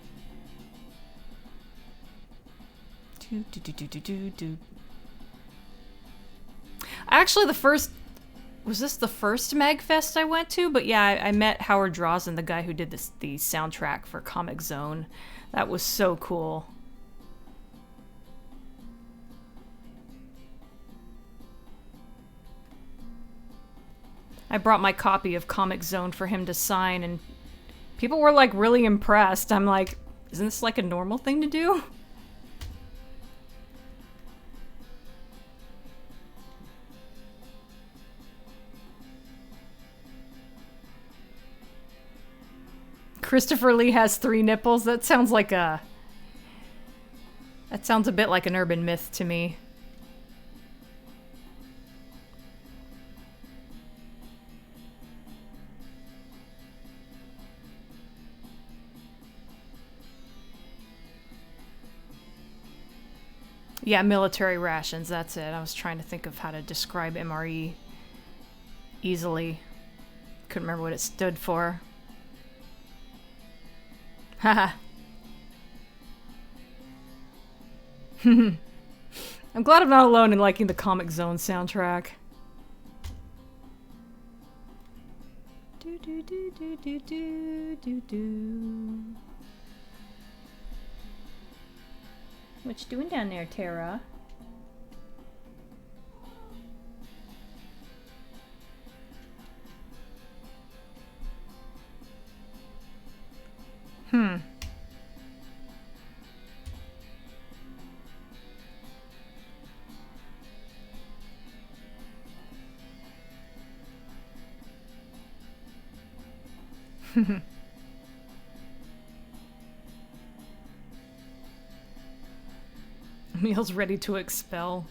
Actually, was this the first MagFest I went to? But yeah, I met Howard Drazen, the guy who did the soundtrack for Comic Zone. That was so cool. I brought my copy of Comic Zone for him to sign, and people were like really impressed. I'm like, isn't this like a normal thing to do? Christopher Lee has 3 nipples. That sounds like a... That sounds a bit like an urban myth to me. Yeah, military rations, that's it. I was trying to think of how to describe MRE easily. Couldn't remember what it stood for. Haha. I'm glad I'm not alone in liking the Comic Zone soundtrack. Do do do do do do do do. What you doing down there, Tara? Meal's ready to expel.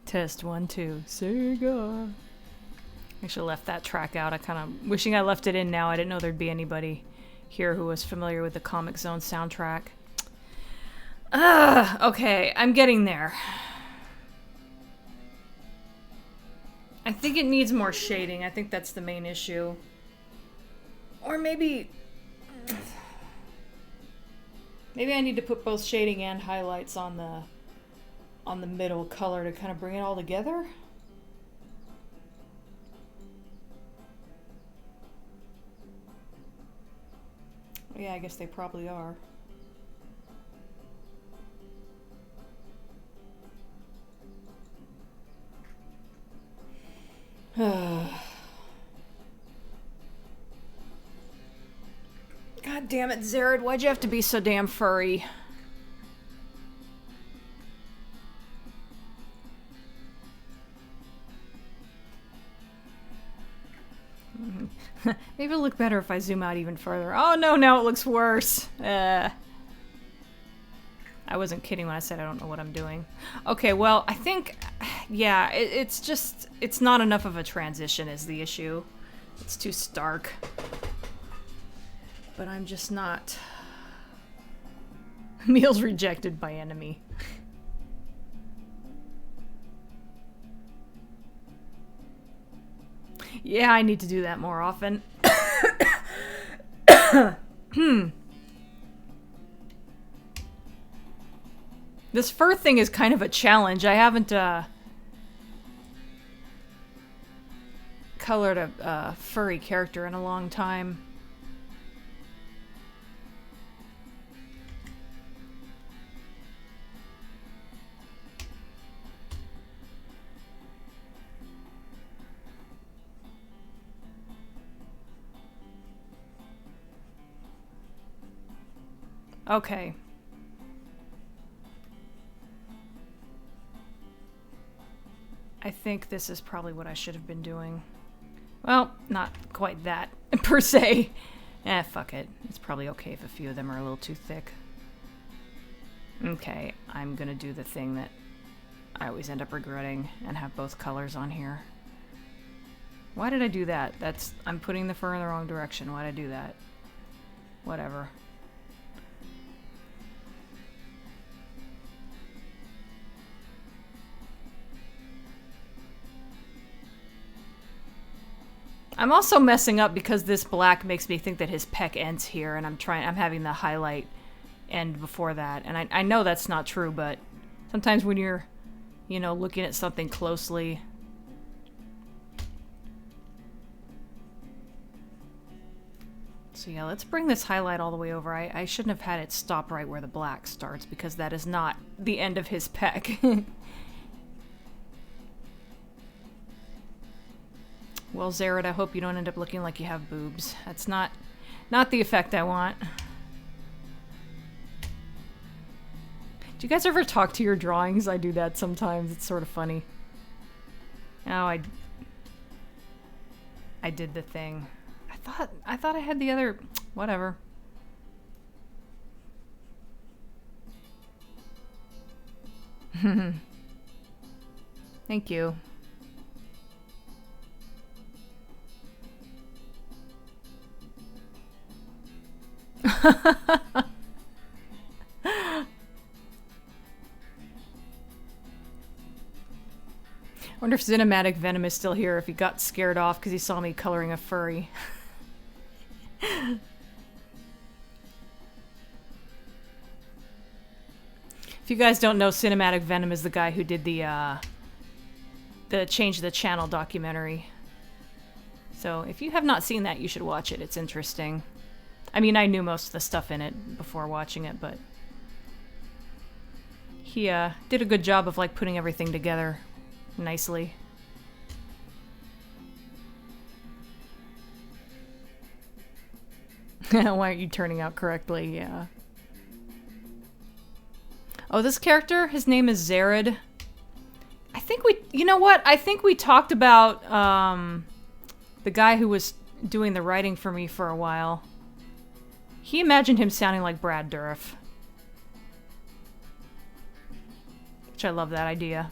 Test 1, 2. Sega. I should have left that track out. I kind of wishing I left it in now. I didn't know there'd be anybody here who was familiar with the Comic Zone soundtrack. Okay, I'm getting there. I think it needs more shading. I think that's the main issue. Or maybe Maybe I need to put both shading and highlights on the middle color to kind of bring it all together. Yeah, I guess they probably are. God damn it, Zared, why'd you have to be so damn furry? Maybe it'll look better if I zoom out even further. Oh no, now it looks worse. I wasn't kidding when I said I don't know what I'm doing. Okay, well, I think, yeah, it's not enough of a transition is the issue. It's too stark. But I'm just not... Meals rejected by enemy. Yeah, I need to do that more often. This fur thing is kind of a challenge. I haven't colored a furry character in a long time. Okay. I think this is probably what I should have been doing. Well, not quite that, per se. Fuck it. It's probably okay if a few of them are a little too thick. Okay, I'm gonna do the thing that I always end up regretting and have both colors on here. Why did I do that? I'm putting the fur in the wrong direction. Why did I do that? Whatever. I'm also messing up because this black makes me think that his peck ends here, and I'm having the highlight end before that. And I know that's not true, but sometimes when you're, you know, looking at something closely. So yeah, let's bring this highlight all the way over. I shouldn't have had it stop right where the black starts, because that is not the end of his peck. Well, Zared, I hope you don't end up looking like you have boobs. That's not the effect I want. Do you guys ever talk to your drawings? I do that sometimes. It's sort of funny. Oh, I did the thing. I thought I had the other... Whatever. Thank you. I wonder if Cinematic Venom is still here, if he got scared off because he saw me coloring a furry. If you guys don't know, Cinematic Venom is the guy who did the Change the Channel documentary. So if you have not seen that, you should watch it. It's interesting. I mean, I knew most of the stuff in it before watching it, but he did a good job of like putting everything together nicely. Why aren't you turning out correctly? Yeah. Oh, this character, his name is Zared. I think you know what? I think we talked about the guy who was doing the writing for me for a while. He imagined him sounding like Brad Dourif. Which I love that idea.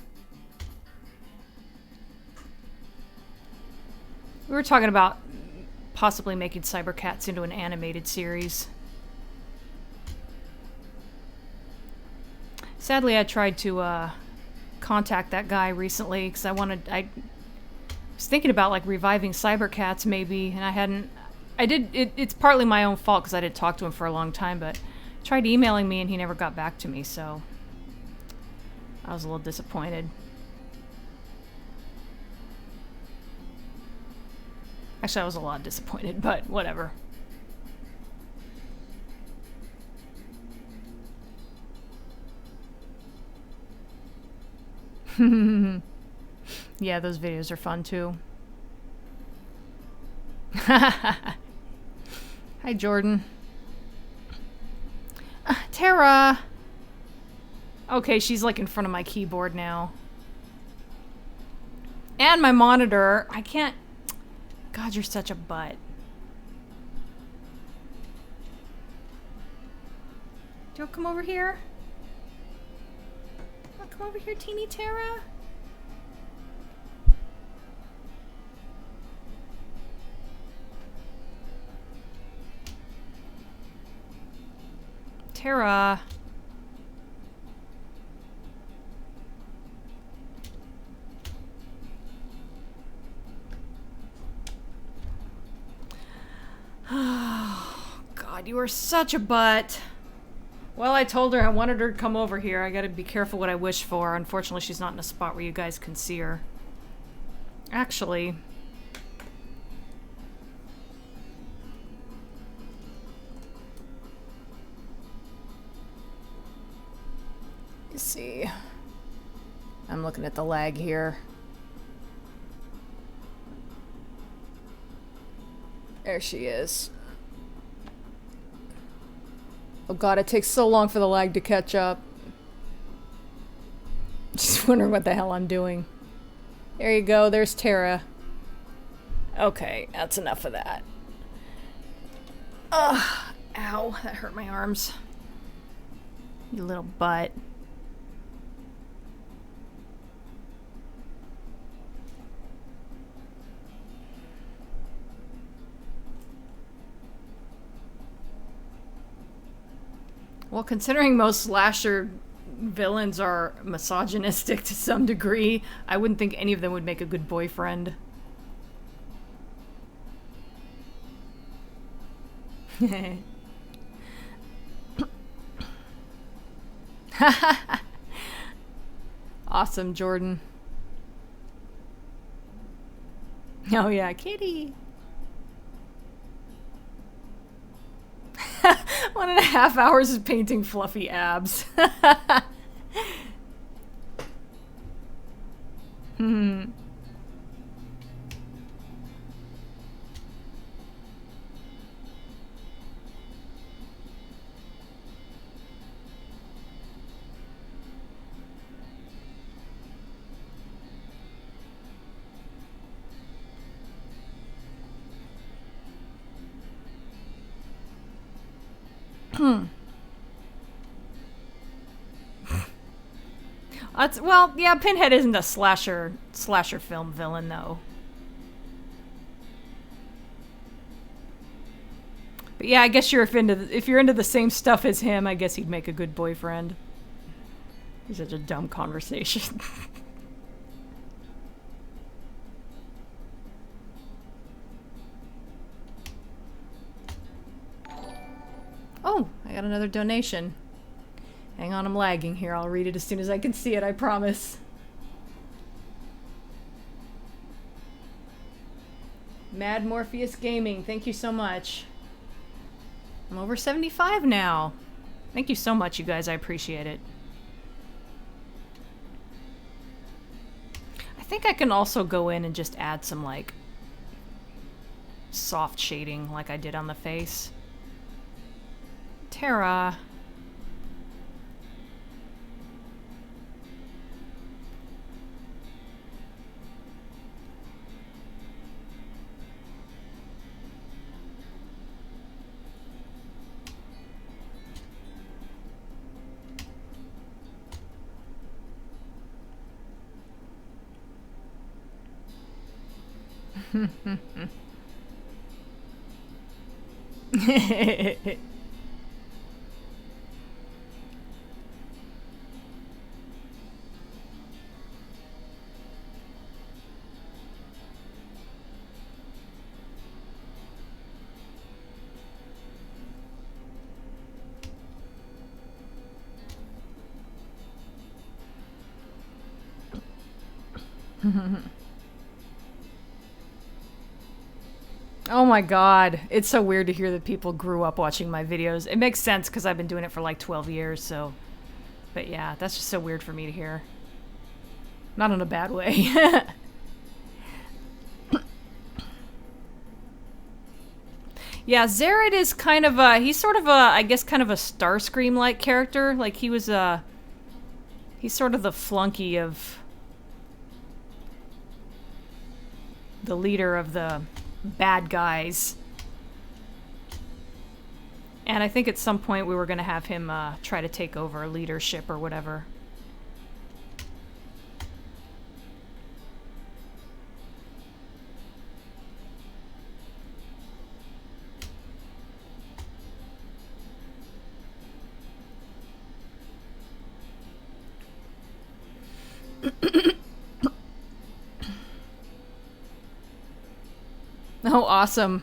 We were talking about possibly making Cybercats into an animated series. Sadly, I tried to contact that guy recently because I was thinking about like reviving Cybercats maybe, and I hadn't. It's partly my own fault because I didn't talk to him for a long time, but Tried emailing me and he never got back to me, so I was a little disappointed. Actually, I was a lot disappointed, but whatever. Yeah, those videos are fun too. Hi, Jordan. Tara! Okay, she's like in front of my keyboard now. And my monitor. I can't... God, you're such a butt. Do you come over here? Oh, come over here, teeny Tara. Tara. Oh, God, you are such a butt. Well, I told her I wanted her to come over here. I gotta be careful what I wish for. Unfortunately, she's not in a spot where you guys can see her. Actually... You see... I'm looking at the lag here. There she is. Oh god, it takes so long for the lag to catch up. Just wondering what the hell I'm doing. There you go, there's Tara. Okay, that's enough of that. Ugh, ow, that hurt my arms. You little butt. Well, considering most slasher villains are misogynistic to some degree, I wouldn't think any of them would make a good boyfriend. Awesome, Jordan. Oh yeah, kitty. 1.5 hours of painting fluffy abs. Hmm. Well, yeah, Pinhead isn't a slasher film villain, though. But yeah, I guess if you're into the same stuff as him, I guess he'd make a good boyfriend. It's such a dumb conversation. Oh, I got another donation. Hang on, I'm lagging here. I'll read it as soon as I can see it, I promise. Mad Morpheus Gaming, thank you so much. I'm over 75 now. Thank you so much, you guys. I appreciate it. I think I can also go in and just add some, like, soft shading like I did on the face. Tara. Oh my god. It's so weird to hear that people grew up watching my videos. It makes sense because I've been doing it for like 12 years, so... But yeah, that's just so weird for me to hear. Not in a bad way. Yeah, Zared is kind of a... He's sort of a, I guess, kind of a Starscream-like character. Like, he was a... He's sort of the flunky of... the leader of the bad guys. And I think at some point we were going to have him try to take over leadership or whatever. Oh, awesome.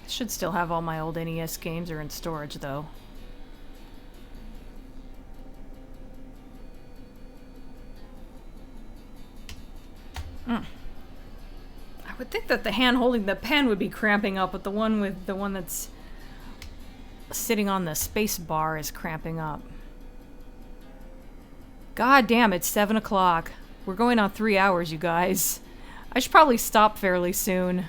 Should still have all my old NES games are in storage, though. I would think that the hand holding the pen would be cramping up, but the one that's sitting on the space bar is cramping up. God damn, it's 7 o'clock. We're going on 3 hours, you guys. I should probably stop fairly soon.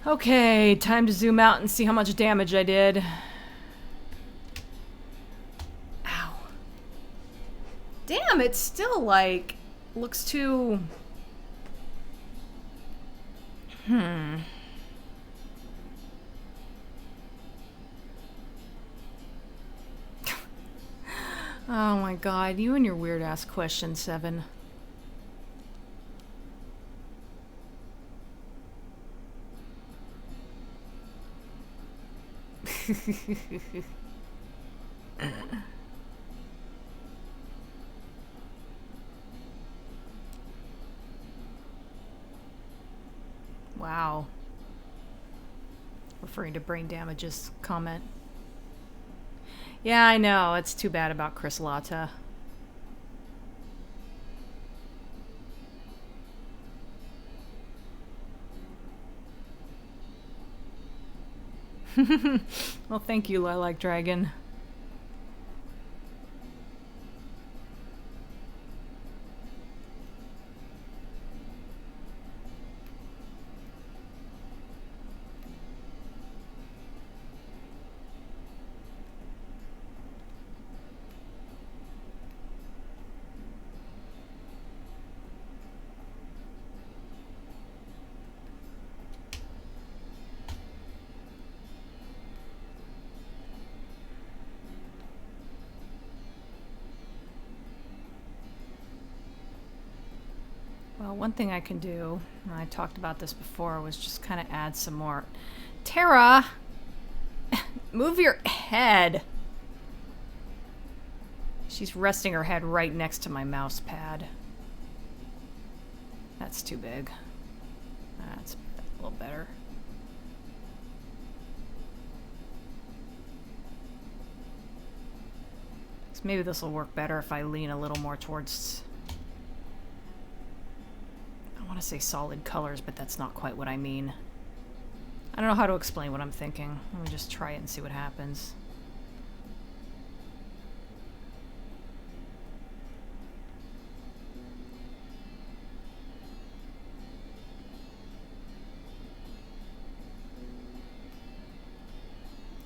Okay, time to zoom out and see how much damage I did. Ow. Damn, it's still like... looks too... Oh my god, you and your weird ass question, Seven. Wow. Referring to brain damages comment. Yeah, I know. It's too bad about Chris Latta. Well, thank you, Lilac Dragon. Well, one thing I can do, and I talked about this before, was just kind of add some more. Tara! Move your head! She's resting her head right next to my mouse pad. That's too big. That's a little better. So maybe this will work better if I lean a little more towards... I want to say solid colors, but that's not quite what I mean. I don't know how to explain what I'm thinking. Let me just try it and see what happens.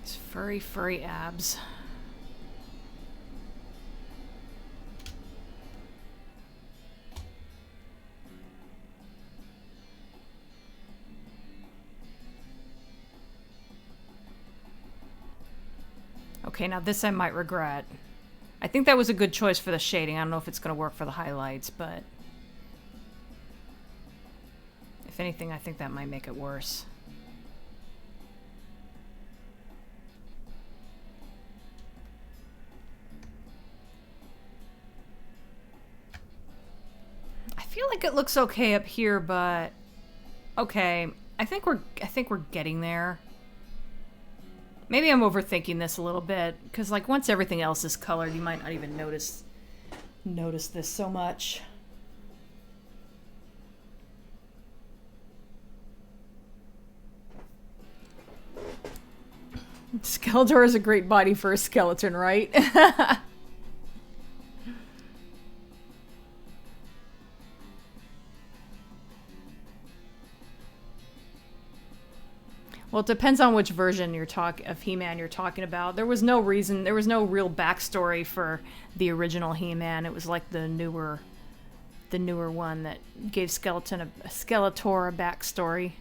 These furry abs. Okay, now this I might regret. I think that was a good choice for the shading. I don't know if it's going to work for the highlights, but if anything, I think that might make it worse. I feel like it looks okay up here, but okay. I think we're getting there. Maybe I'm overthinking this a little bit, because like once everything else is colored, you might not even notice this so much. Skeletor is a great body for a skeleton, right? Well, it depends on which version of He-Man you're talking about. There was no real backstory for the original He-Man. It was like the newer one that gave Skeletor a backstory.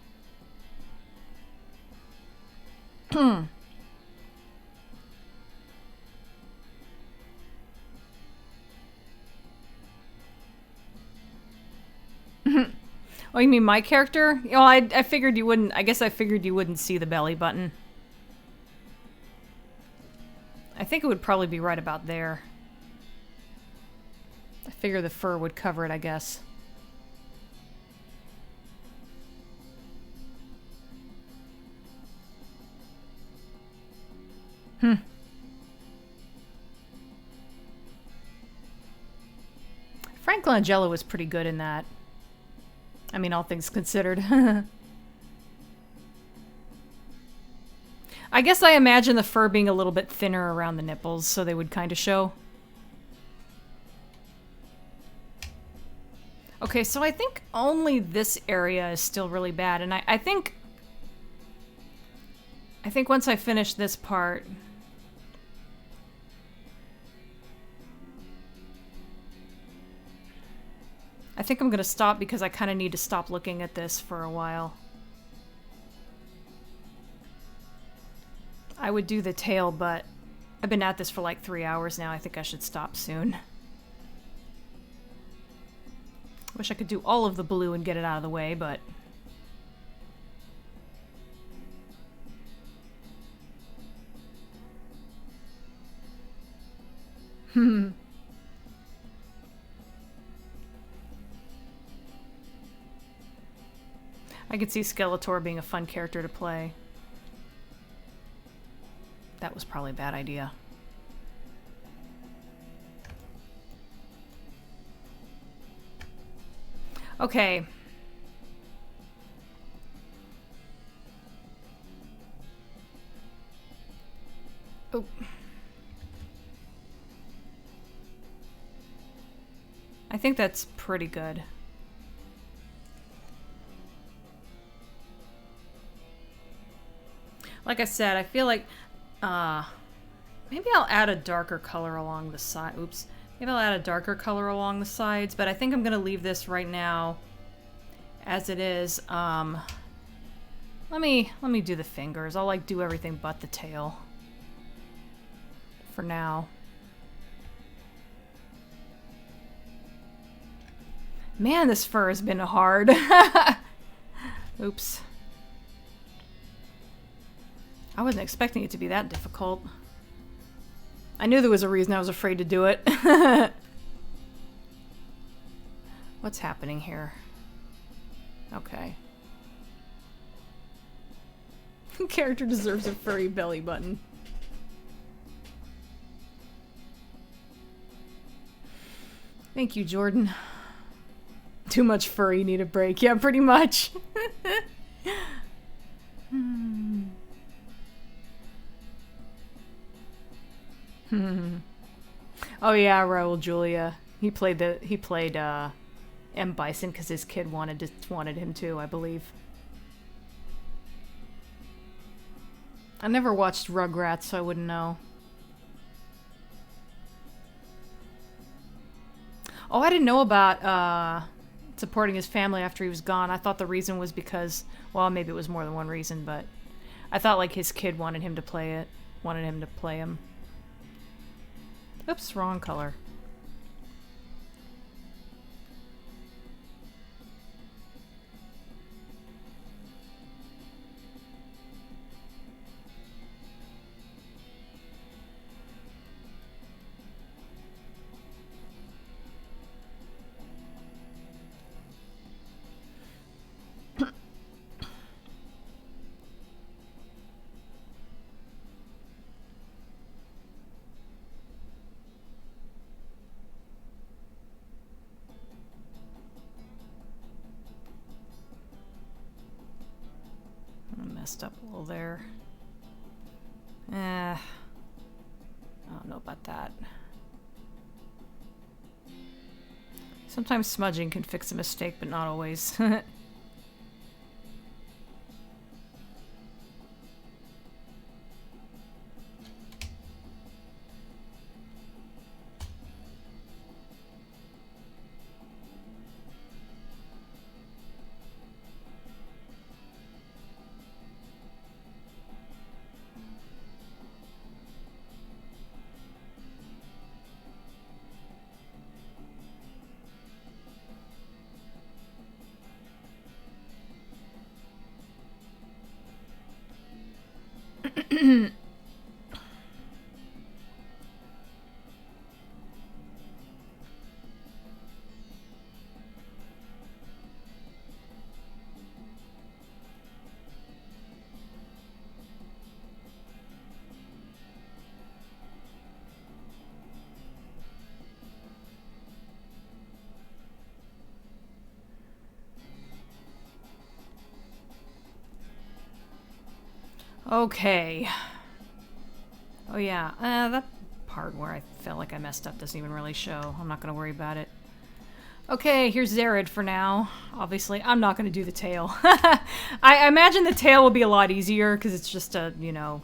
Oh, you mean my character? Oh, I figured you wouldn't. I guess I figured you wouldn't see the belly button. I think it would probably be right about there. I figure the fur would cover it, I guess. Frank Langella was pretty good in that. I mean, all things considered. I guess I imagine the fur being a little bit thinner around the nipples, so they would kind of show. Okay, so I think only this area is still really bad, and I think once I finish this part, I think I'm gonna stop because I kind of need to stop looking at this for a while. I would do the tail, but I've been at this for like 3 hours now. I think I should stop soon. Wish I could do all of the blue and get it out of the way, but... I could see Skeletor being a fun character to play. That was probably a bad idea. Okay. Oh. I think that's pretty good. Like I said, I feel like maybe I'll add a darker color along the side. Oops. Maybe I'll add a darker color along the sides, but I think I'm gonna leave this right now as it is. Let me do the fingers. I'll like do everything but the tail for now. Man, this fur has been hard. Oops. I wasn't expecting it to be that difficult. I knew there was a reason I was afraid to do it. What's happening here? Okay. Character deserves a furry belly button. Thank you, Jordan. Too much fur, you need a break. Yeah, pretty much. Oh yeah, Raul Julia. He played M. Bison because his kid wanted him to, I believe. I never watched Rugrats, so I wouldn't know. Oh, I didn't know about supporting his family after he was gone. I thought the reason was because, well, maybe it was more than one reason, but I thought like his kid wanted him to play him. Oops, wrong color. Messed up a little there. I don't know about that. Sometimes smudging can fix a mistake, but not always. Okay. Oh yeah, that part where I felt like I messed up doesn't even really show. I'm not gonna worry about it. Okay, here's Zared for now. Obviously, I'm not gonna do the tail. I imagine the tail will be a lot easier, because it's just a, you know...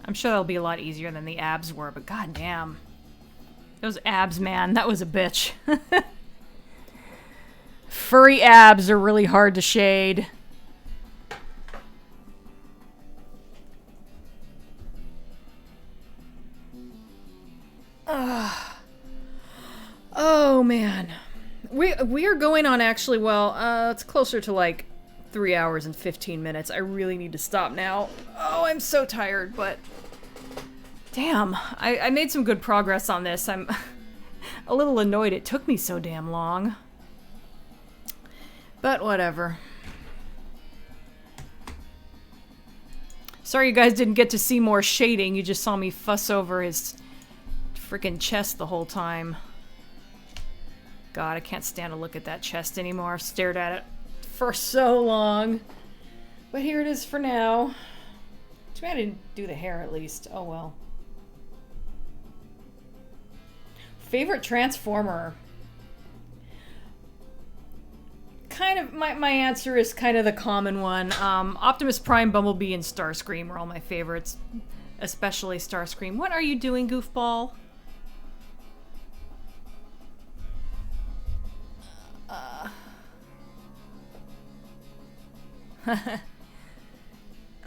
I'm sure that'll be a lot easier than the abs were, but goddamn. Those abs, man, that was a bitch. Furry abs are really hard to shade. Oh man, we are going on actually. Well, it's closer to like 3 hours and 15 minutes. I really need to stop now. Oh, I'm so tired, but damn, I made some good progress on this. I'm a little annoyed it took me so damn long, but whatever. Sorry you guys didn't get to see more shading. You just saw me fuss over his freaking chest the whole time. God, I can't stand to look at that chest anymore. I've stared at it for so long. But here it is for now. Too bad I didn't do the hair at least. Oh well. Favorite Transformer? Kind of, my answer is kind of the common one. Optimus Prime, Bumblebee, and Starscream are all my favorites. Especially Starscream. What are you doing, goofball?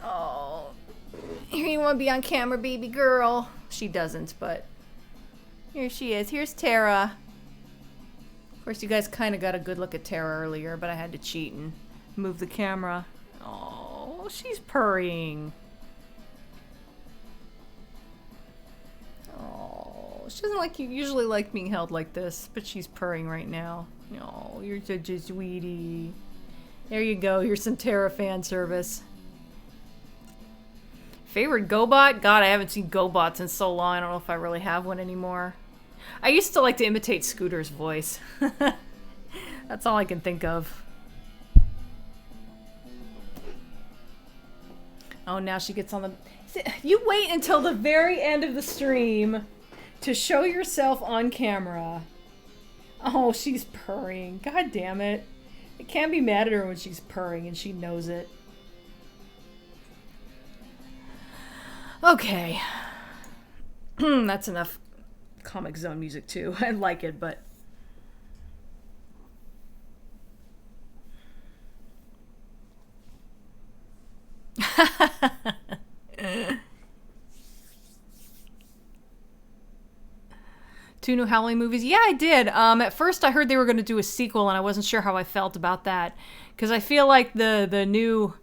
Oh, here you want to be on camera, baby girl. She doesn't, but here she is. Here's Tara. Of course, you guys kind of got a good look at Tara earlier, but I had to cheat and move the camera. Oh, she's purring. Oh, she doesn't like you. Usually like being held like this, but she's purring right now. Oh, you're such a sweetie. There you go. Here's some Terra fan service. Favorite GoBot? God, I haven't seen GoBots in so long. I don't know if I really have one anymore. I used to like to imitate Scooter's voice. That's all I can think of. Oh, now she gets on the... You wait until the very end of the stream to show yourself on camera. Oh, she's purring. God damn it. I can't be mad at her when she's purring and she knows it. Okay. That's enough Comic Zone music too. I like it, but... 2 new Halloween movies. Yeah, I did. At first I heard they were going to do a sequel, and I wasn't sure how I felt about that. Because I feel like the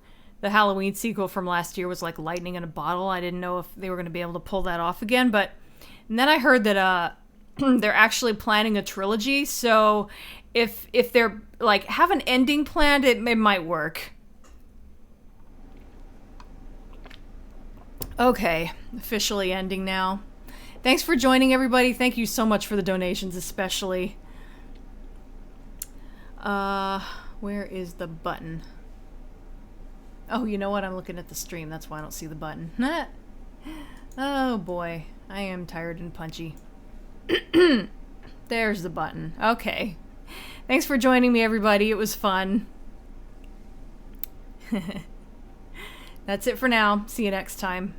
Halloween sequel from last year was like lightning in a bottle. I didn't know if they were going to be able to pull that off again. And then I heard that they're actually planning a trilogy. So if they're like have an ending planned, it might work. Okay, officially ending now. Thanks for joining, everybody. Thank you so much for the donations, especially. Where is the button? Oh, you know what? I'm looking at the stream. That's why I don't see the button. Oh, boy. I am tired and punchy. There's the button. Okay. Thanks for joining me, everybody. It was fun. That's it for now. See you next time.